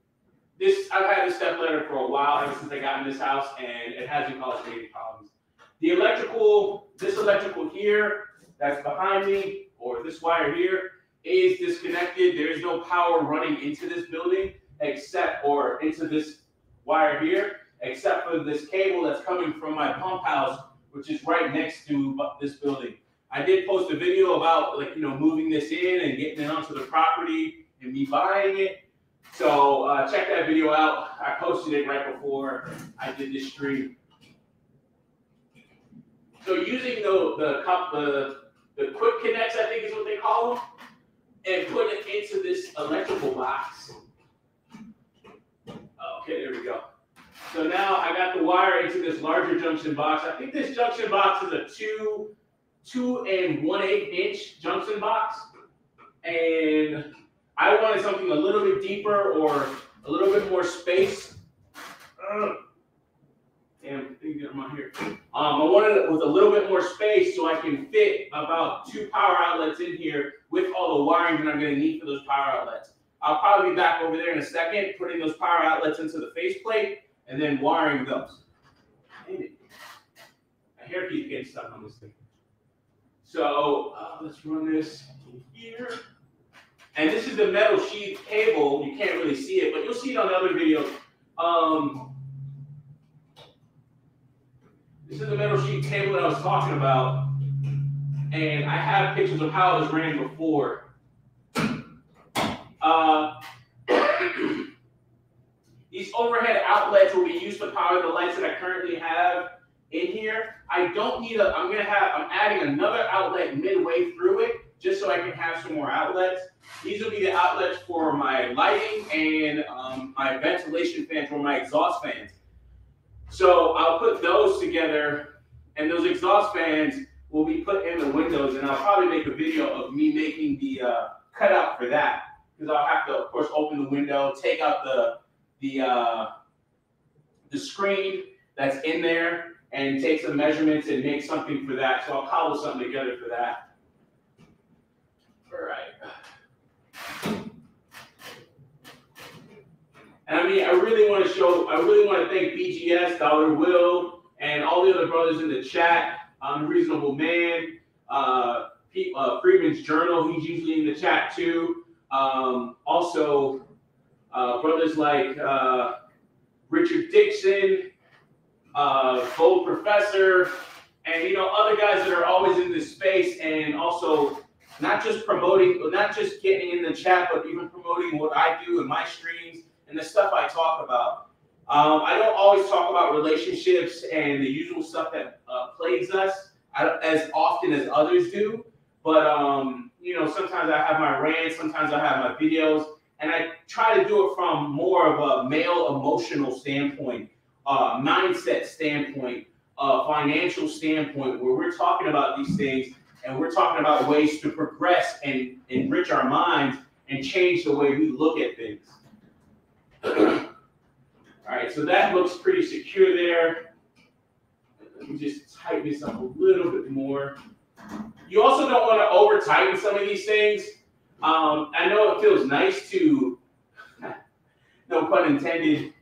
I've had this step ladder for a while, ever since I got in this house, and it hasn't caused me any problems. This electrical here, that's behind me, or this wire here, is disconnected. There is no power running into this building or into this wire here, except for this cable that's coming from my pump house, which is right next to this building. I did post a video about moving this in and getting it onto the property and me buying it. So check that video out. I posted it right before I did this stream. So using the quick connects, I think is what they call them, and put it into this electrical box. Okay, there we go. So now I got the wire into this larger junction box. I think this junction box is a 2 1/8 inch junction box, and I wanted something a little bit deeper or a little bit more space. Damn, I'm out here. I wanted it with a little bit more space so I can fit about 2 power outlets in here with all the wiring that I'm going to need for those power outlets. I'll probably be back over there in a second, putting those power outlets into the faceplate and then wiring those. Damn it. My hair keeps getting stuck on this thing. So let's run this in here. And this is the metal sheath cable. You can't really see it, but you'll see it on the other video. This is the metal sheet cable that I was talking about, and I have pictures of how it was ran before. These overhead outlets will be used to power the lights that I currently have in here. I don't need I'm adding another outlet midway through it, just so I can have some more outlets. These will be the outlets for my lighting and my ventilation fans or my exhaust fans. So I'll put those together, and those exhaust fans will be put in the windows, and I'll probably make a video of me making the cutout for that, because I'll have to, of course, open the window, take out the screen that's in there, and take some measurements and make something for that. So I'll cobble something together for that. All right. And I mean, I really want to thank BGS, Dollar Will, and all the other brothers in the chat. Reasonable Man, Freeman's Journal, he's usually in the chat too. Also, brothers like Richard Dixon, Bold Professor, and other guys that are always in this space, and also not just getting in the chat, but even promoting what I do in my streams and the stuff I talk about. I don't always talk about relationships and the usual stuff that plagues us as often as others do. But you know, sometimes I have my rants, sometimes I have my videos, and I try to do it from more of a male emotional standpoint, mindset standpoint, financial standpoint, where we're talking about these things and we're talking about ways to progress and enrich our minds and change the way we look at things. All right, so that looks pretty secure there. Let me just tighten this up a little bit more. You also don't want to over tighten some of these things. I know it feels nice to, no pun intended,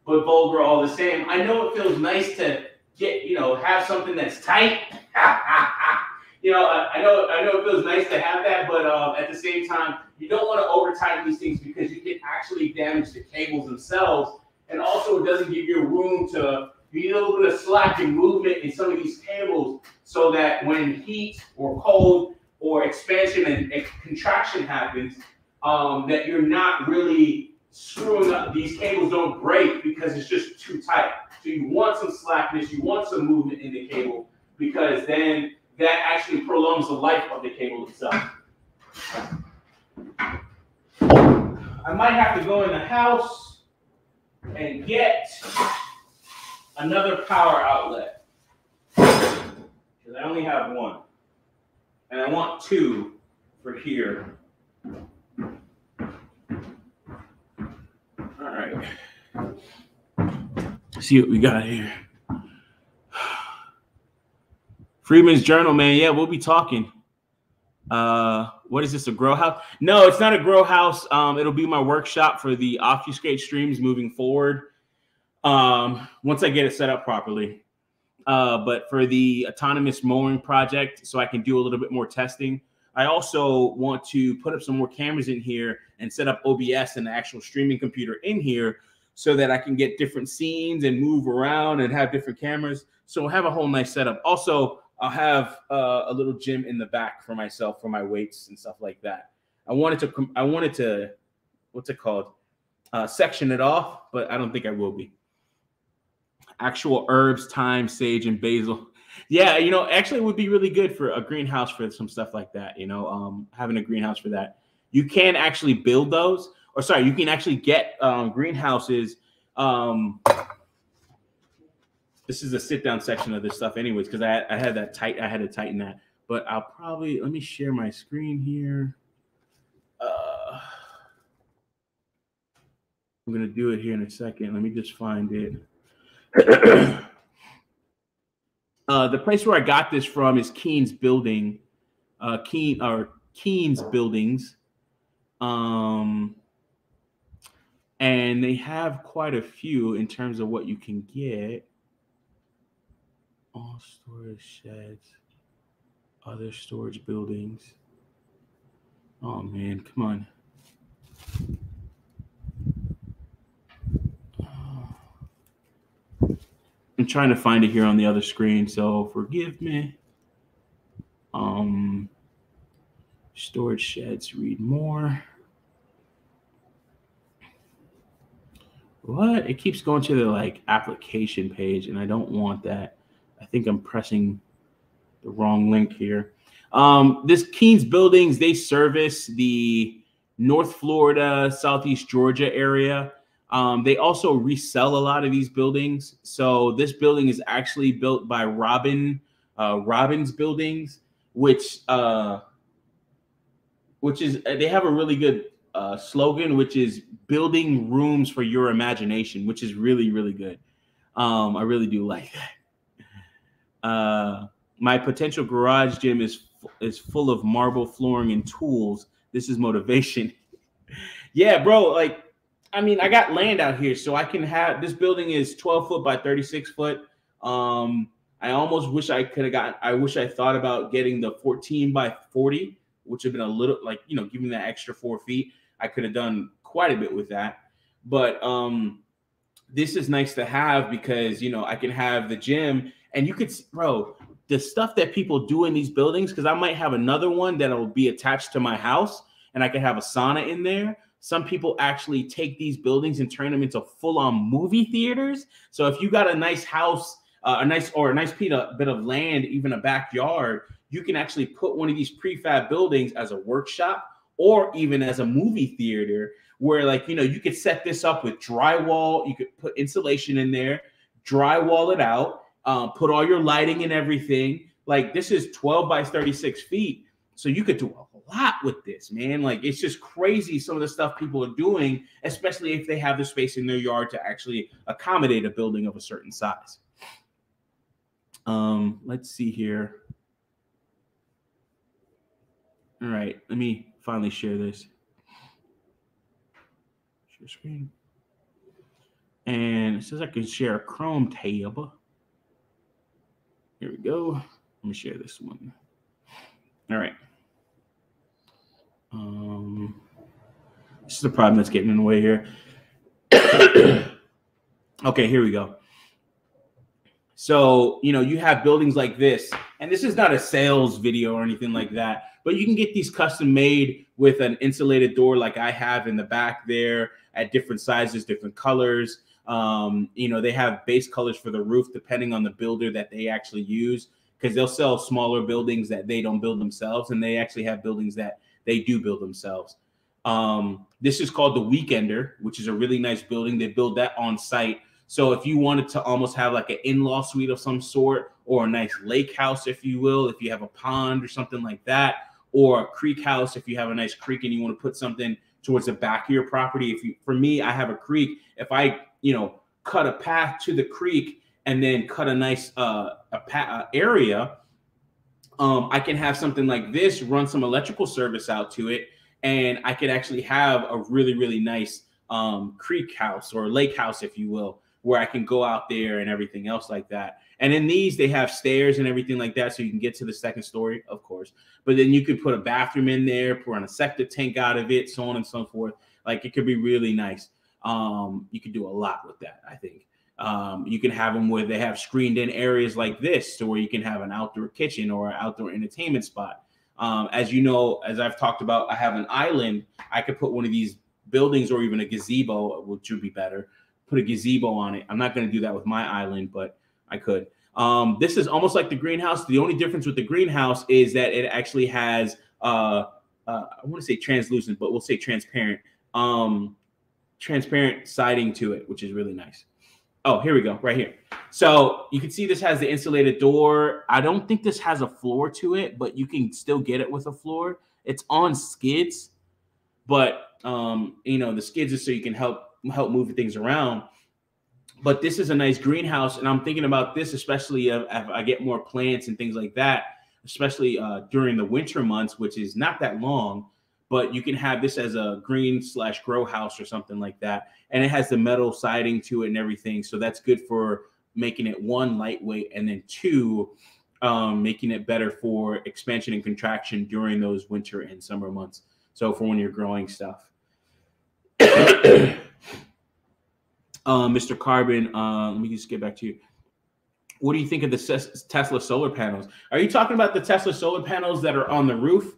but vulgar all the same. I know it feels nice to get, you know, have something that's tight. You know, I know it feels nice to have that, but at the same time, you don't want to over tighten these things because you can actually damage the cables themselves. And also, it doesn't give you room to, you need a little bit of slack and movement in some of these cables so that when heat or cold or expansion and contraction happens, that you're not really screwing up. These cables don't break because it's just too tight. So you want some slackness, you want some movement in the cable, because then that actually prolongs the life of the cable itself. I might have to go in the house and get another power outlet, because I only have one, and I want two for here. All right, let's see what we got here. Freeman's Journal, man. Yeah, we'll be talking. What is this, a grow house? No, it's not a grow house. It'll be my workshop for the Obfuscate streams moving forward. Once I get it set up properly. But for the autonomous mowing project, so I can do a little bit more testing. I also want to put up some more cameras in here and set up OBS and the actual streaming computer in here so that I can get different scenes and move around and have different cameras. So we'll have a whole nice setup. Also, I'll have a little gym in the back for myself, for my weights and stuff like that. I wanted to, what's it called? Section it off, but I don't think I will be. Actual herbs, thyme, sage, and basil. Yeah, you know, actually it would be really good for a greenhouse for some stuff like that, you know, having a greenhouse for that. You can actually build those, or sorry, you can actually get greenhouses. This is a sit-down section of this stuff anyways, because I had that tight, I had to tighten that. But I'll probably, let me share my screen here. I'm going to do it here in a second. Let me just find it. The place where I got this from is Keen's Building, Keen's Buildings. And they have quite a few in terms of what you can get. All storage sheds, other storage buildings. Oh man, come on. I'm trying to find it here on the other screen, so forgive me. Storage sheds, read more. What? It keeps going to the like application page, and I don't want that. I think I'm pressing the wrong link here. This Keen's Buildings, they service the North Florida, Southeast Georgia area. They also resell a lot of these buildings. So this building is actually built by Robbins Buildings, which is, they have a really good slogan, which is building rooms for your imagination, which is really, really good. I really do like that. My potential garage gym is full of marble flooring and tools. This is motivation. Yeah, bro. Like, I mean, I got land out here, so I can have, this building is 12 foot by 36 foot. I almost wish I could have gotten, I wish I thought about getting the 14 by 40, which would have been a little, like, you know, giving that extra 4 feet. I could have done quite a bit with that. But this is nice to have because, you know, I can have the gym. And you could, bro, the stuff that people do in these buildings, because I might have another one that'll be attached to my house and I can have a sauna in there. some people actually take these buildings and turn them into full-on movie theaters. So if you got a nice house, a nice bit of land, even a backyard, you can actually put one of these prefab buildings as a workshop or even as a movie theater, where, like, you know, you could set this up with drywall, you could put insulation in there, drywall it out, put all your lighting and everything. Like, this is 12 by 36 feet. So you could do a lot with this, man. Like, it's just crazy some of the stuff people are doing, especially if they have the space in their yard to actually accommodate a building of a certain size. Let's see here. All right, let me finally share this. Share screen. And it says I can share a Chrome tab. Here we go. Let me share this one. All right. This is the problem that's getting in the way here. Okay, here we go. So, you know, you have buildings like this, and this is not a sales video or anything like that, but you can get these custom made with an insulated door like I have in the back there at different sizes, different colors. You know, they have base colors for the roof depending on the builder that they actually use, because they'll sell smaller buildings that they don't build themselves, and they actually have buildings that they do build themselves. This is called the Weekender, which is a really nice building. They build that on site. So if you wanted to almost have like an in-law suite of some sort, or a nice lake house, if you will, if you have a pond or something like that, or a creek house, if you have a nice creek and you want to put something towards the back of your property. For me, I have a creek. If I, you know, cut a path to the creek and then cut a nice area, I can have something like this, run some electrical service out to it, and I could actually have a really, really nice creek house or lake house, if you will, where I can go out there and everything else like that. And in these, they have stairs and everything like that, so you can get to the second story, of course. But then you could put a bathroom in there, run a septic tank out of it, so on and so forth. Like, it could be really nice. You could do a lot with that, I think. You can have them where they have screened in areas like this, so where you can have an outdoor kitchen or an outdoor entertainment spot. As you know, as I've talked about, I have an island. I could put one of these buildings or even a gazebo, which would be better. Put a gazebo on it. I'm not going to do that with my island, but I could. This is almost like the greenhouse. The only difference with the greenhouse is that it actually has, I want to say translucent, but we'll say transparent, transparent siding to it, which is really nice. Oh, here we go, right here. So you can see this has the insulated door. I don't think this has a floor to it, but you can still get it with a floor. It's on skids, but you know, the skids is so you can help move things around. But this is a nice greenhouse, and I'm thinking about this, especially if I get more plants and things like that, especially during the winter months, which is not that long. But you can have this as a green/grow house or something like that. And it has the metal siding to it and everything. So that's good for making it, one, lightweight, and then two, making it better for expansion and contraction during those winter and summer months. So for when you're growing stuff. Mr. Carbon, let me just get back to you. What do you think of the Tesla solar panels? Are you talking about the Tesla solar panels that are on the roof?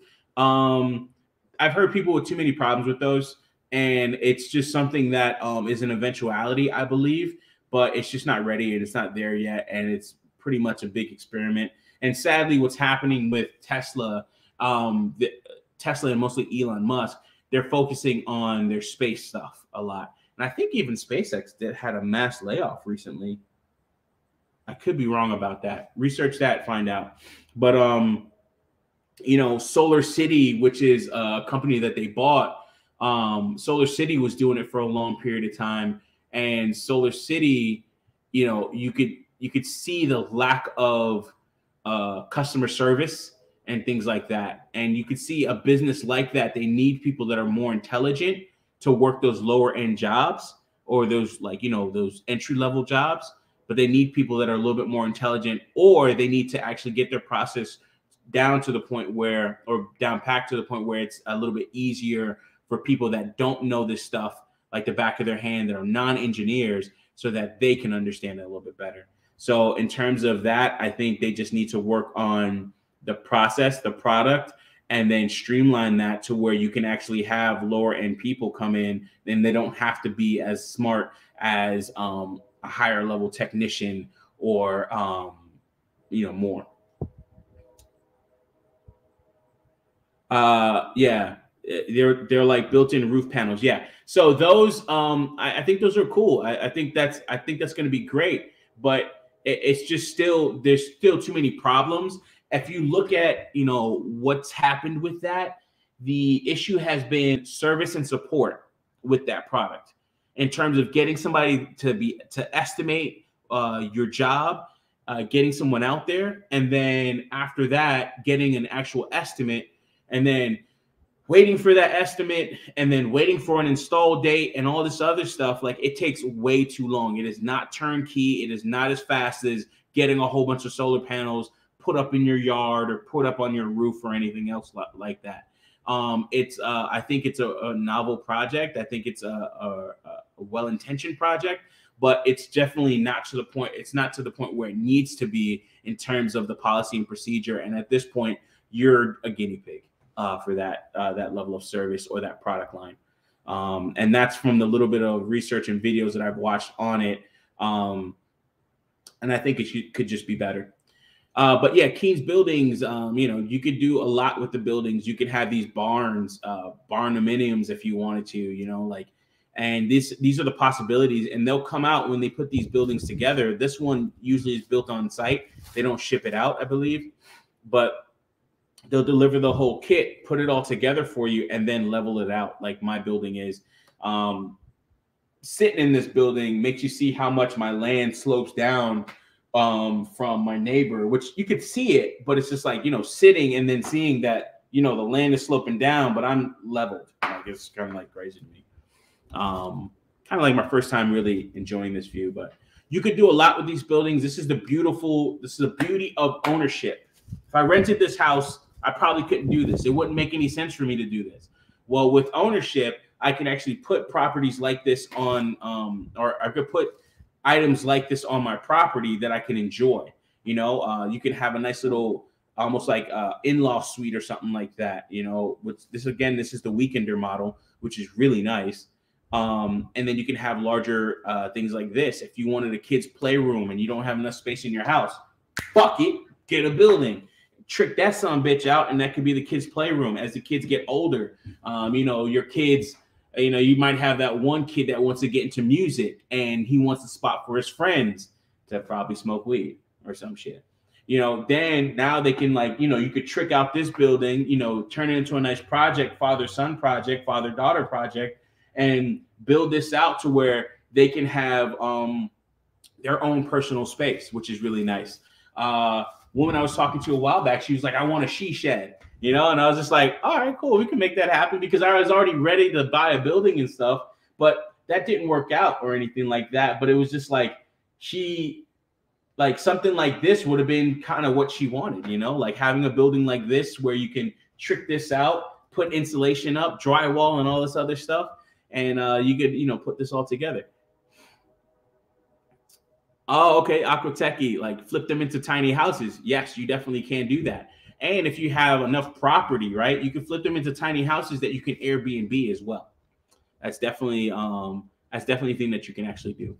I've heard people with too many problems with those, and it's just something that is an eventuality, I believe, but it's just not ready and it's not there yet, and it's pretty much a big experiment. And sadly, what's happening with Tesla, Tesla and mostly Elon Musk, they're focusing on their space stuff a lot. And I think even SpaceX had a mass layoff recently. I could be wrong about that. Research that, find out. But you know, Solar City, which is a company that they bought, Solar City was doing it for a long period of time. And Solar City, you know, you could see the lack of customer service and things like that. And you could see a business like that, they need people that are more intelligent to work those lower end jobs, or those, like, you know, those entry level jobs. But they need people that are a little bit more intelligent, or they need to actually get their process down to the point where, or down packed to the point where it's a little bit easier for people that don't know this stuff like the back of their hand, that are non-engineers, so that they can understand it a little bit better. So in terms of that, I think they just need to work on the process, the product, and then streamline that to where you can actually have lower end people come in, and they don't have to be as smart as a higher level technician or more. Yeah, they're like built-in roof panels. Yeah, so those I think those are cool. I think that's going to be great, but it's just still, there's still too many problems. If you look at what's happened with that, the issue has been service and support with that product, in terms of getting somebody to estimate your job, getting someone out there, and then after that getting an actual estimate, and then waiting for that estimate, and then waiting for an install date and all this other stuff. Like, it takes way too long. It is not turnkey. It is not as fast as getting a whole bunch of solar panels put up in your yard or put up on your roof or anything else like that. I think it's a novel project. I think it's a well-intentioned project, but it's definitely not to the point. It's not to the point where it needs to be in terms of the policy and procedure. And at this point, you're a guinea pig for that level of service or that product line. And that's from the little bit of research and videos that I've watched on it. And I think it could just be better. But yeah, Keen's buildings, you could do a lot with the buildings. You could have these barns, barnuminiums if you wanted to, and these are the possibilities, and they'll come out when they put these buildings together. This one usually is built on site. They don't ship it out, I believe, but they'll deliver the whole kit, put it all together for you, and then level it out like my building is. Sitting in this building makes you see how much my land slopes down from my neighbor, which you could see it, but it's just like, sitting and then seeing that, the land is sloping down, but I'm leveled. Like, it's kind of like crazy to me. Kind of like my first time really enjoying this view, but you could do a lot with these buildings. This is the beauty of ownership. If I rented this house, I probably couldn't do this. It wouldn't make any sense for me to do this. Well, with ownership, I can actually put properties like this on, or I could put items like this on my property that I can enjoy. You can have a nice little, almost like in-law suite or something like that. This is the weekender model, which is really nice. And then you can have larger things like this. If you wanted a kid's playroom and you don't have enough space in your house, fuck it, get a building. Trick that son bitch out, and that could be the kids' playroom. As the kids get older, your kids, you might have that one kid that wants to get into music, and he wants a spot for his friends to probably smoke weed or some shit. Then now they can, you could trick out this building, turn it into a nice project, father-son project, father-daughter project, and build this out to where they can have their own personal space, which is really nice. Woman I was talking to a while back, she was like, I want a she shed, and I was just like, all right, cool, we can make that happen, because I was already ready to buy a building and stuff, but that didn't work out or anything like that. But it was just like, something like this would have been kind of what she wanted, like having a building like this where you can trick this out, put insulation up, drywall, and all this other stuff, and you could, put this all together. Oh, okay, Aquatechy, like flip them into tiny houses. Yes, you definitely can do that. And if you have enough property, right, you can flip them into tiny houses that you can Airbnb as well. That's definitely a thing that you can actually do.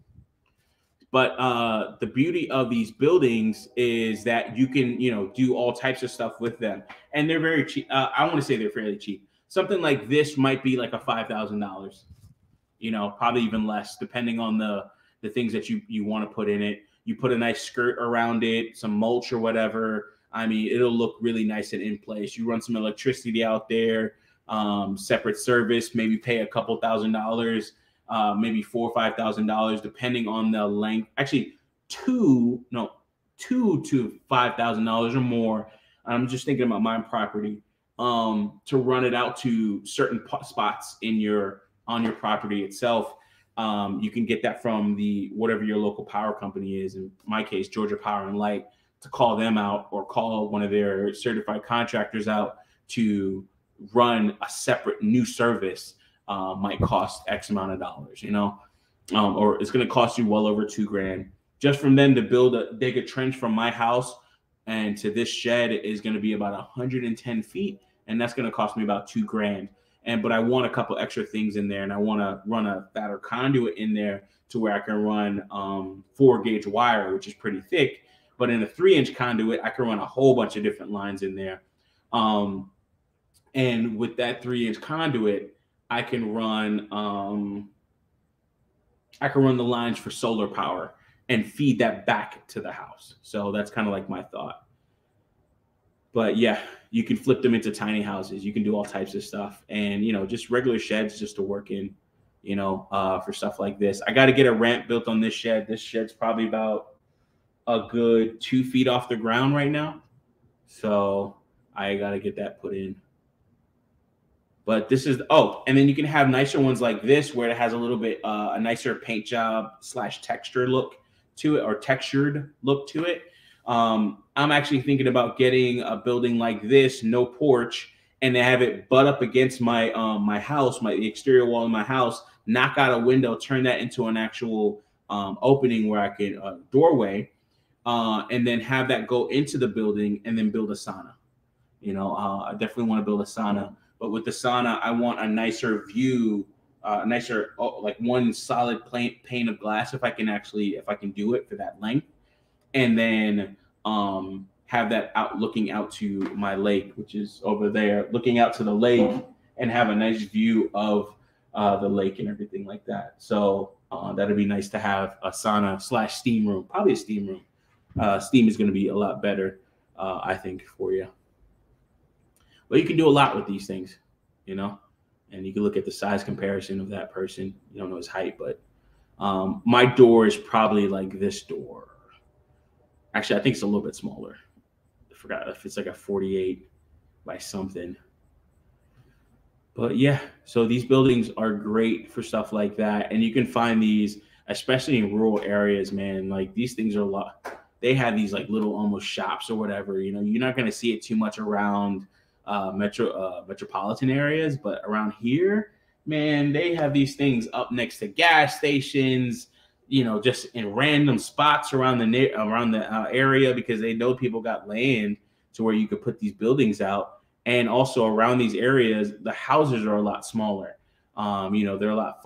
But the beauty of these buildings is that you can, do all types of stuff with them, and they're very cheap. I want to say they're fairly cheap. Something like this might be like a $5,000, probably even less, depending on the things that you want to put in it. You put a nice skirt around it, some mulch or whatever. I mean, it'll look really nice and in place. You run some electricity out there, separate service, maybe pay a couple $1,000, maybe $4,000 or $5,000, depending on the length. Actually, $2,000 to $5,000 or more. I'm just thinking about my property, to run it out to certain spots on your property itself. You can get that from whatever your local power company is. In my case, Georgia Power and Light, to call them out or call one of their certified contractors out to run a separate new service. Might cost X amount of dollars, or it's going to cost you well over $2,000 just from them to dig a trench from my house and to this shed is going to be about 110 feet, and that's going to cost me about $2,000. But I want a couple extra things in there, and I want to run a fatter conduit in there to where I can run 4-gauge wire, which is pretty thick. But in a 3-inch conduit, I can run a whole bunch of different lines in there. And with that 3-inch conduit, I can run the lines for solar power and feed that back to the house. So that's kind of like my thought. But yeah, you can flip them into tiny houses. You can do all types of stuff, and just regular sheds just to work in, for stuff like this. I got to get a ramp built on this shed. This shed's probably about a good 2 feet off the ground right now, so I got to get that put in. But this is and then you can have nicer ones like this where it has a little bit a nicer paint job / texture look to it, or textured look to it. I'm actually thinking about getting a building like this, no porch, and to have it butt up against my my house, the exterior wall of my house, knock out a window, turn that into an actual opening where I can doorway, and then have that go into the building, and then build a sauna. I definitely want to build a sauna, but with the sauna, I want a nicer view, like one solid pane of glass if I can do it for that length, and then have that looking out to my lake, which is over there, looking out to the lake, and have a nice view of the lake and everything like that. So that'd be nice to have a sauna / steam room, probably a steam room. Steam is going to be a lot better, I think, for you. But you can do a lot with these things, and you can look at the size comparison of that person. You don't know his height, but my door is probably like this door. Actually, I think it's a little bit smaller. I forgot if it's like a 48 by something. But yeah, so these buildings are great for stuff like that. And you can find these, especially in rural areas, man. Like these things are a lot. They have these like little almost shops or whatever. You're not going to see it too much around metropolitan areas. But around here, man, they have these things up next to gas stations, just in random spots around the area, because they know people got land to where you could put these buildings out. And also around these areas, the houses are a lot smaller. There are a lot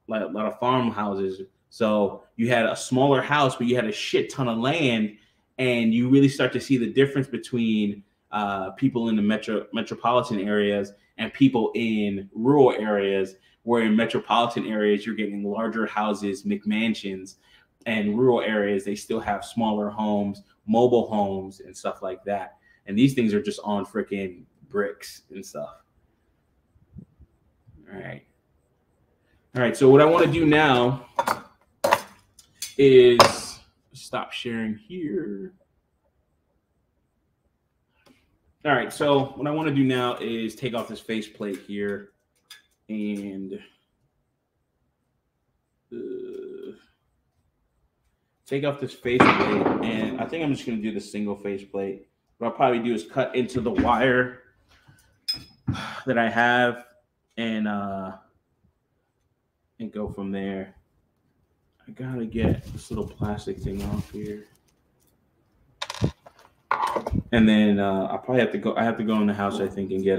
of farmhouses. So you had a smaller house, but you had a shit ton of land, and you really start to see the difference between people in the metropolitan areas and people in rural areas. Where in metropolitan areas, you're getting larger houses, McMansions, and rural areas, they still have smaller homes, mobile homes, and stuff like that. And these things are just on freaking bricks and stuff. All right. So what I want to do now is stop sharing here. All right. So what I want to do now is take off this faceplate here. And take off this faceplate, and I think I'm just going to do the single faceplate. What I'll probably do is cut into the wire that I have, and go from there. I gotta get this little plastic thing off here, and then I probably have to go. I have to go in the house, I think, and get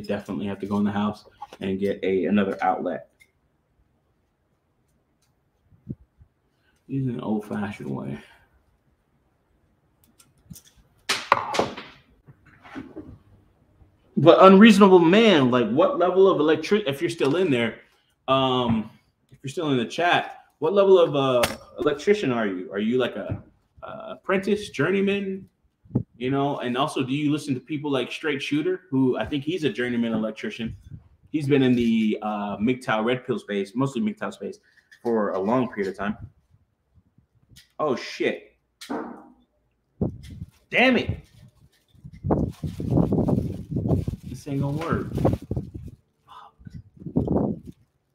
definitely have to go in the house and get another outlet. Using an old-fashioned way. But Unreasonable Man, like what level of if you're still in there, if you're still in the chat, what level of electrician are you? Are you like a apprentice, journeyman? And also, do you listen to people like Straight Shooter, who I think he's a journeyman electrician? He's been in the MGTOW red pill space, mostly MGTOW space, for a long period of time. Oh, shit. Damn it. This ain't gonna work.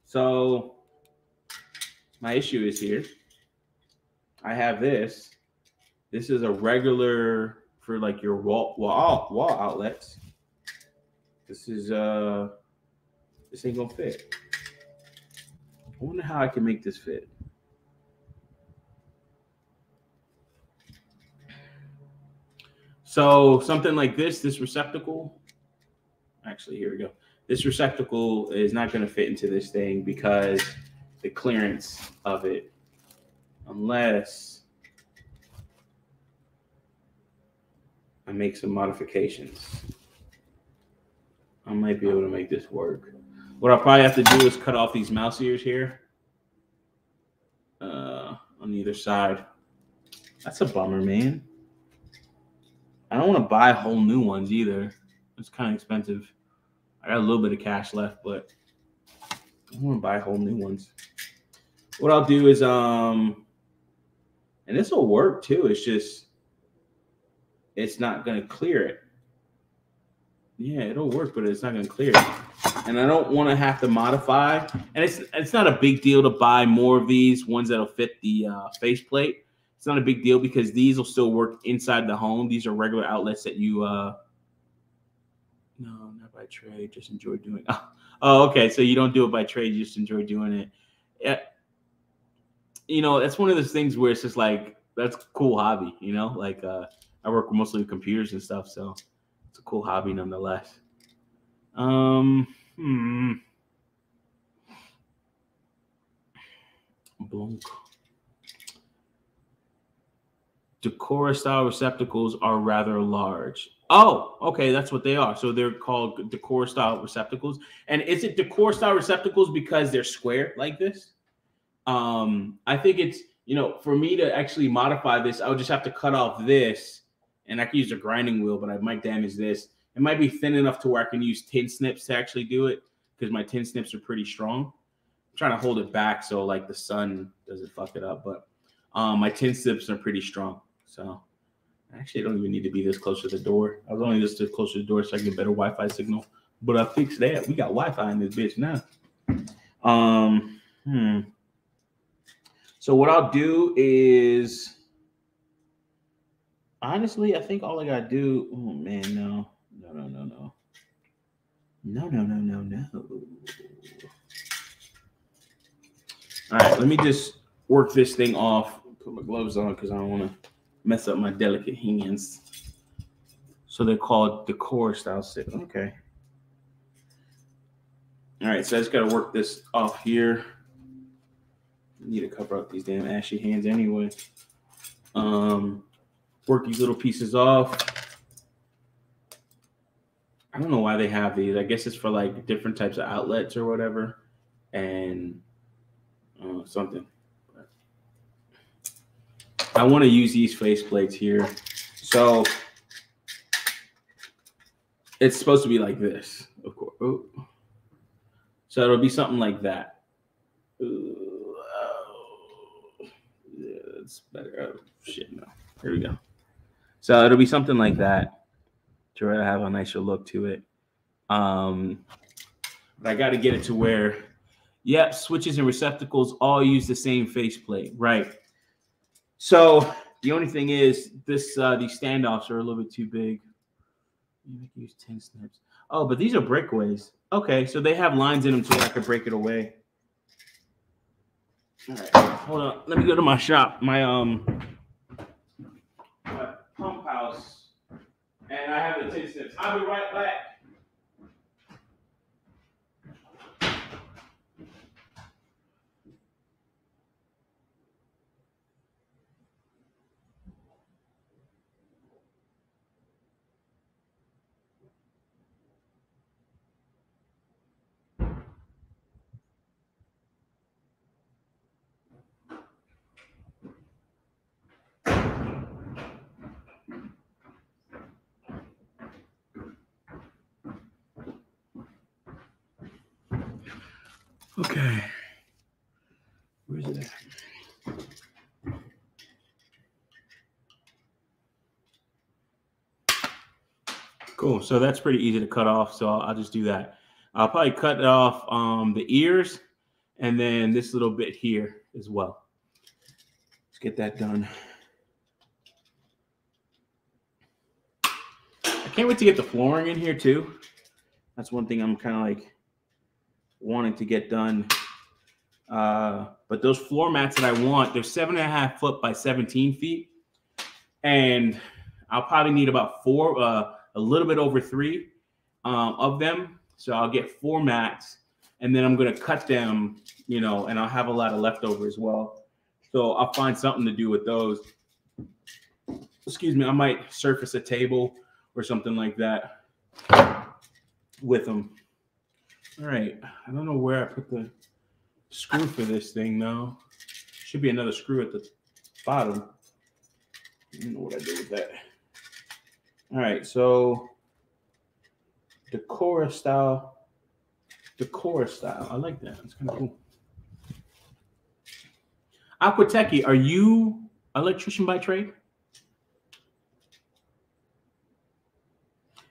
So, my issue is here. I have this. This is a regular for like your wall outlets. This is this ain't gonna fit. I wonder how I can make this fit. So something like this receptacle, Actually, here we go. This receptacle is not going to fit into this thing because the clearance of it, unless I make some modifications, I might be able to make this work. What I'll probably have to do is cut off these mouse ears here on either side. That's a bummer, man. I don't want to buy whole new ones either. It's kind of expensive. I got a little bit of cash left, but I don't want to buy whole new ones. What I'll do is, and this will work too. It's just, it's not going to clear it. Yeah, it'll work, but it's not going to clear it. And I don't want to have to modify. And it's not a big deal to buy more of these ones that'll fit the faceplate. It's not a big deal because these will still work inside the home. These are regular outlets that you no, not by trade, just enjoy doing. Oh, okay. So you don't do it by trade, you just enjoy doing it. Yeah. You know, that's one of those things where it's just like, that's a cool hobby, you know? Like I work mostly with computers and stuff, so it's a cool hobby nonetheless. Blanc. Decora style receptacles are rather large. Oh, okay, that's what they are. So they're called decor style receptacles. And is it decor style receptacles because they're square like this? I think it's, you know, for me to actually modify this, I would just have to cut off this, and I can use a grinding wheel, but I might damage this. It might be thin enough to where I can use tin snips to actually do it because my tin snips are pretty strong. I'm trying to hold it back so like the sun doesn't fuck it up, but my tin snips are pretty strong. So actually, I don't even need to be this close to the door. I was only this close to the door so I can get better Wi-Fi signal. But I fixed that. We got Wi-Fi in this bitch now. So what I'll do is, honestly, I think all I gotta do. Oh man, no. All right, let me just work this thing off. Put my gloves on because I don't want to mess up my delicate hands. So they're called decor style sit. Okay. All right, so I just got to work this off here. I need to cover up these damn ashy hands anyway. Work these little pieces off. I don't know why they have these. I guess it's for like different types of outlets or whatever. And something. I want to use these face plates here. So it's supposed to be like this, of course. Oh. So it'll be something like that. Yeah, it's better. Oh, shit, no. Here we go. So it'll be something like that to really have a nicer look to it. But I got to get it to where, yep, switches and receptacles all use the same faceplate, right? So the only thing is, this these standoffs are a little bit too big. You can use 10 snips. Oh, but these are breakaways. Okay, so they have lines in them so I can break it away. All right, hold on. Let me go to my shop, my pump house, and I have the 10 snips. I'll be right back. Okay. Where's it at? Cool. So that's pretty easy to cut off. So I'll just do that. I'll probably cut off the ears and then this little bit here as well. Let's get that done. I can't wait to get the flooring in here too. That's one thing I'm kind of like wanting to get done. But those floor mats that I want, they're 7.5 foot by 17 feet. And I'll probably need about 4, a little bit over 3. of them. So I'll get 4 mats, and then I'm going to cut them, and I'll have a lot of leftover as well. So I'll find something to do with those. Excuse me, I might surface a table or something like that with them. All right, I don't know where I put the screw for this thing though. Should be another screw at the bottom. I don't know what I did with that. All right, so Decora style. I like that. It's kind of cool. Aquatechy, are you an electrician by trade?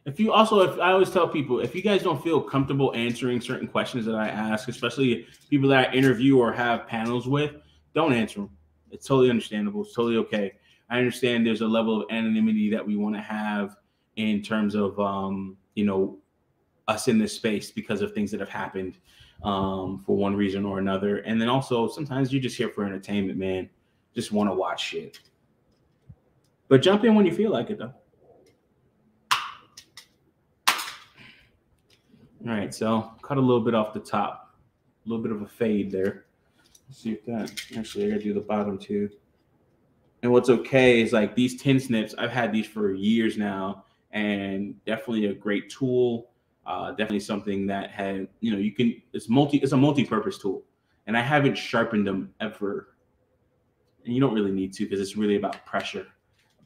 If I always tell people, if you guys don't feel comfortable answering certain questions that I ask, especially people that I interview or have panels with, don't answer them. It's totally understandable. It's totally okay. I understand there's a level of anonymity that we want to have in terms of, us in this space because of things that have happened for one reason or another. And then also sometimes you're just here for entertainment, man. Just want to watch shit. But jump in when you feel like it, though. All right, so cut a little bit off the top. A little bit of a fade there. Let's see if that, actually, I gotta do the bottom too. And what's okay is like these tin snips, I've had these for years now, and definitely a great tool. Definitely something that had, it's a multi-purpose tool. And I haven't sharpened them ever. And you don't really need to because it's really about pressure.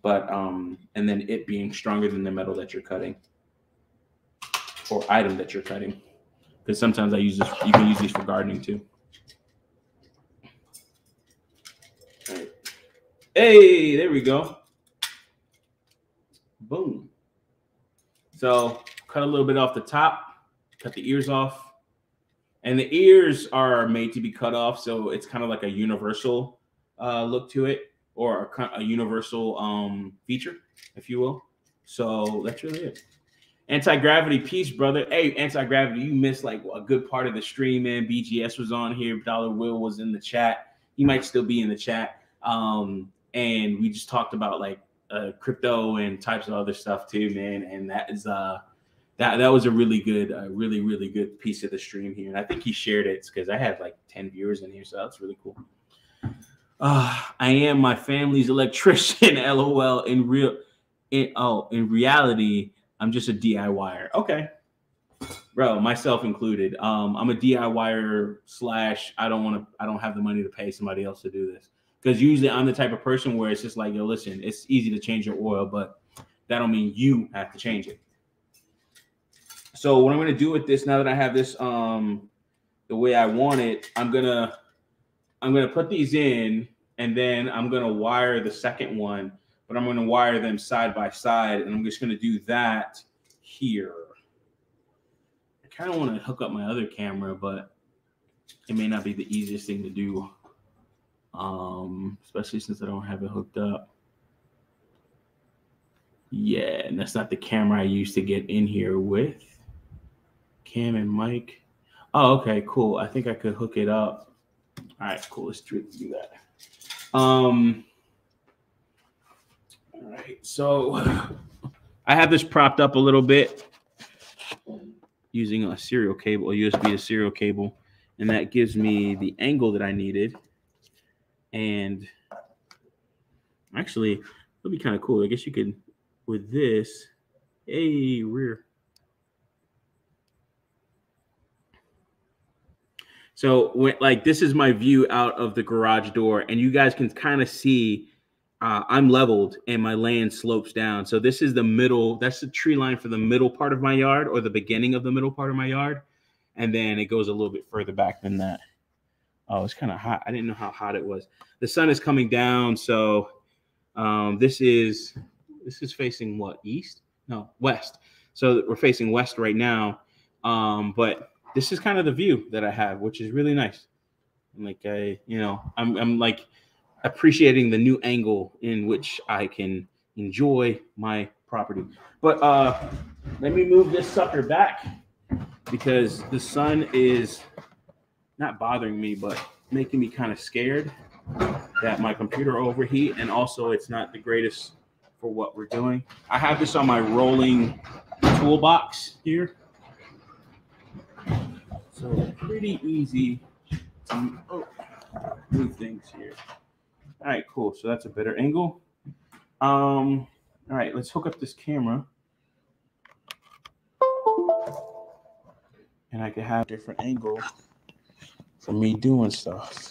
But, and then it being stronger than the metal that you're cutting. Or item that you're cutting, because sometimes I use this. You can use these for gardening too. All right. Hey, there we go. Boom. So cut a little bit off the top, cut the ears off, and the ears are made to be cut off, so it's kind of like a universal look to it, or a universal feature, if you will. So that's really it. Anti-gravity, peace, brother. Hey, anti-gravity, you missed like a good part of the stream, man. BGS was on here. Dollar Will was in the chat. He might still be in the chat. And we just talked about like crypto and types of other stuff too, man. And that is that was a really good piece of the stream here. And I think he shared it because I had like 10 viewers in here, so that's really cool. I am my family's electrician. LOL. In reality, I'm just a DIYer. Okay. Bro, myself included. I'm a DIYer / I don't have the money to pay somebody else to do this. Because usually I'm the type of person where it's just like, yo, listen, it's easy to change your oil, but that don't mean you have to change it. So what I'm gonna do with this, now that I have this the way I want it, I'm gonna put these in, and then I'm gonna wire the second one. But I'm going to wire them side by side, and I'm just going to do that here. I kind of want to hook up my other camera, but it may not be the easiest thing to do, especially since I don't have it hooked up. Yeah, and that's not the camera I used to get in here with. Cam and mic. Oh, okay, cool. I think I could hook it up. All right, cool. Let's do that. All right, so I have this propped up a little bit using a serial cable, a USB to serial cable, and that gives me the angle that I needed. And actually, it'll be kind of cool. I guess you could, with this, rear. So this is my view out of the garage door, and you guys can kind of see I'm leveled and my land slopes down. So this is the middle. That's the tree line for the middle part of my yard, or the beginning of the middle part of my yard. And then it goes a little bit further back than that. Oh, it's kind of hot. I didn't know how hot it was. The sun is coming down. So this is facing what? East? No, west. So we're facing west right now. But this is kind of the view that I have, which is really nice. I'm like appreciating the new angle in which I can enjoy my property. But let me move this sucker back, because the sun is not bothering me, but making me kind of scared that my computer overheat, and also it's not the greatest for what we're doing. I have this on my rolling toolbox here. So pretty easy to move things here. All right, cool. So that's a better angle. All right, let's hook up this camera. And I can have a different angle for me doing stuff.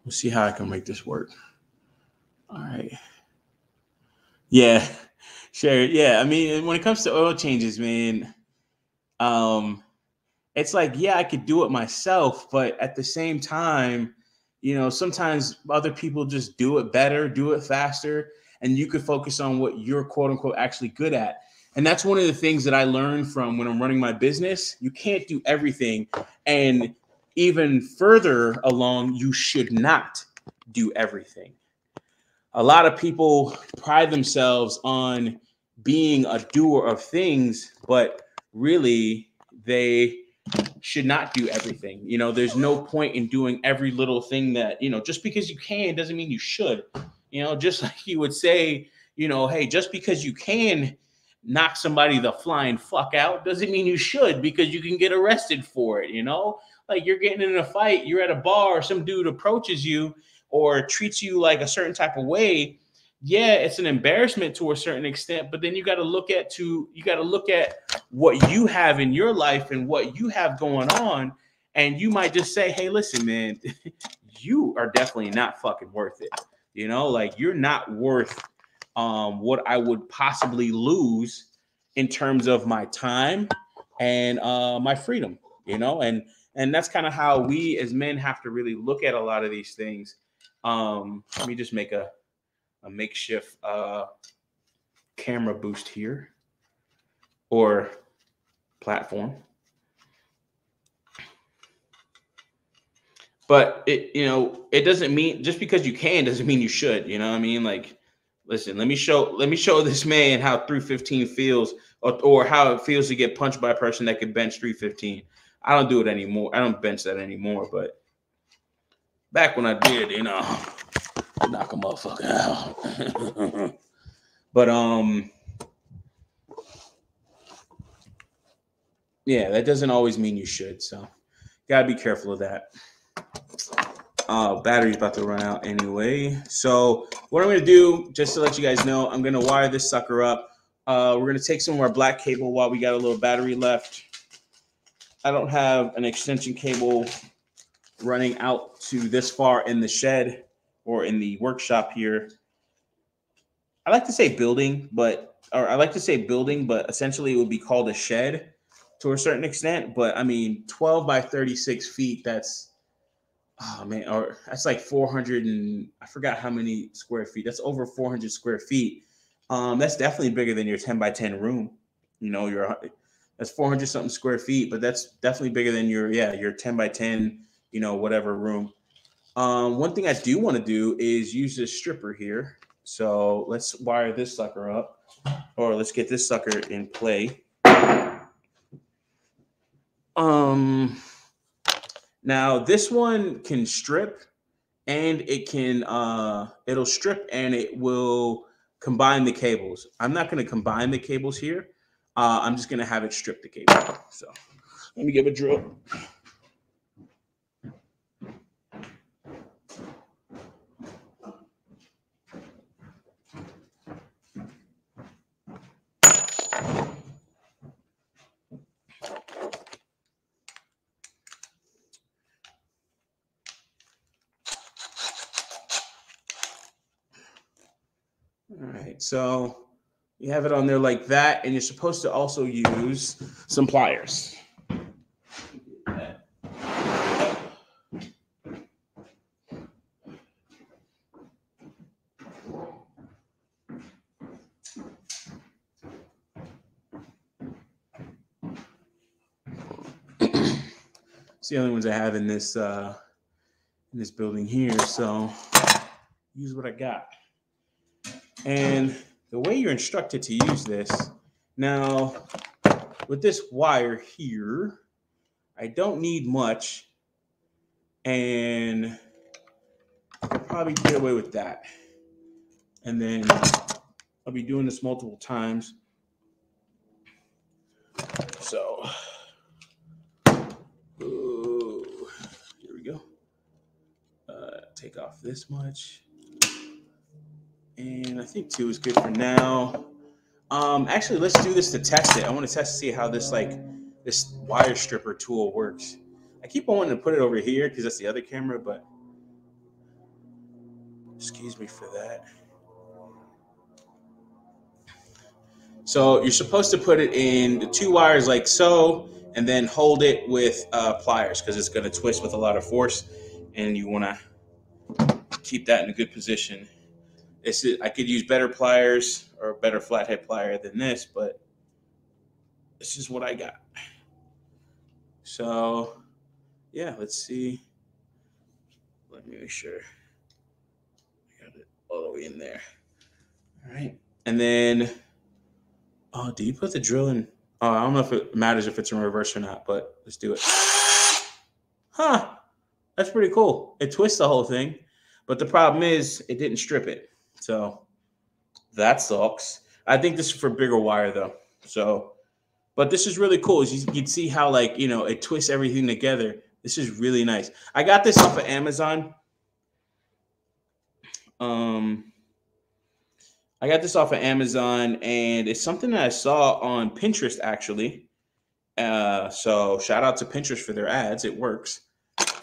We'll see how I can make this work. All right. Yeah, sure. Yeah, I mean, when it comes to oil changes, man, it's like, yeah, I could do it myself, but at the same time, you know, sometimes other people just do it better, do it faster, and you could focus on what you're quote unquote actually good at. And that's one of the things that I learned from when I'm running my business. You can't do everything. And even further along, you should not do everything. A lot of people pride themselves on being a doer of things, but really they should not do everything. You know, there's no point in doing every little thing that, you know, just because you can doesn't mean you should. You know, just like you would say, you know, hey, just because you can knock somebody the flying fuck out doesn't mean you should, because you can get arrested for it. You know, like you're getting in a fight, you're at a bar, some dude approaches you or treats you like a certain type of way. Yeah, it's an embarrassment to a certain extent, but then you got to look at what you have in your life and what you have going on, and you might just say, hey, listen, man, you are definitely not fucking worth it. You know, like you're not worth what I would possibly lose in terms of my time and my freedom, you know, and that's kind of how we as men have to really look at a lot of these things. Let me just make a makeshift camera boost here, or platform. But it, you know, it doesn't mean just because you can doesn't mean you should. You know what I mean? Like, listen, let me show this man how 315 feels, or how it feels to get punched by a person that can bench 315. I don't do it anymore. I don't bench that anymore. But back when I did, you know, knock a motherfucker out. But yeah, that doesn't always mean you should. So gotta be careful of that. Battery's about to run out anyway. So what I'm going to do, just to let you guys know, I'm going to wire this sucker up. We're going to take some of our black cable while we got a little battery left. I don't have an extension cable running out to this far in the shed or in the workshop here. I like to say building, but essentially it would be called a shed to a certain extent. But I mean, 12 by 36 feet, that's, oh man, or that's like 400 and I forgot how many square feet. That's over 400 square feet. That's definitely bigger than your 10 by 10 room. You know, that's 400 something square feet, but that's definitely bigger than your 10 by 10, you know, whatever room. One thing I do want to do is use this stripper here. So let's wire this sucker up, or let's get this sucker in play. Now this one can strip, and it can it'll strip and it will combine the cables. I'm not going to combine the cables here. I'm just going to have it strip the cable. So let me give it a drill. All right, so you have it on there like that, and you're supposed to also use some pliers. It's the only ones I have in this building here, so use what I got. And the way you're instructed to use this, now with this wire here, I don't need much, and probably get away with that. And then I'll be doing this multiple times. So, ooh, here we go. Take off this much. And I think 2 is good for now. Actually, let's do this to test it. I want to test to see how this this wire stripper tool works. I keep on wanting to put it over here because that's the other camera, but excuse me for that. So you're supposed to put it in the 2 wires like so, and then hold it with pliers because it's going to twist with a lot of force, and you want to keep that in a good position. I could use better pliers or a better flathead plier than this, but this is what I got. So, yeah, let's see. Let me make sure I got it all the way in there. All right. And then, oh, do you put the drill in? Oh, I don't know if it matters if it's in reverse or not, but let's do it. Huh. That's pretty cool. It twists the whole thing, but the problem is it didn't strip it. So that sucks. I think this is for bigger wire though. So, but this is really cool. You can see how it twists everything together. This is really nice. I got this off of Amazon. I got this off of Amazon, and it's something that I saw on Pinterest actually. So shout out to Pinterest for their ads. It works.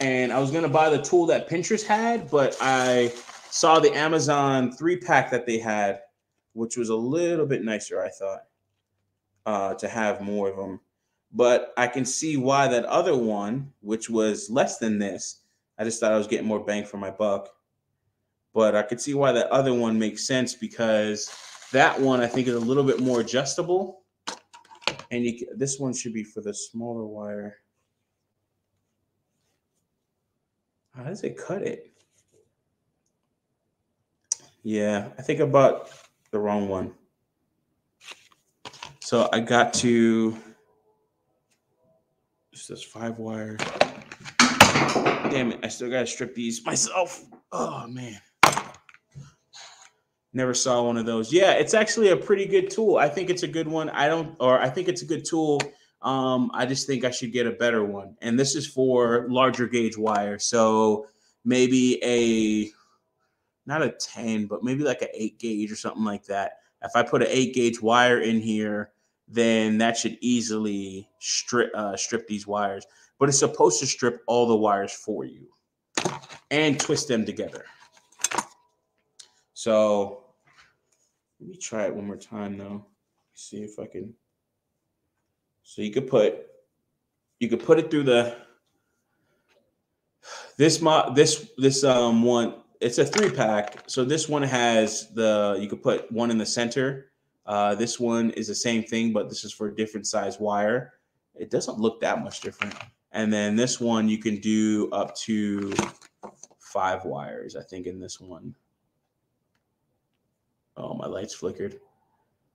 And I was gonna buy the tool that Pinterest had, but I saw the Amazon 3-pack that they had, which was a little bit nicer, I thought, to have more of them. But I can see why that other one, which was less than this, I just thought I was getting more bang for my buck. But I could see why that other one makes sense because that one I think is a little bit more adjustable. And this one should be for the smaller wire. How does it cut it? Yeah, I think I bought the wrong one. So I got to this 5 wires. Damn it, I still gotta strip these myself. Oh man. Never saw one of those. Yeah, it's actually a pretty good tool. I think it's a good one. I think it's a good tool. I just think I should get a better one. And this is for larger gauge wire. So maybe not a 10, but maybe like an 8 gauge or something like that. If I put an 8 gauge wire in here, then that should easily strip these wires. But it's supposed to strip all the wires for you and twist them together. So let me try it one more time though. See if I can. So you could put it through this one. It's a 3-pack. So this one has you could put one in the center. This one is the same thing, but this is for a different size wire. It doesn't look that much different. And then this one you can do up to 5 wires, I think, in this one. Oh, my lights flickered.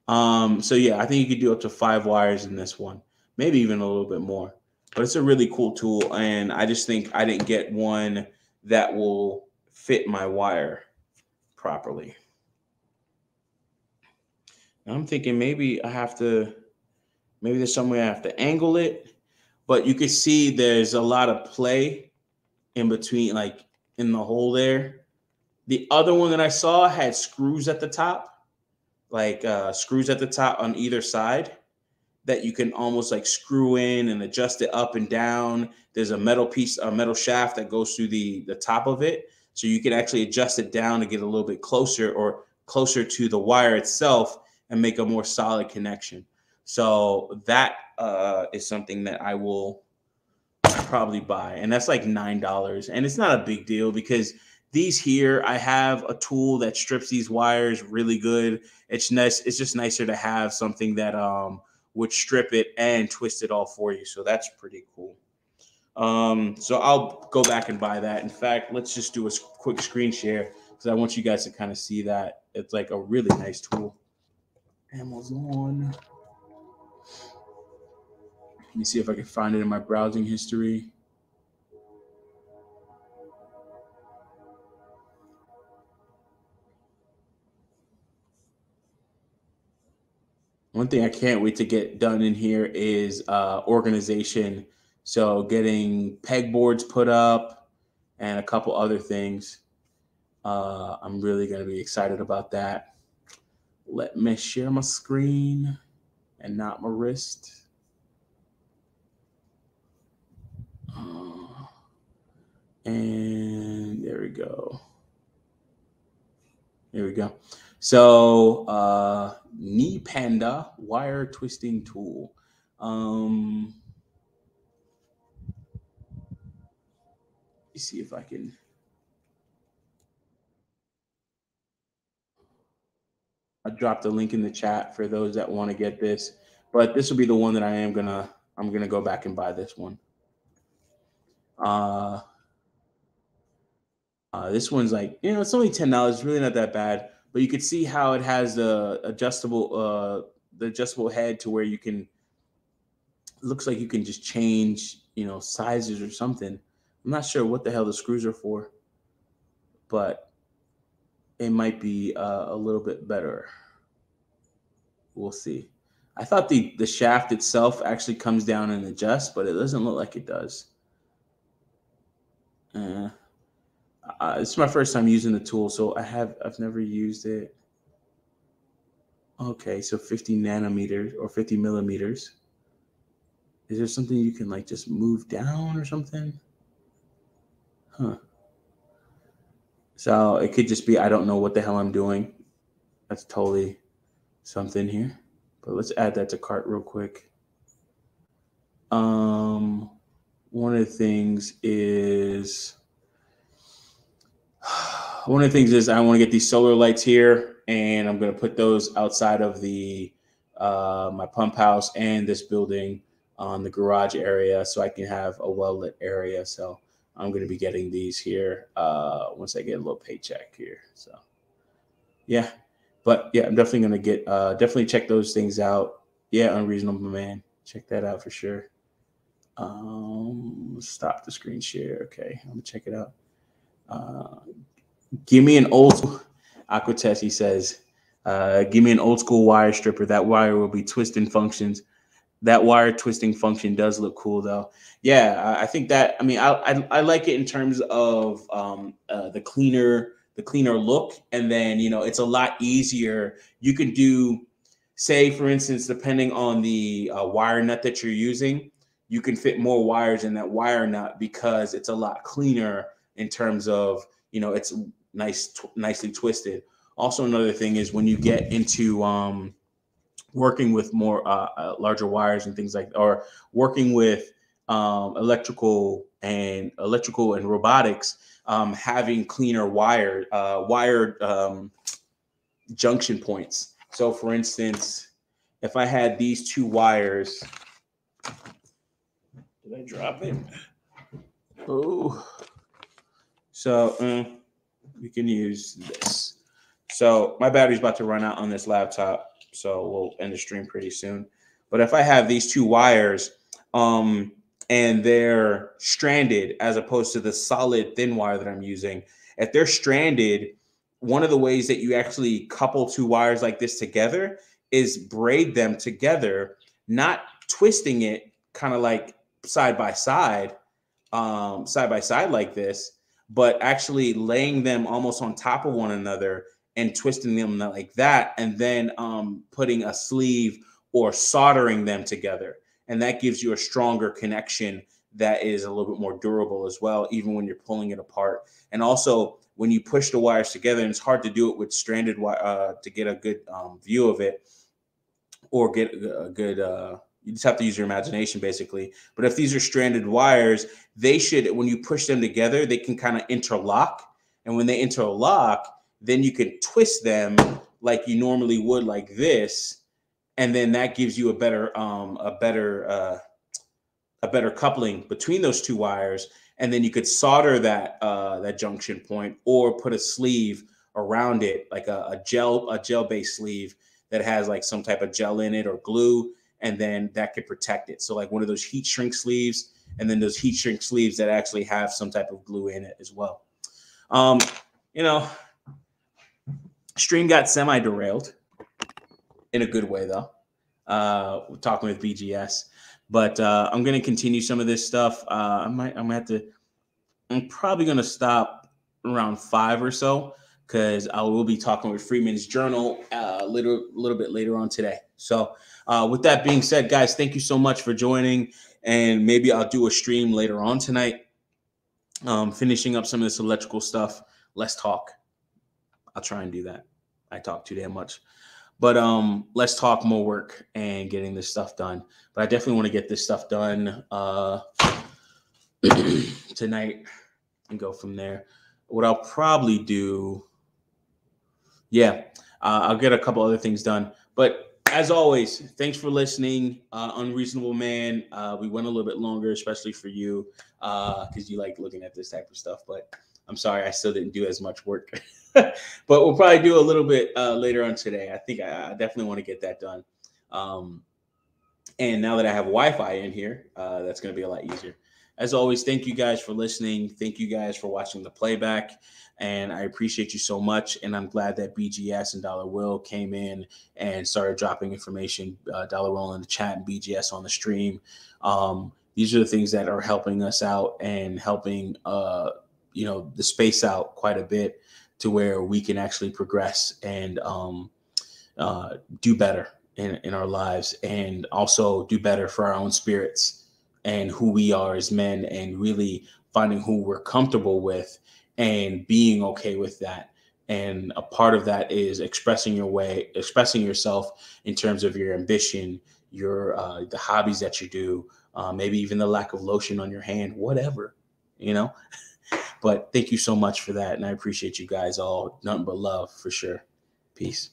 So yeah, I think you could do up to 5 wires in this one, maybe even a little bit more. But it's a really cool tool, and I just think I didn't get one that will fit my wire properly. Now I'm thinking maybe there's some way I have to angle it, but you can see there's a lot of play in between, like in the hole there. The other one that I saw had screws at the top, like screws at the top on either side that you can almost like screw in and adjust it up and down. There's a metal shaft that goes through the top of it. So you can actually adjust it down to get a little bit closer to the wire itself and make a more solid connection. So that is something that I will probably buy. And that's like $9. And it's not a big deal because these here, I have a tool that strips these wires really good. It's nice. It's just nicer to have something that would strip it and twist it all for you. So that's pretty cool. So I'll go back and buy that. In fact, let's just do a quick screen share because I want you guys to kind of see that. It's like a really nice tool. Amazon. Let me see if I can find it in my browsing history. One thing I can't wait to get done in here is organization. So getting pegboards put up and a couple other things. I'm really going to be excited about that. Let me share my screen and not my wrist. And there we go. There we go. So knee panda wire twisting tool. Let me see if I can. I dropped a link in the chat for those that want to get this, but this will be the one that I'm gonna go back and buy this one. Uh, this one's like, it's only $10, really not that bad, but you could see how it has the adjustable head to where you can. Looks like you can just change, sizes or something. I'm not sure what the hell the screws are for, but it might be a little bit better. We'll see. I thought the shaft itself actually comes down and adjusts, but it doesn't look like it does. It's my first time using the tool, so I've never used it. Okay, so 50 nanometers or 50 millimeters. Is there something you can like just move down or something? Huh. So it could just be I don't know what the hell I'm doing. That's totally something here. But let's add that to cart real quick. One of the things is I want to get these solar lights here, and I'm going to put those outside of the my pump house and this building on the garage area, so I can have a well lit area. So I'm going to be getting these here once I get a little paycheck here. So yeah, but yeah, I'm definitely going to get definitely check those things out. Yeah, Unreasonable Man, check that out for sure. Stop the screen share. Okay, I'm gonna check it out. Give me an old Aquatest, he says. Give me an old school wire stripper. That wire will be twisting functions. That wire twisting function does look cool, though. Yeah, I think that. I mean, I like it in terms of the cleaner look, and then it's a lot easier. You can do, say, for instance, depending on the wire nut that you're using, you can fit more wires in that wire nut because it's a lot cleaner in terms of it's nicely twisted. Also, another thing is when you get into working with more larger wires and things like, or working with electrical and robotics, having cleaner wired junction points. So, for instance, if I had these two wires, did I drop it? Oh, so we can use this. So my battery's about to run out on this laptop, so we'll end the stream pretty soon. But if I have these two wires, and they're stranded as opposed to the solid thin wire that I'm using, if they're stranded, one of the ways that you actually couple two wires like this together is braid them together, not twisting it kind of like side by side like this, but actually laying them almost on top of one another and twisting them like that, and then putting a sleeve or soldering them together. And that gives you a stronger connection that is a little bit more durable as well, even when you're pulling it apart. And also, when you push the wires together, and it's hard to do it with stranded wire to get a good view of it, or get a good you just have to use your imagination basically. But if these are stranded wires, they should, when you push them together, they can kind of interlock. And when they interlock, then you can twist them like you normally would, like this, and then that gives you a better coupling between those two wires. And then you could solder that junction point, or put a sleeve around it, like a gel based sleeve that has like some type of gel in it or glue, and then that could protect it. So like one of those heat shrink sleeves, and then those heat shrink sleeves that actually have some type of glue in it as well. Stream got semi derailed in a good way though. talking with BGS. But I'm gonna continue some of this stuff. I'm gonna have to. I'm probably gonna stop around 5 or so because I will be talking with Freeman's Journal a little bit later on today. So with that being said, guys, thank you so much for joining, and maybe I'll do a stream later on tonight, finishing up some of this electrical stuff. Let's talk. I'll try and do that. I talk too damn much. But let's talk more work and getting this stuff done. But I definitely want to get this stuff done tonight and go from there. What I'll probably do, yeah, I'll get a couple other things done. But as always, thanks for listening. Unreasonable Man. We went a little bit longer, especially for you, because you like looking at this type of stuff. But I'm sorry, I still didn't do as much work. But we'll probably do a little bit later on today. I think I definitely want to get that done. And now that I have Wi-Fi in here, that's going to be a lot easier. As always, thank you guys for listening. Thank you guys for watching the playback. And I appreciate you so much. And I'm glad that BGS and Dollar Will came in and started dropping information. Dollar Will in the chat and BGS on the stream. These are the things that are helping us out and helping the space out quite a bit to where we can actually progress and do better in our lives, and also do better for our own spirits and who we are as men, and really finding who we're comfortable with and being okay with that. And a part of that is expressing yourself in terms of your ambition, your the hobbies that you do, maybe even the lack of lotion on your hand, whatever, you know. But thank you so much for that, and I appreciate you guys all. Nothing but love for sure. Peace.